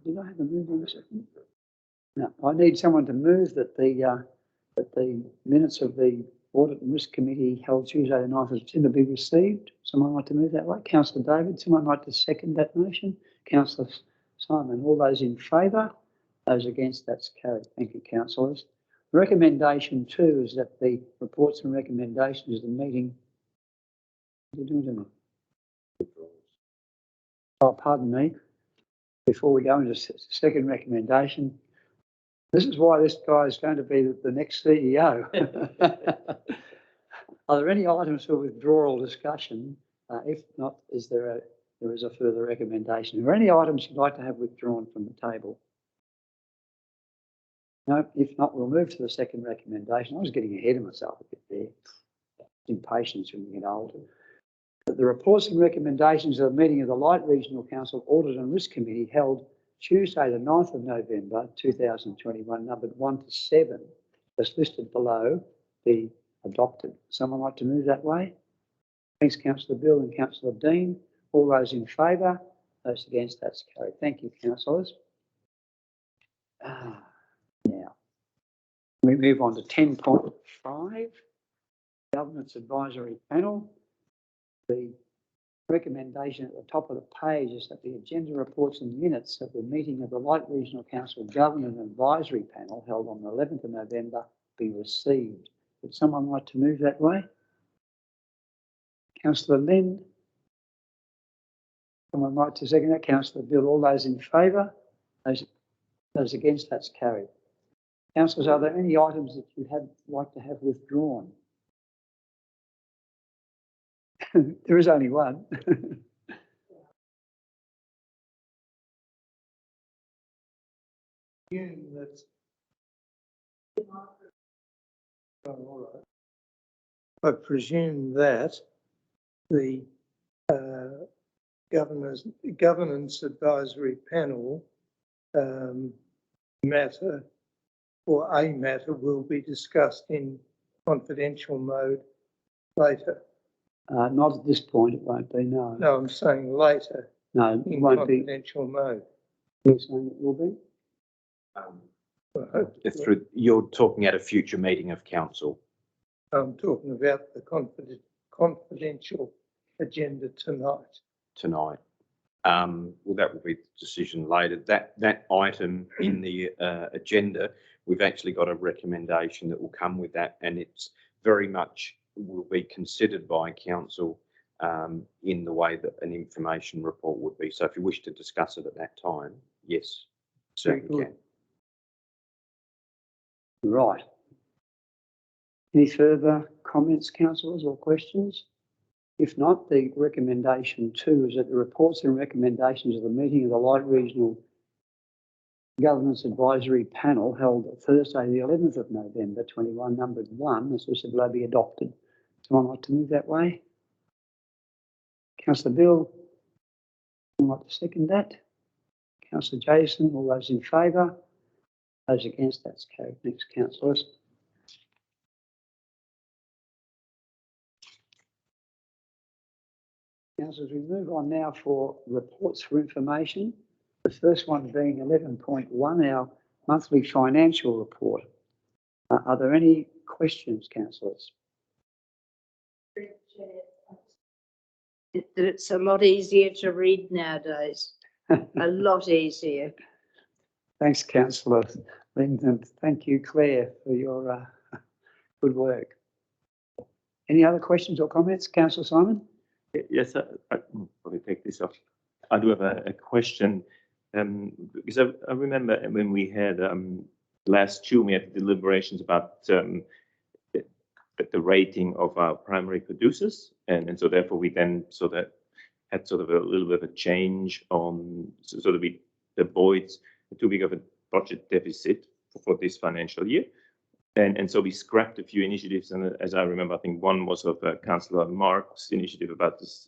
Did I have a move on a second? No, I need someone to move that the minutes of the Audit and Risk Committee held Tuesday the 9th of September be received. Someone like to move that way? Councillor David, someone like to second that motion? Councillor Simon, all those in favour? Those against, that's carried. Thank you, councillors. Recommendation 2 is that the reports and recommendations of the meeting. What are you doing to me? Oh, pardon me. Before we go into second recommendation, this is why this guy is going to be the next CEO. Are there any items for withdrawal discussion? If not, there is a further recommendation. Are there any items you'd like to have withdrawn from the table? No, if not, we'll move to the second recommendation. I was getting ahead of myself a bit there. Impatience when you get older. The reports and recommendations of the meeting of the Light Regional Council Audit and Risk Committee held Tuesday, the 9th of November 2021, numbered 1 to 7, as listed below, be adopted. Someone like to move that way? Thanks, Councillor Bill and Councillor Dean. All those in favour? Those against? That's carried. Thank you, councillors. Now, we move on to 10.5, Governance Advisory Panel. The recommendation at the top of the page is that the agenda reports and minutes of the meeting of the Light Regional Council Governance Advisory Panel held on the 11th of November be received. Would someone like to move that way? Councillor Lind. Someone like to second that? Councillor Bill. All those in favour? Those against? That's carried. Councillors, are there any items that you'd like to have withdrawn? There is only one. I presume that the governance advisory panel matter or a matter will be discussed in confidential mode later. Not at this point, it won't be, no. No, I'm saying later No, it in won't be. confidential mode. You're saying it will be? You're talking at a future meeting of council. I'm talking about the confidential agenda tonight. Well, that will be the decision later. That item in the agenda, we've actually got a recommendation that will come with that, and it's very much will be considered by council in the way that an information report would be. So if you wish to discuss it at that time, yes, certainly can. Right. Any further comments, councillors, or questions? If not, the recommendation 2 is that the reports and recommendations of the meeting of the Light Regional Governance Advisory Panel held Thursday, the 11th of November 21, numbered 1, as listed below, be adopted. Someone like to move that way? Councillor Bill, someone like to second that? Councillor Jason, all those in favour? Those against, that's carried. Next, councillors. Councillors, we move on now for reports for information. The first one being 11.1, our monthly financial report. Are there any questions, councillors? It's a lot easier to read nowadays. A lot easier. Thanks, Councillor Linton. Thank you, Claire, for your good work. Any other questions or comments? Councillor Simon? Yes, I'll probably take this off. I do have a question. Because I remember when we had last June, we had deliberations about the rating of our primary producers. And so therefore we then had sort of a little bit of a change on sort of we avoid too big of a budget deficit for this financial year. And so we scrapped a few initiatives. And as I remember, I think one was of Councillor Mark's initiative about this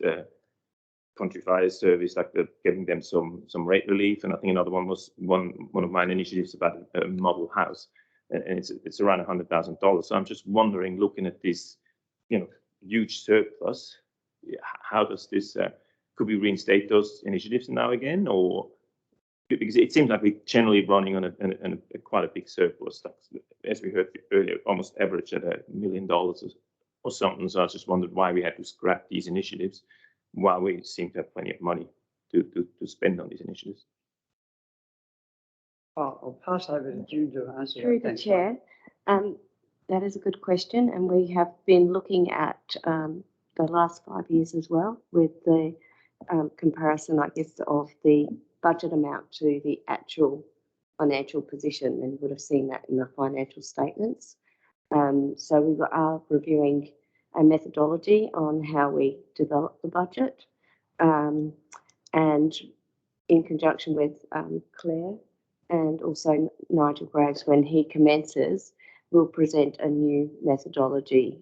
country fire service, like getting them some rate relief. And I think another one was one of mine initiatives about a model house. And it's around $100,000. So I'm just wondering, looking at this, huge surplus, how does this, could we reinstate those initiatives now again, or because it seems like we're generally running on a quite a big surplus, as we heard earlier, almost average at $1 million or something. So I just wondered why we had to scrap these initiatives while we seem to have plenty of money to spend on these initiatives. I'll pass over to June to answer. Through that. the Thanks, chair, that is a good question, and we have been looking at the last 5 years as well with the comparison, I guess, of the budget amount to the actual financial position, and you would have seen that in the financial statements. So we are reviewing a methodology on how we develop the budget, and in conjunction with Claire and also Nigel Graves, when he commences, we'll present a new methodology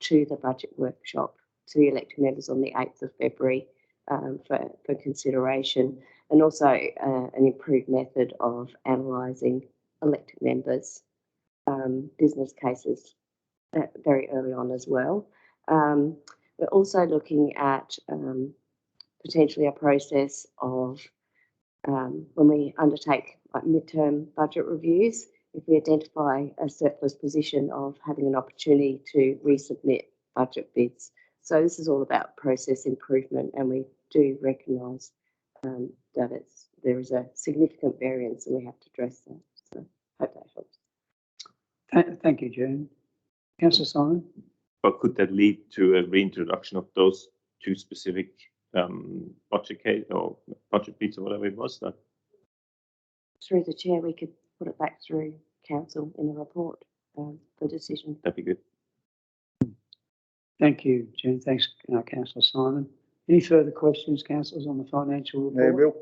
to the budget workshop to the elected members on the 8th of February for consideration, and also an improved method of analysing elected members' business cases very early on as well. We're also looking at potentially a process of when we undertake like midterm budget reviews, if we identify a surplus position, of having an opportunity to resubmit budget bids. So this is all about process improvement, and we do recognise that there is a significant variance and we have to address that. So hope that helps. Thank you, June. Councillor Simon? But could that lead to a reintroduction of those two specific budget case or budget bids or whatever it was that? Through the chair, we could put it back through council in a report for decision. That'd be good. Thank you, June. Thanks, Councillor Simon. Any further questions, councillors, on the financial report? Mayor Bill,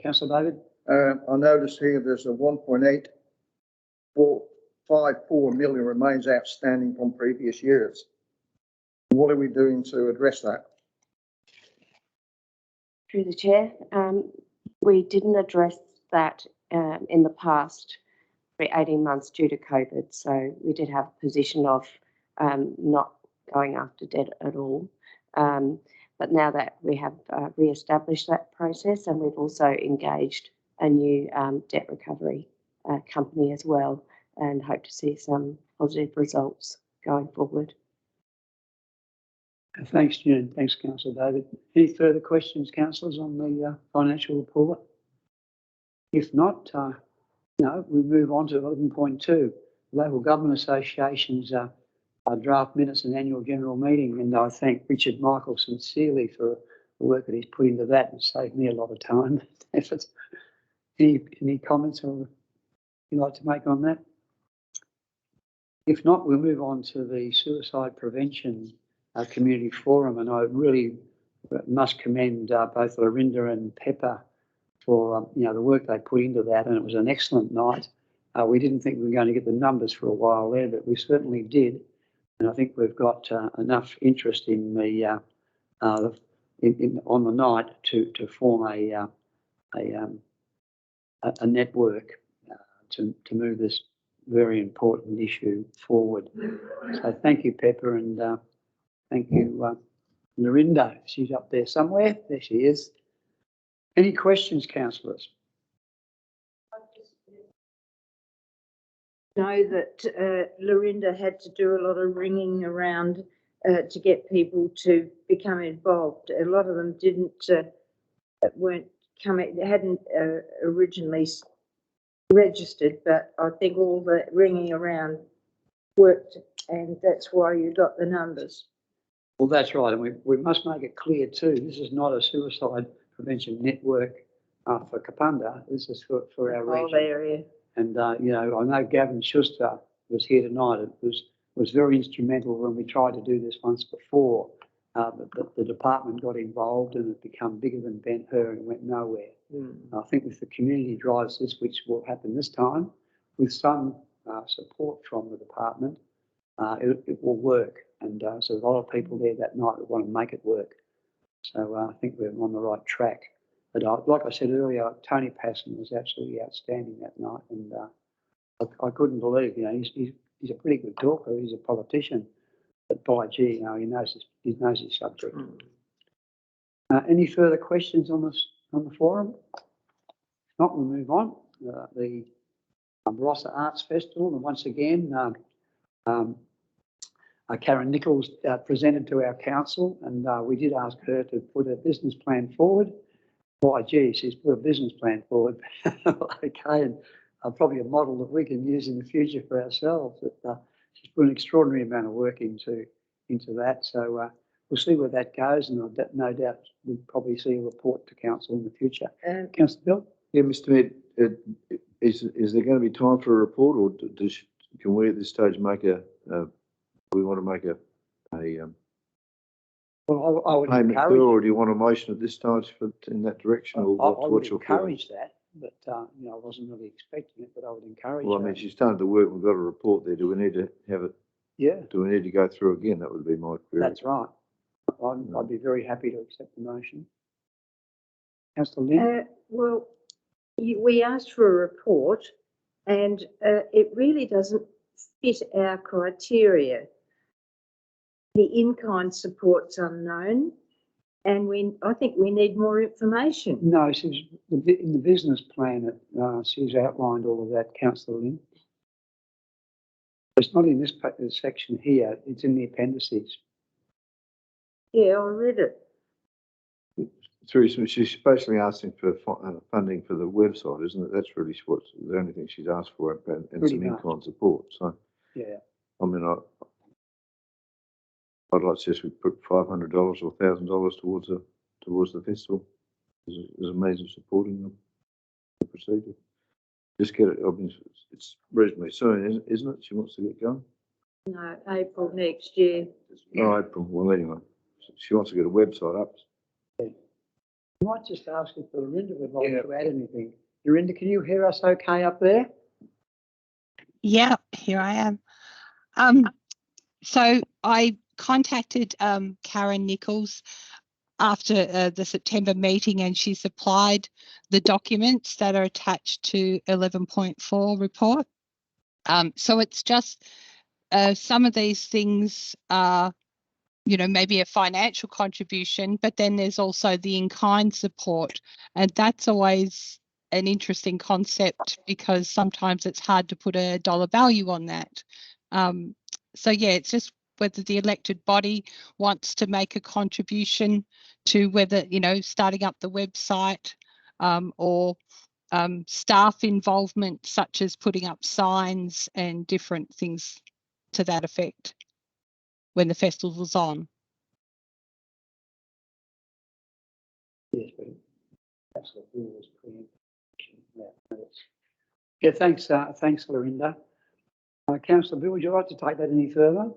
Councillor David? I notice here there's a 1.8454 million remains outstanding from previous years. What are we doing to address that? Through the chair, we didn't address that in the past for 18 months due to COVID. So we did have a position of not going after debt at all. But now that we have re-established that process, and we've also engaged a new debt recovery company as well, and hope to see some positive results going forward. Thanks, June. Thanks, Councillor David. Any further questions, councillors, on the financial report? If not, no, we move on to 11.2, Local Government Associations draft minutes and annual general meeting. And I thank Richard Michael sincerely for the work that he's put into that and saved me a lot of time and effort. Any comments or you'd like to make on that? If not, we'll move on to the Suicide Prevention Community Forum, and I really must commend both Lorinda and Pepper for the work they put into that, and it was an excellent night. We didn't think we were going to get the numbers for a while there, but we certainly did, and I think we've got enough interest in the on the night to form a network to move this very important issue forward. So thank you, Pepper, and thank you, Lorinda. She's up there somewhere. There she is. Any questions, councillors? Know that Lorinda had to do a lot of ringing around to get people to become involved. A lot of them weren't coming, hadn't originally registered, but I think all the ringing around worked, and that's why you got the numbers. Well, that's right, and we must make it clear too, this is not a suicide prevention network for Kapunda. This is for our whole region. area. And I know Gavin Schuster was here tonight. It was very instrumental when we tried to do this once before. But the department got involved and it became bigger than Ben-Hur and went nowhere. I think if the community drives this, which will happen this time, with some support from the department, it will work. And so a lot of people there that night that want to make it work. So I think we're on the right track. But like I said earlier, Tony Passon was absolutely outstanding that night, and I couldn't believe, he's a pretty good talker. He's a politician, but by gee, he knows his subject. Any further questions on the forum? If not, we'll move on. The Barossa Arts Festival, and once again, Karen Nichols presented to our council, and we did ask her to put a business plan forward. why, gee, she's put a business plan forward. Okay, and probably a model that we can use in the future for ourselves. But she's put an extraordinary amount of work into that. So we'll see where that goes, and no doubt we'll probably see a report to council in the future. Councillor Bill? Yeah, Mr. Mayor, is there going to be time for a report, or can we at this stage make we want to make a Well, I would payment encourage. bill, or do you want a motion at this stage in that direction, or I would what's your thought? encourage that, but you know, I wasn't really expecting it, but I would encourage. Well, I mean, she's done the work. We've got a report there. Do we need to have it? Yeah, Do we need to go through again? That would be my query. that's right. I'd be very happy to accept the motion. Councillor Lynn? Well, we asked for a report, and it really doesn't fit our criteria. The in-kind support's unknown, and I think we need more information. No, she's in the business plan. She's outlined all of that, Councillor Lynn. It's not in this section here. It's in the appendices. Yeah, I read it. She's basically asking for funding for the website, isn't it? That's really what's the only thing she's asked for, and Pretty some much. in-kind support. So, Yeah. I mean, I'd like to suggest we put $500 or $1,000 towards the festival as a means of supporting the procedure. Just get it. I mean, it's reasonably soon, isn't it? She wants to get going. No, April next year. Oh, April. Well, anyway, she wants to get a website up. I might just ask if Lorinda would like to add anything. Lorinda, can you hear us okay up there? Yeah, here I am. So I contacted Karen Nichols after the September meeting, and she supplied the documents that are attached to 11.4 report. So it's just some of these things are, you know, maybe a financial contribution, but then there's also the in-kind support, and that's always an interesting concept because sometimes it's hard to put a dollar value on that. So yeah, it's just whether the elected body wants to make a contribution to whether, you know, starting up the website or staff involvement, such as putting up signs and different things to that effect when the festival's on. Yes, but absolutely was yeah, thanks, thanks, Lorinda. Councillor Bill, would you like to take that any further?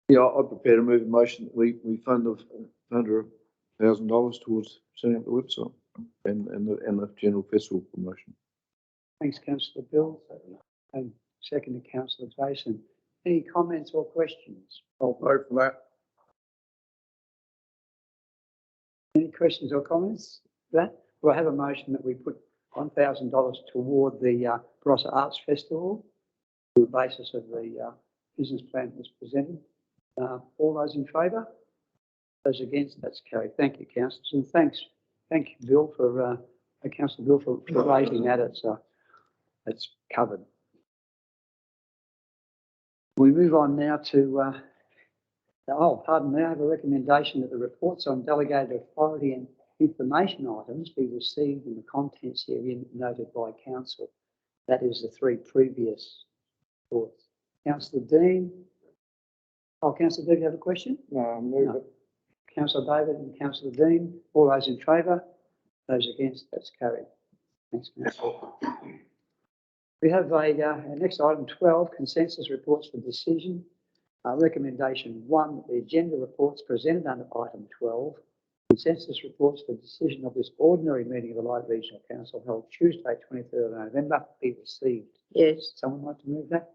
Yeah, I'm prepared to move a motion that we fund $1,000 towards setting up the website and the general festival promotion. Thanks, Councillor Bill. And second to Councillor Jason. Any comments or questions? I'll vote for that. Any questions or comments for that? We'll have a motion that we put $1,000 toward the Barossa Arts Festival on the basis of the business plan that was presented. All those in favour? Those against? That's carried. Thank you, councillors, and thank you, Bill, for Councillor Bill for raising that. It's covered. We move on now to. Pardon me. I have a recommendation that the reports on delegated authority and information items be received in the contents area noted by council. That is the three previous reports. Councillor Dean. Oh, Councillor Dean, you have a question? No, move it. Councillor David and Councillor Dean. All those in favour? Those against? That's carried. Thanks, Councillor. We have a next item 12, consensus reports for decision. Recommendation 1, the agenda reports presented under item 12, consensus reports for decision of this ordinary meeting of the Light Regional Council held Tuesday, 23rd of November, be received. Yes. Someone like to move that?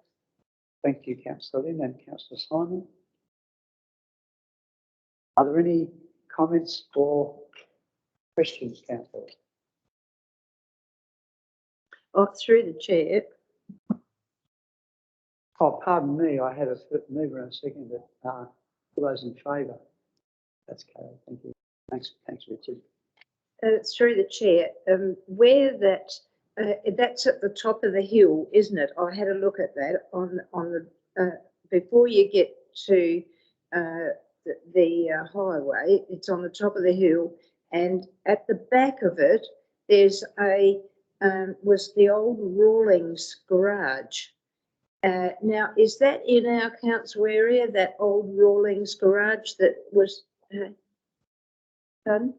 Thank you, Councillor Lynn and Councillor Simon. Are there any comments or questions, Councillor? Oh, through the chair. Oh, pardon me, I had a mover and a second, but all those in favour? That's carried. Thank you. Thanks, Richard. Through the chair, where that's at the top of the hill, isn't it? I had a look at that on the before you get to the highway. It's on the top of the hill, and at the back of it, there's was the old Rawlings garage. Now, is that in our council area, that old Rawlings garage that was done?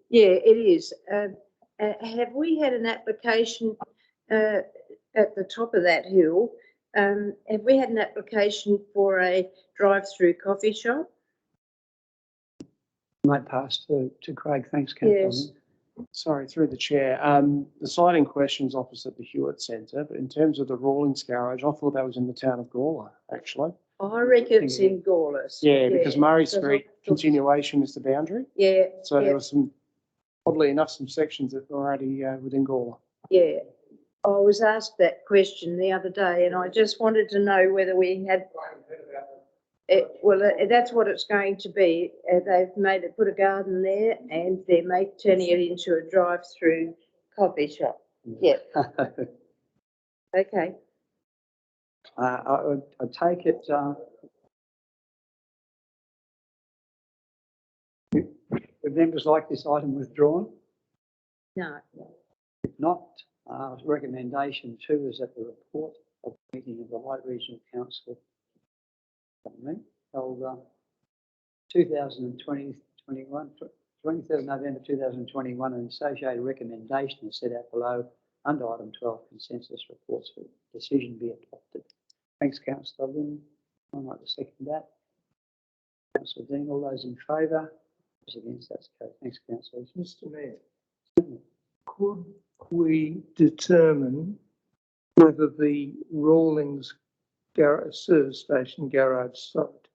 Yeah, it is. Have we had an application at the top of that hill? Have we had an application for a drive-through coffee shop? Might pass to Craig. Thanks, Councillor. Yes. Sorry, through the chair. The site in question is opposite the Hewitt Centre, but in terms of the Rawlings garage, I thought that was in the town of Gawler, actually. I reckon it's in Gawler. Yeah, because Murray because Street continuation is the boundary. Yeah. So yeah, there was some, oddly enough, some sections that were already within Gawler. yeah. I was asked that question the other day, and I just wanted to know whether we had. That's what it's going to be. They've put a garden there, and they're turning it into a drive-through coffee shop. Yeah. Okay. I take it. Would members like this item withdrawn? No. If not, recommendation 2 is that the report of the meeting of the Light Regional Council held 2021, 23rd November 2021, an associated recommendation is set out below under item 12, consensus reports for decision be adopted. Thanks, Councillor Lynn. I'd like to second that. Councillor Dean, all those in favour? Those against, that's okay. Thanks, Councillor. Mr. Mayor, could we determine whether the Rawlings service station garage site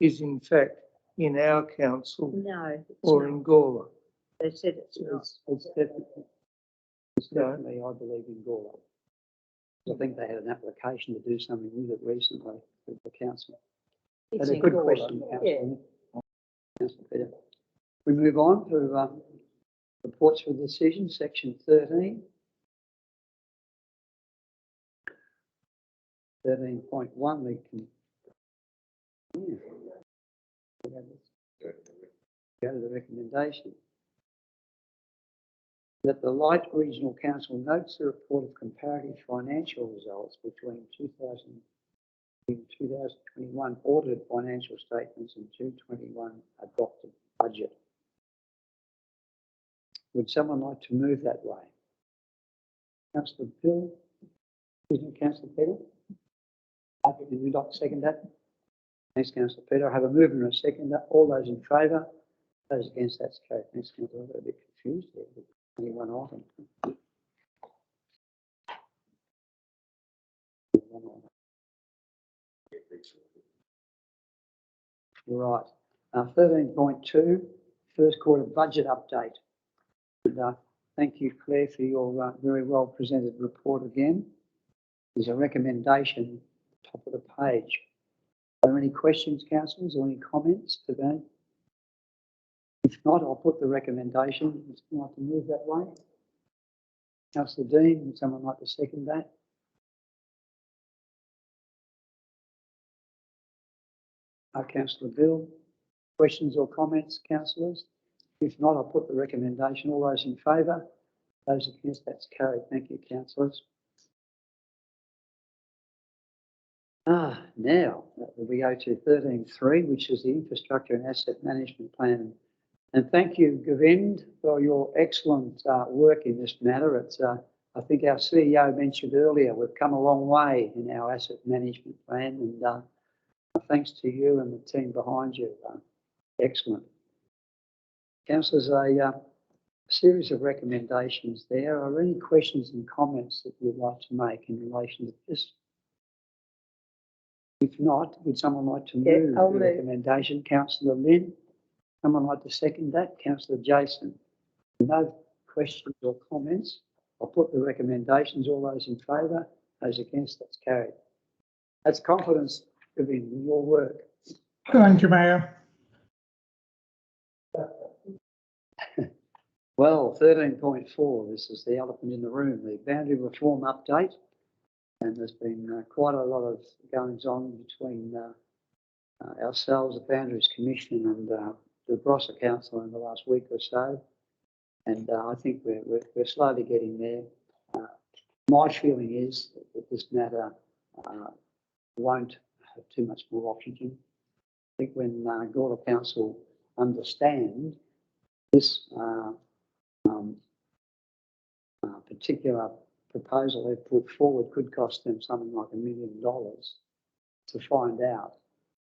is in fact in our council No. or in Gawler? They said it's not. It's definitely, I believe, in Gawler. I think they had an application to do something with it recently with the council. It's That's a in good Gawler. question, Yeah. Councillor. Councillor Peter. We move on to reports for decision, section 13. 13.1, we can go to the recommendation. That the Light Regional Council notes the report of comparative financial results between 2021 audited financial statements and 2021 adopted budget. Would someone like to move that way? Councillor Bill? Councillor Peter? Happy to you like to second that? Thanks, Councillor Peter. I have a mover and a second. All those in favour? Those against, that's carried. Thanks, Councillor. I got a bit confused there with only one item. Right. 13.2, first quarter budget update. And, thank you, Claire, for your very well presented report again. There's a recommendation top of the page. Are there any questions, councillors, or any comments today? If not, I'll put the recommendation. Would someone like to move that way? Councillor Dean, would someone like to second that? Councillor Bill, questions or comments, councillors? If not, I'll put the recommendation. All those in favour? Those against, that's carried. Thank you, councillors. Now we go to 13.3, which is the infrastructure and asset management plan. And thank you, Govind, for your excellent work in this matter. It's, I think our CEO mentioned earlier, we've come a long way in our asset management plan, and thanks to you and the team behind you. Excellent. Councillors, a series of recommendations there. Are there any questions and comments that you'd like to make in relation to this? If not, would someone like to move the recommendation? Councillor Lynn, someone like to second that? Councillor Jason, no questions or comments. I'll put the recommendations. All those in favour, those against, that's carried. That's confidence in your work. Thank you, Mayor. Well, 13.4, this is the elephant in the room, the boundary reform update. And there's been quite a lot of goings on between ourselves, the Boundaries Commission and the Barossa Council in the last week or so. And I think we're slowly getting there. My feeling is that this matter won't have too much more oxygen. I think when Gawler Council understand this particular proposal they've put forward could cost them something like $1 million to find out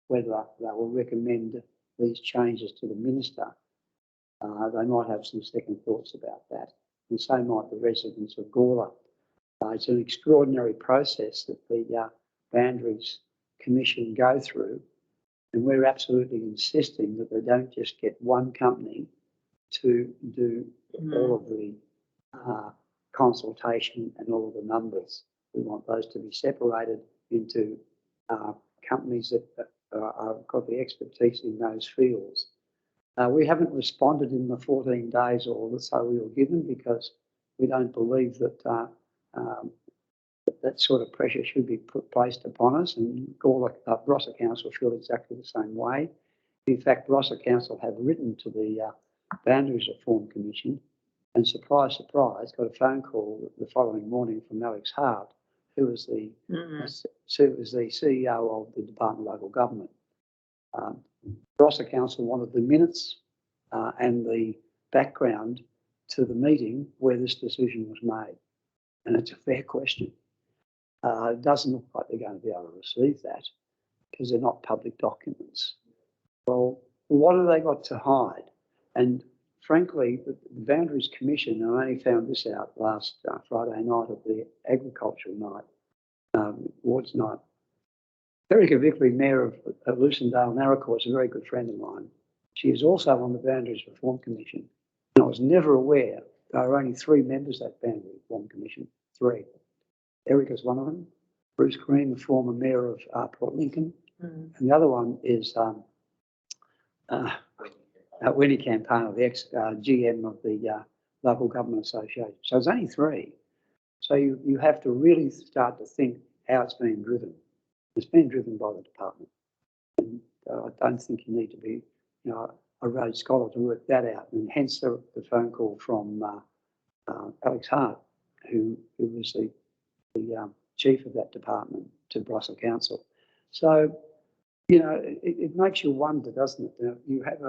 whether they will recommend these changes to the minister. They might have some second thoughts about that, and so might the residents of Gawler. It's an extraordinary process that the Boundaries Commission go through, and we're absolutely insisting that they don't just get one company to do all of the consultation and all of the numbers. We want those to be separated into companies that have got the expertise in those fields. We haven't responded in the 14 days or so we were given because we don't believe that that sort of pressure should be placed upon us, and Barossa Council feel exactly the same way. In fact, Barossa Council have written to the Boundaries Reform Commission, and surprise, surprise, got a phone call the following morning from Alex Hart, who was the CEO of the Department of Local Government. Barossa Council wanted the minutes and the background to the meeting where this decision was made, and it's a fair question. It doesn't look like they're going to be able to receive that because they're not public documents. Well, what have they got to hide? And frankly, the Boundaries Commission, and I only found this out last Friday night at the agricultural night, Wards night. Erica Vickery, Mayor of Lucindale Narracor, is a very good friend of mine. She is also on the Boundaries Reform Commission. And I was never aware there are only 3 members of that Boundaries Reform Commission. 3. Erica's one of them. Bruce Green, the former Mayor of Port Lincoln. And the other one is Winnie Campana, the ex-GM of the Local Government Association. So there's only 3. So you have to really start to think how it's being driven. It's been driven by the department. And I don't think you need to be, a Rhodes Scholar to work that out. And hence the phone call from Alex Hart, who was the chief of that department to Barossa Council. So, it makes you wonder, doesn't it? You have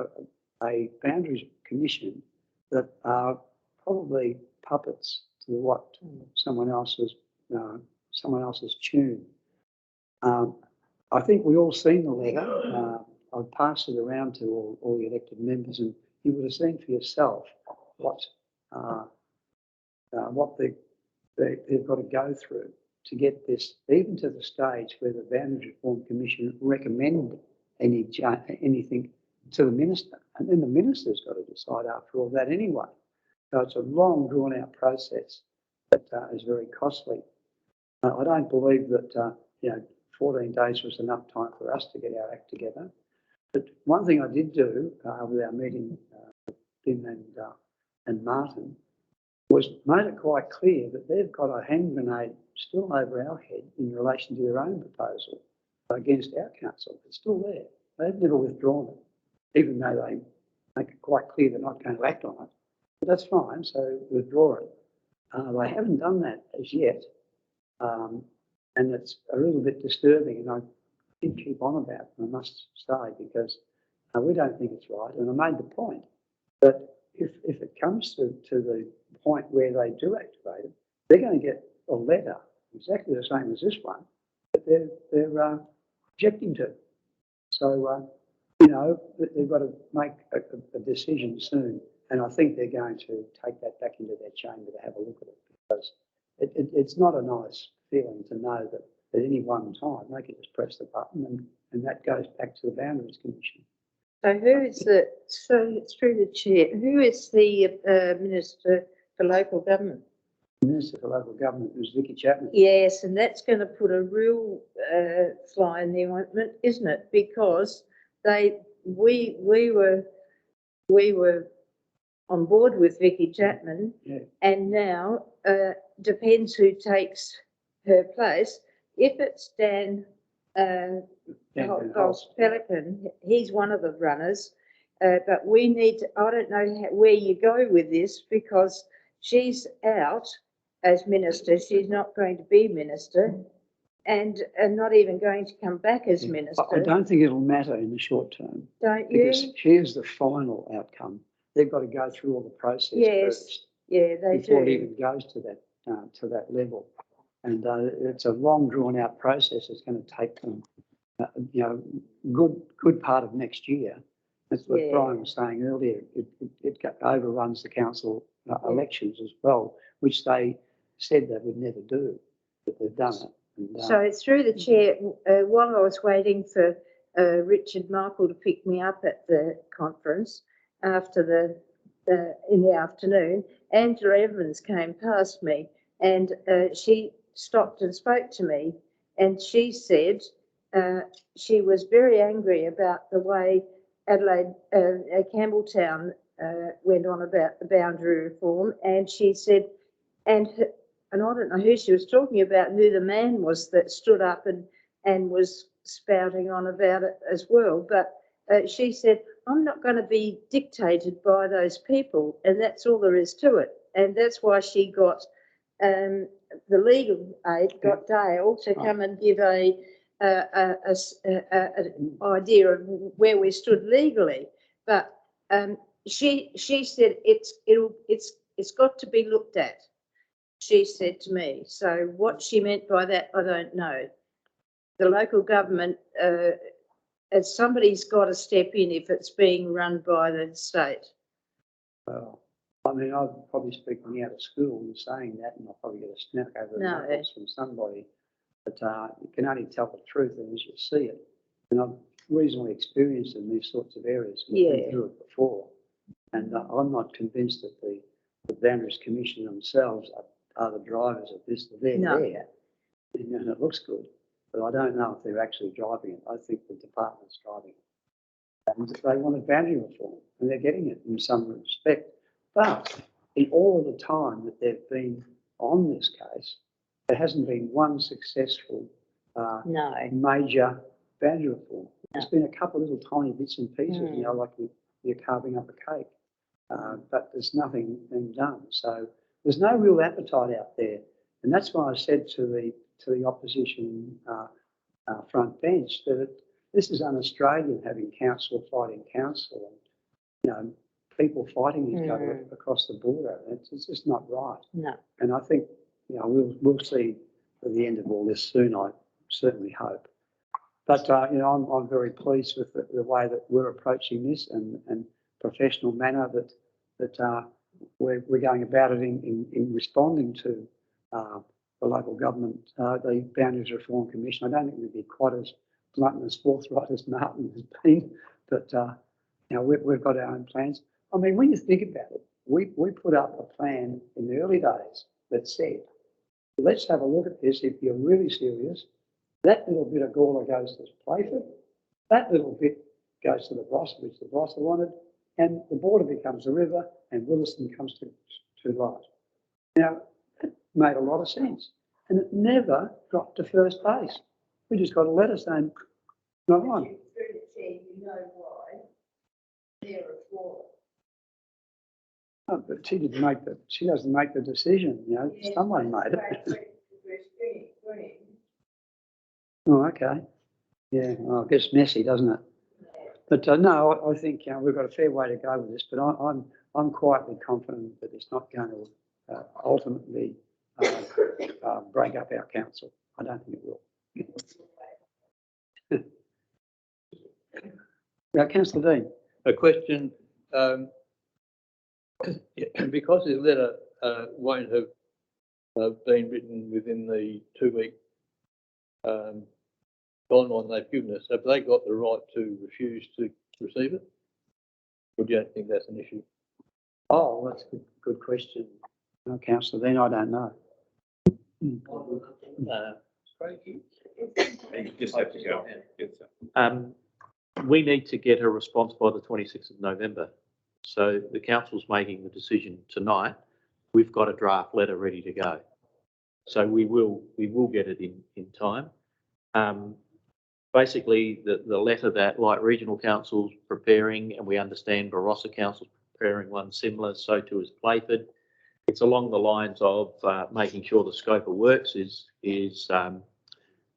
a Boundaries Commission that are probably puppets to what someone else's tune. I think we all seen the letter. I've passed it around to all the elected members, and you would have seen for yourself what they've got to go through to get this, even to the stage where the Boundaries Reform Commission recommend anything to the minister, and then the minister's got to decide after all that anyway. So it's a long, drawn-out process that is very costly. I don't believe that 14 days was enough time for us to get our act together. But one thing I did do with our meeting, Tim and Martin, was made it quite clear that they've got a hand grenade still over our head in relation to their own proposal against our council. It's still there. They've never withdrawn it, even though they make it quite clear they're not going to act on it. But that's fine, so withdraw it. They haven't done that as yet, and it's a little bit disturbing, and I did keep on about it, I must say, because we don't think it's right, and I made the point that if it comes to the point where they do activate it, they're going to get a letter exactly the same as this one that they're objecting to. So, they've got to make a decision soon, and I think they're going to take that back into their chamber to have a look at it, because it's not a nice feeling to know that at any one time they can just press the button and that goes back to the Boundaries Commission. So through the chair, who is the Minister for Local Government? The Minister for Local Government is Vicky Chapman. Yes, and that's going to put a real fly in the ointment, isn't it? Because we were on board with Vicky Chapman, yeah. And now depends who takes her place. If it's Dan Gulf Pelican, he's one of the runners. But we need to, I don't know where you go with this because she's out as minister. She's not going to be minister and not even going to come back as minister. I don't think it'll matter in the short term. Don't you? Because here's the final outcome. They've got to go through all the process Yes, first yeah, they before it do. even goes to that level. And it's a long drawn out process. It's going to take them, good part of next year. That's what Yeah. Brian was saying earlier. It overruns the council elections as well, which they said they would never do, but they've done it. And, So through the chair, while I was waiting for Richard Michael to pick me up at the conference after in the afternoon, Angela Evans came past me and she stopped and spoke to me, and she said she was very angry about the way Adelaide, Campbelltown went on about the boundary reform, and she said, and I don't know who she was talking about, who the man was that stood up and was spouting on about it as well. But she said, I'm not going to be dictated by those people, and that's all there is to it. And that's why she got the legal aid, got Dale to come and give an idea of where we stood legally. But she said it's got to be looked at. She said to me. So what she meant by that, I don't know. The local government, somebody's got to step in if it's being run by the state. well, I mean, I'm probably speaking out of school and saying that, and I'll probably get a smack over the No. knuckles from somebody. But you can only tell the truth as you see it. And I'm reasonably experienced in these sorts of areas. We've been Yeah. through it before. And I'm not convinced that the Boundaries Commission themselves are the drivers of this. They're No. there. And it looks good. But I don't know if they're actually driving it. I think the department's driving it. And they want a boundary reform, and they're getting it in some respect. But in all of the time that they've been on this case, there hasn't been one successful No. major boundary reform. There's been a couple of little tiny bits and pieces, like you're carving up a cake, but there's nothing being done. So there's no real appetite out there, and that's why I said to the opposition front bench that this is un-Australian, having council fighting council, and people fighting each other across the border. It's just not right. No. And I think we'll see the end of all this soon. I certainly hope. But I'm very pleased with the way that we're approaching this and professional manner that we're going about it in responding to the local government, the Boundaries Reform Commission. I don't think we'd be quite as blunt and as forthright as Martin has been, but we've got our own plans. I mean, when you think about it, we put up a plan in the early days that said, let's have a look at this if you're really serious. That little bit of Gawler goes to Playford, that little bit goes to the Barossa, which the Barossa wanted, and the border becomes a river and Williston comes to light. Now, that made a lot of sense, and it never got to first base. We just got a letter saying, not on. You know why they're a fraud. Oh, but she doesn't make the decision, someone made it. Oh, okay. Yeah, well, it gets messy, doesn't it? But no, I think we've got a fair way to go with this, but I'm quietly confident that it's not going to ultimately break up our council. I don't think it will. Councillor Dean. A question, because the letter won't have been written within the 2-week timeline they've given us, have they got the right to refuse to receive it? Or do you don't think that's an issue? Oh, that's a good question. No, Councillor Dean, I don't know. You just have to go. We need to get a response by the 26th of November. So the council's making the decision tonight. We've got a draft letter ready to go. So we will get it in time. basically the letter that Light Regional Council's preparing, and we understand Barossa Council's preparing one similar, so too is Playford. It's along the lines of making sure the scope of works is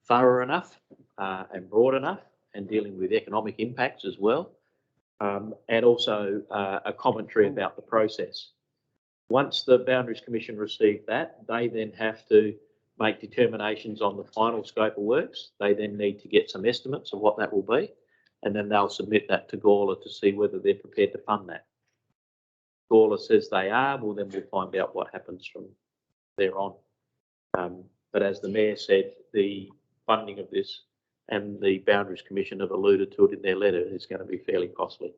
thorough enough and broad enough, and dealing with economic impacts as well, and also a commentary about the process. Once the Boundaries Commission receive that, they then have to make determinations on the final scope of works. They then need to get some estimates of what that will be, and then they'll submit that to Gawler to see whether they're prepared to fund that. Gawler says they are, well then we'll find out what happens from there on. But as the Mayor said, the funding of this, and the Boundaries Commission have alluded to it in their letter, is going to be fairly costly.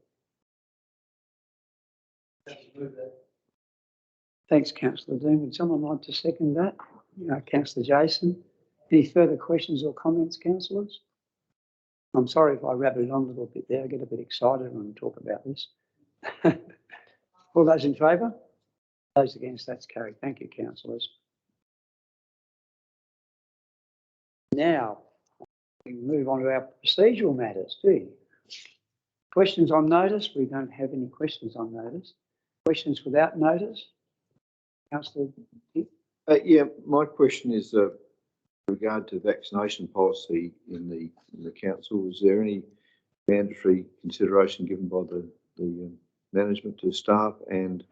Thanks, councillor Dean. Would someone like to second that? Councillor Jason. Any further questions or comments, councillors? I'm sorry if I rabbited on a little bit there. I get a bit excited when we talk about this. All those in favour? Those against, that's carried. Thank you, councillors. Now, we move on to our procedural matters, do you? Questions on notice? We don't have any questions on notice. Questions without notice? Councillor? Yeah, my question is regard to vaccination policy in the council. Is there any mandatory consideration given by the management to staff and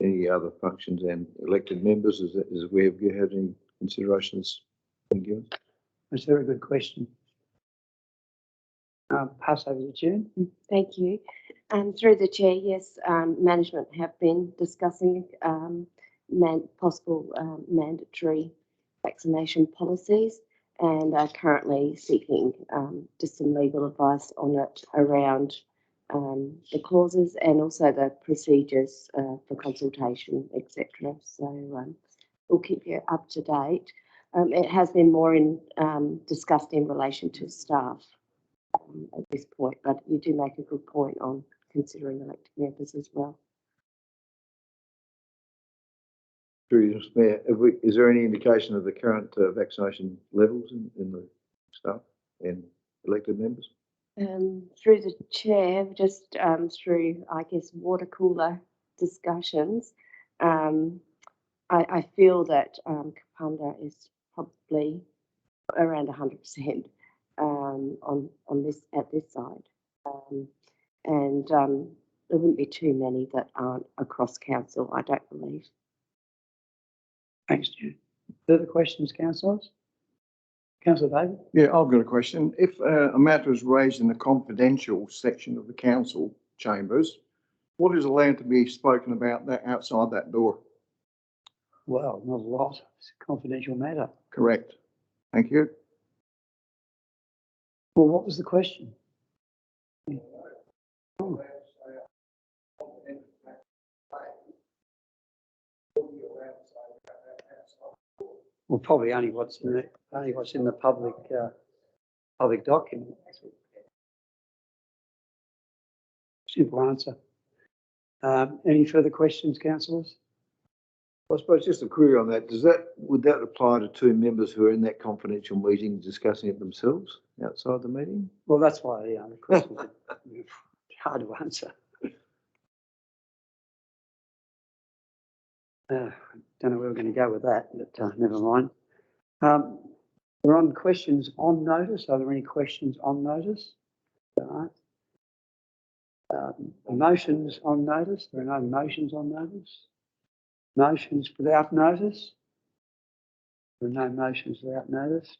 any other functions and elected members? Is we have had any considerations been given? That's a very good question. Pass over to June. Thank you. Through the chair, yes, management have been discussing possible mandatory vaccination policies, and are currently seeking just some legal advice on it around the clauses and also the procedures for consultation, etc. So we'll keep you up to date. It has been more discussed in relation to staff at this point, but you do make a good point on considering elected members as well. Mayor, is there any indication of the current vaccination levels in the staff and elected members? Through the chair, just through, I guess, water cooler discussions, I feel that Kapunda is probably around 100% on this at this side, and there wouldn't be too many that aren't across council, I don't believe. Thanks, June. Further questions, councillors? Councillor David? Yeah, I've got a question. If a matter is raised in the confidential section of the council chambers, what is allowed to be spoken about that outside that door? Well, not a lot. It's a confidential matter. Correct. Thank you. Well, what was the question? Oh. Well, probably only what's in the public public document. Simple answer. Any further questions, councillors? I suppose just a query on that. Would that apply to two members who are in that confidential meeting discussing it themselves outside the meeting? Well, that's why the question is hard to answer. Don't know where we're going to go with that, but never mind. We're on questions on notice. Are there any questions on notice? All right. Motions on notice. There are no motions on notice. Motions without notice. There are no motions without notice.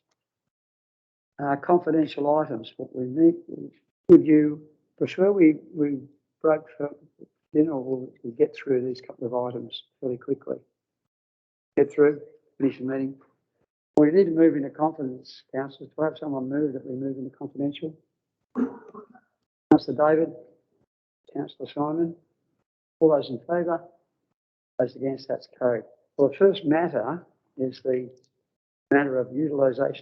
Confidential items. What we need. Would you prefer we break for dinner, or we get through these couple of items fairly quickly? Get through, finish the meeting. We need to move into confidence, councillors. Do I have someone move that we move into confidential? Councillor David, Councillor Simon. All those in favour? Those against, that's carried. Well, the first matter is the matter of utilisation